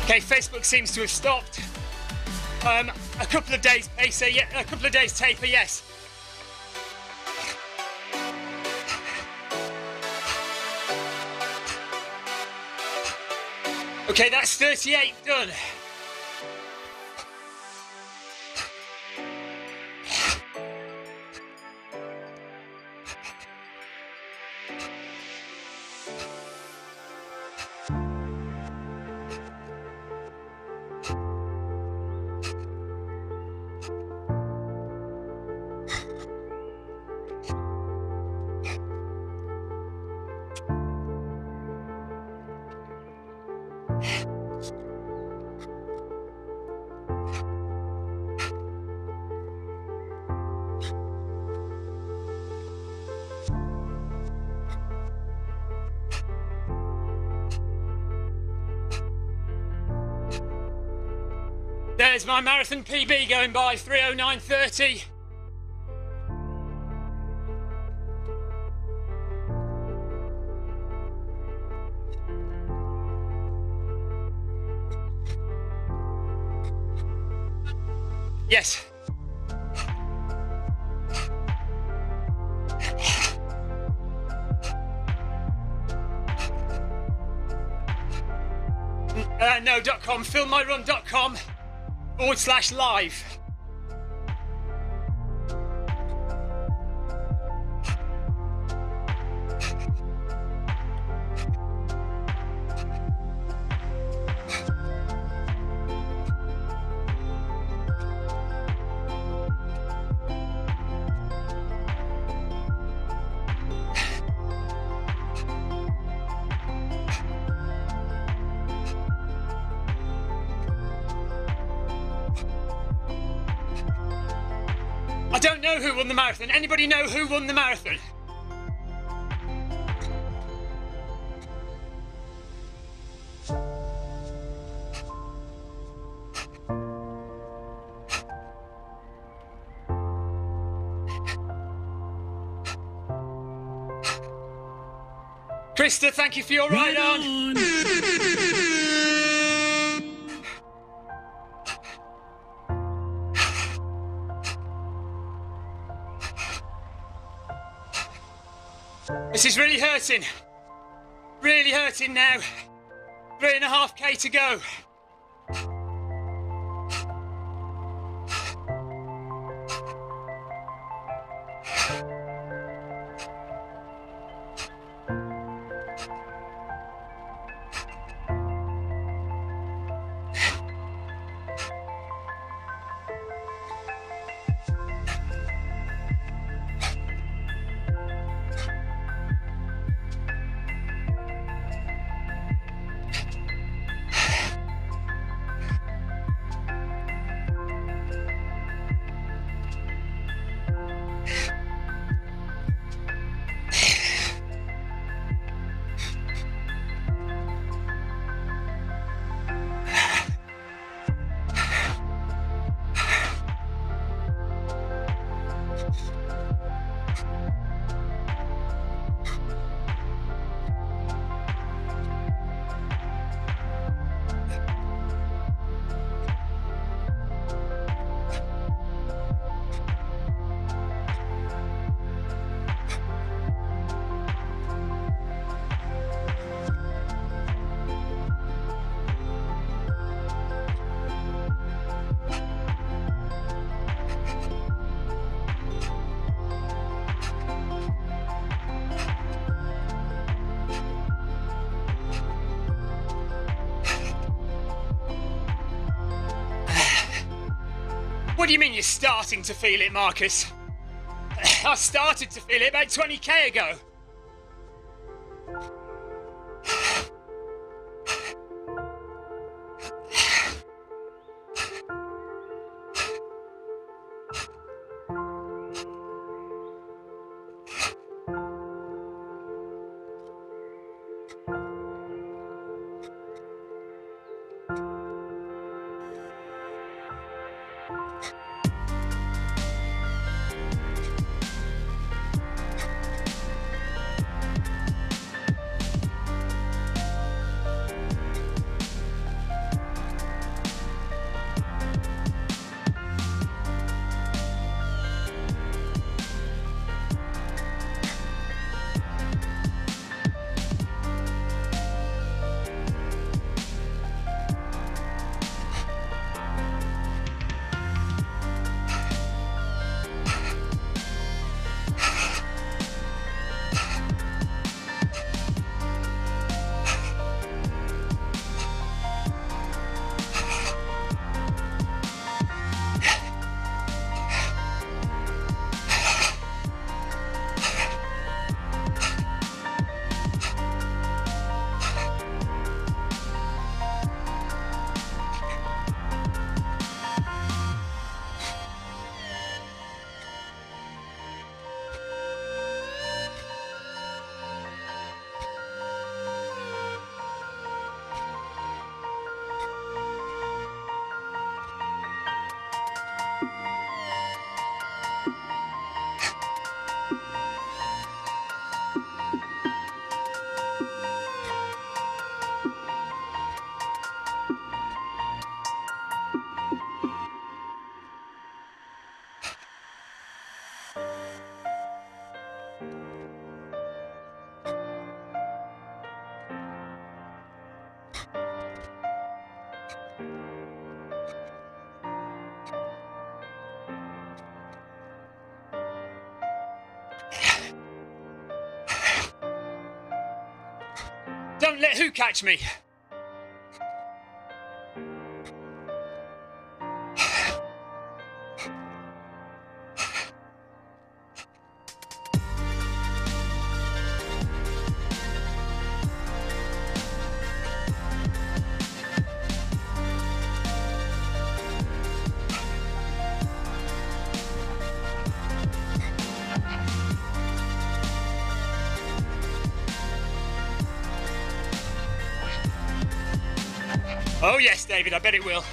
Okay, Facebook seems to have stopped. A couple of days pacer, yeah, a couple of days taper, yes. Okay, that's 38 done. There's my marathon PB going by, 3:09:30. Yes. No.com, filmmyrun.com/live. I don't know who won the marathon. Anybody know who won the marathon? Krista, thank you for your ride on. This is really hurting. Really hurting now. 3.5k to go. What do you mean you're starting to feel it, Marcus? I started to feel it about 20k ago. Don't let who catch me? Oh yes, David, I bet it will.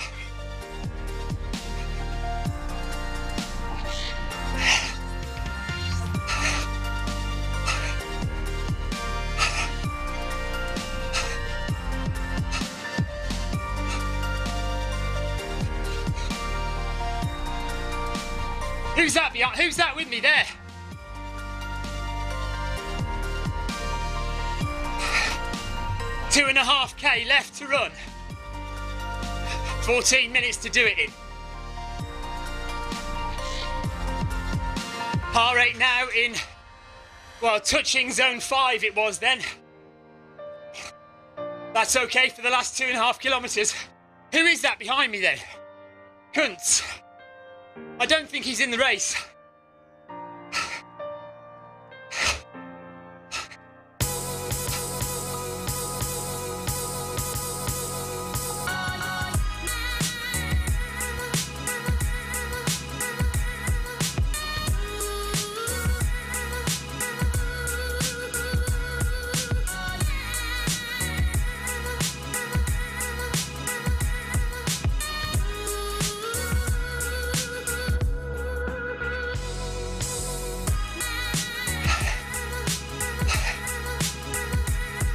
Who's that behind? Who's that with me there? Two and a half K left to run. 14 minutes to do it in. Heart rate now in, well, touching zone 5 it was then. That's okay for the last 2.5 kilometres. Who is that behind me then? Kuntz. I don't think he's in the race.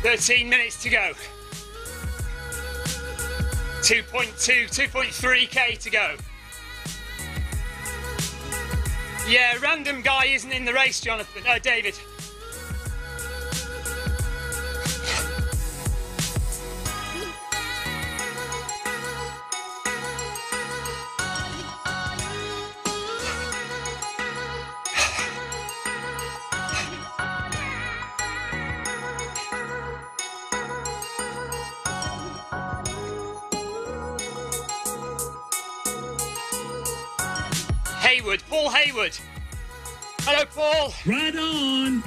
$13 minutes to go. 2.3 K to go. Yeah, random guy isn't in the race, Jonathan. David. Paul Hayward. Hello, Paul. Right on.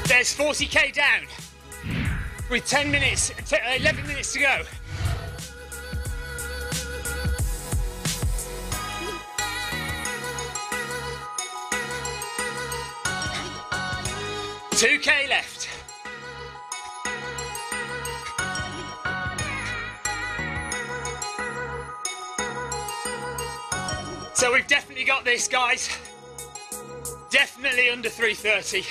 There's 40k down with 11 minutes to go. $2k left. So we've definitely got this, guys. Definitely under 3:30.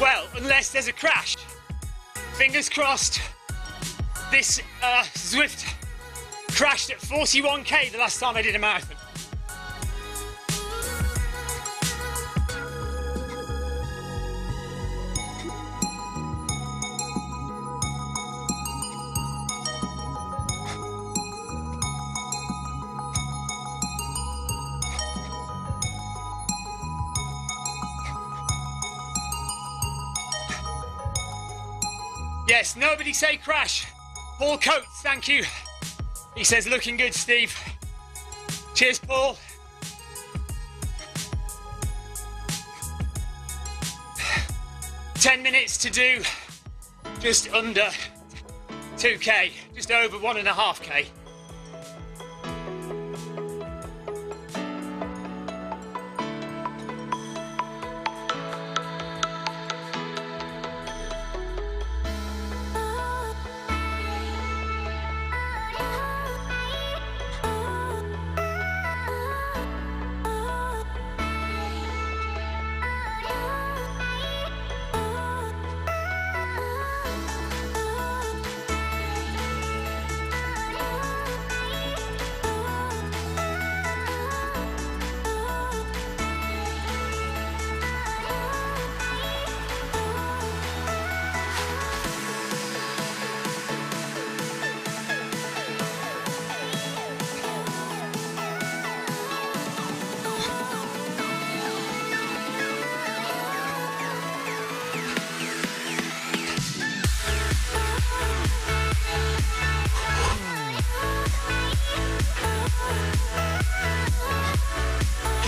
Well, unless there's a crash. Fingers crossed. This Zwift crashed at 41k the last time I did a marathon. Yes, nobody say crash. Paul Coates, thank you. He says, looking good, Steve. Cheers, Paul. $10 minutes to do just under 2k, just over 1.5k.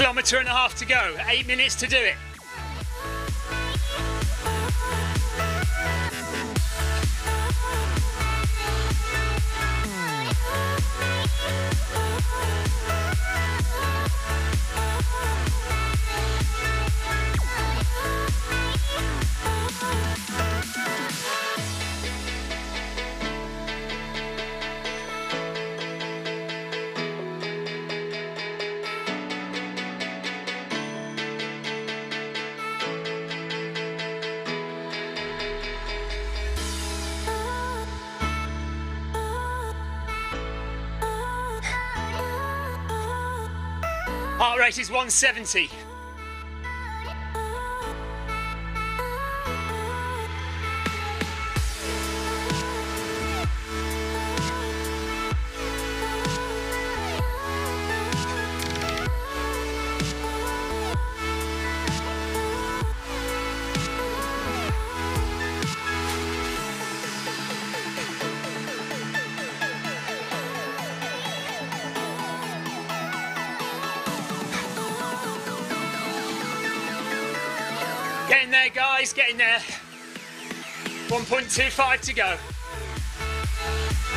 kilometre and a half to go. 8 minutes to do it. Heart rate is 170. Getting there, guys, getting there. 1.25 to go.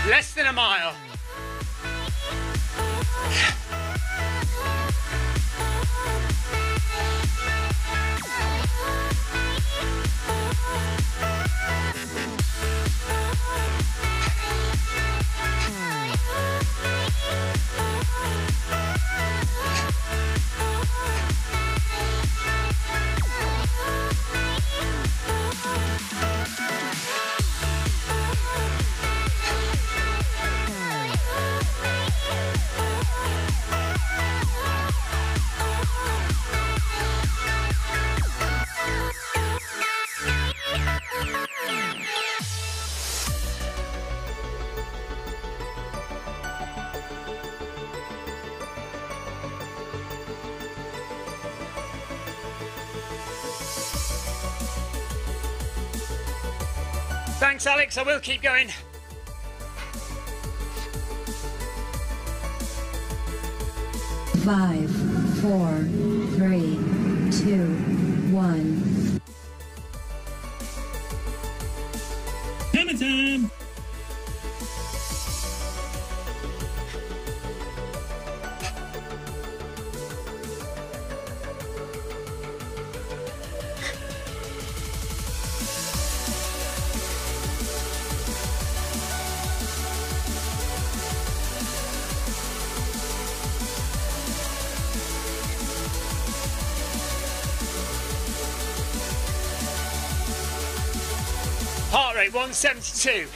Less than a mile. Thanks, Alex. I will keep going. Five, 4, 3, 2, 1. Hammer time! Heart rate 172.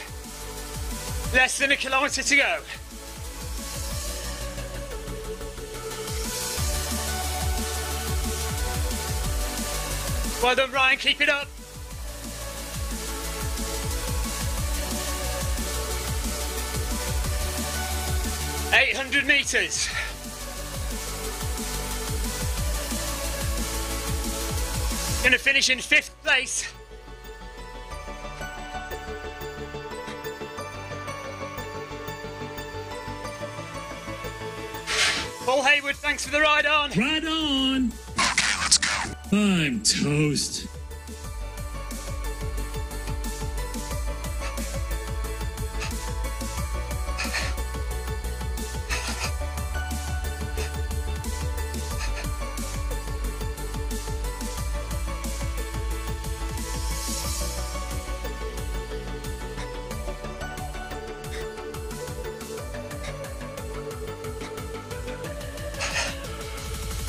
Less than a kilometre to go. Well done, Ryan. Keep it up. $800 metres. Gonna finish in 5th place. Paul Hayward, thanks for the ride on. Ride on! Okay, let's go. I'm toast.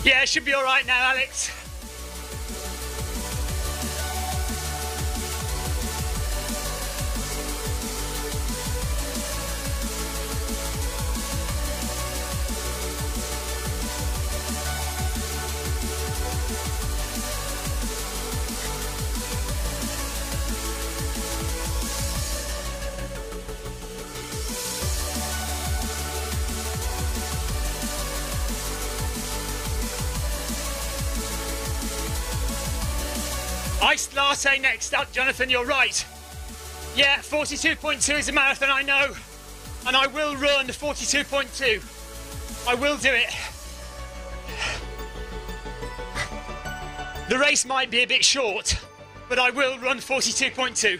Yeah, it should be all right now, Alex. Iced latte next up, Jonathan, you're right. Yeah, 42.2 is a marathon, I know. And I will run 42.2. I will do it. The race might be a bit short, but I will run 42.2.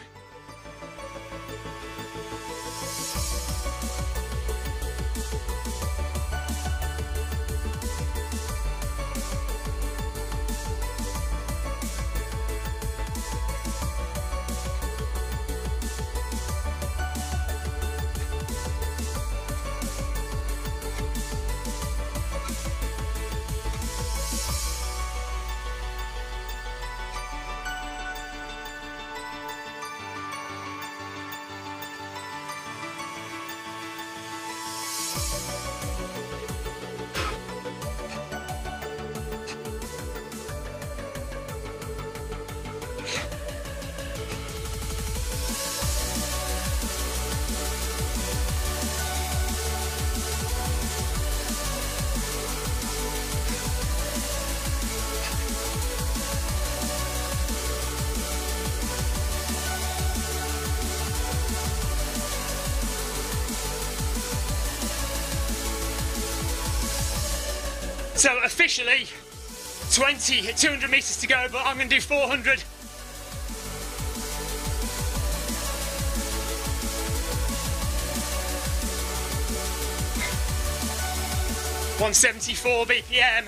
So officially 200 meters to go, but I'm going to do 400. $174 BPM.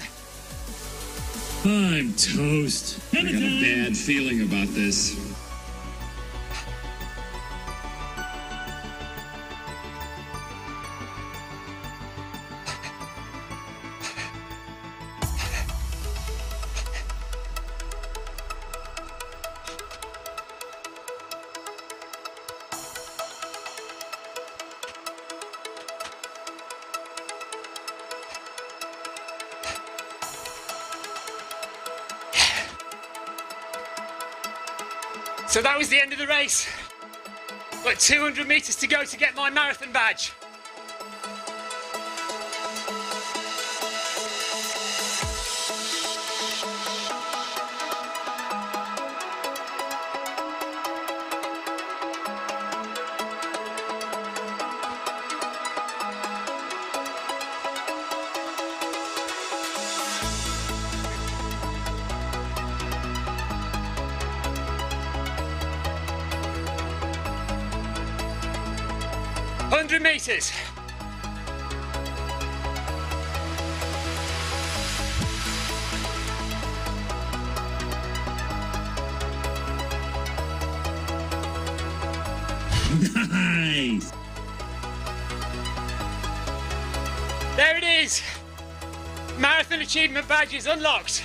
I'm toast. I got a bad feeling about this. So that was the end of the race. Got 200 meters to go to get my marathon badge. Meters. Nice. There it is. Marathon achievement badge is unlocked.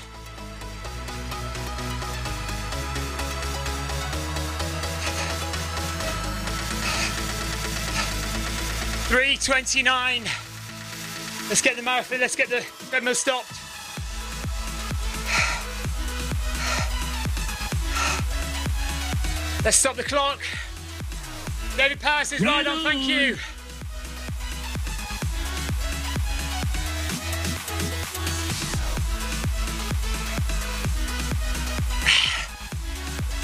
$3:29. Let's get the marathon, let's get the treadmill stopped. Let's stop the clock. David Powers says right on, thank you.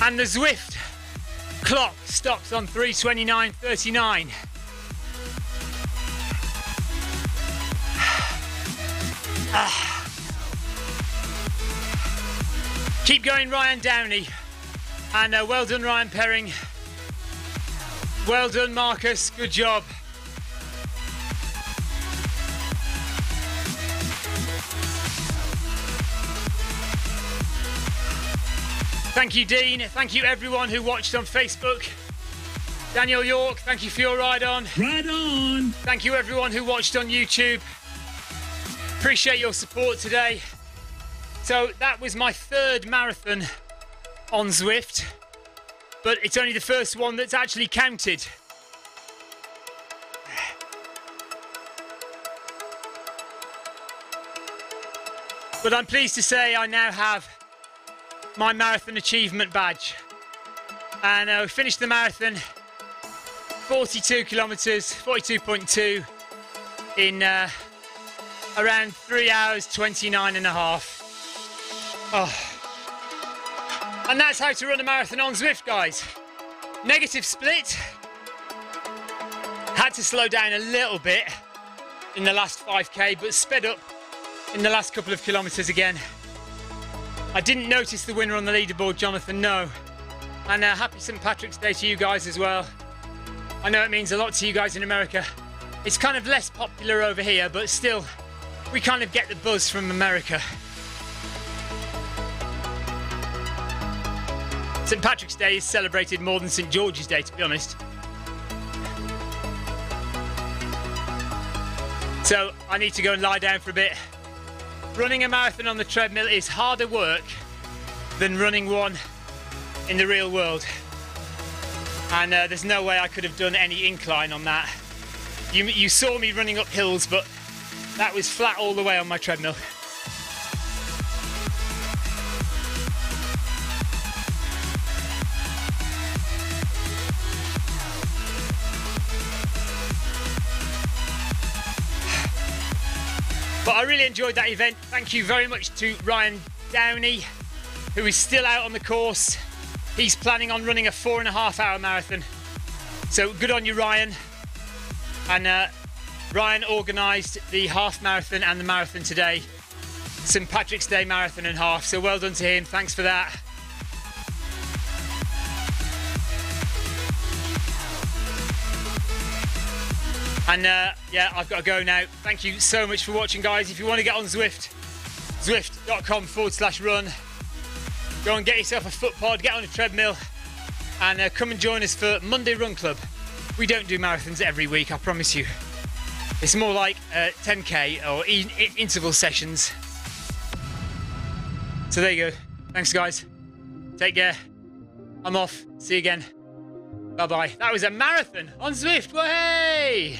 And the Zwift clock stops on 3:29:39. Keep going, Ryan Downey, and well done, Ryan Perring. Well done, Marcus. Good job. Thank you, Dean. Thank you, everyone who watched on Facebook. Daniel York, thank you for your ride on. Right on. Thank you, everyone who watched on YouTube. Appreciate your support today. So that was my third marathon on Zwift, but it's only the first one that's actually counted. But I'm pleased to say I now have my marathon achievement badge. And I finished the marathon, 42 kilometers, 42.2 in around 3 hours, 29 and a half. Oh. And that's how to run a marathon on Zwift, guys. Negative split. Had to slow down a little bit in the last 5k, but sped up in the last couple of kilometers again. I didn't notice the winner on the leaderboard, Jonathan, no. And happy St. Patrick's Day to you guys as well. I know it means a lot to you guys in America. It's kind of less popular over here, but still, we kind of get the buzz from America. St. Patrick's Day is celebrated more than St. George's Day, to be honest. So I need to go and lie down for a bit. Running a marathon on the treadmill is harder work than running one in the real world. And there's no way I could have done any incline on that. You saw me running up hills, but that was flat all the way on my treadmill. But I really enjoyed that event. Thank you very much to Ryan Downey, who is still out on the course. He's planning on running a 4.5-hour marathon. So good on you, Ryan. And Ryan organised the half marathon and the marathon today. St. Patrick's Day marathon and half. So well done to him. Thanks for that. And yeah, I've got to go now. Thank you so much for watching, guys. If you want to get on Zwift, zwift.com/run. Go and get yourself a foot pod, get on a treadmill, and come and join us for Monday Run Club. We don't do marathons every week, I promise you. It's more like 10k or interval sessions. So there you go. Thanks, guys. Take care. I'm off. See you again. Bye-bye. That was a marathon on Zwift. Way!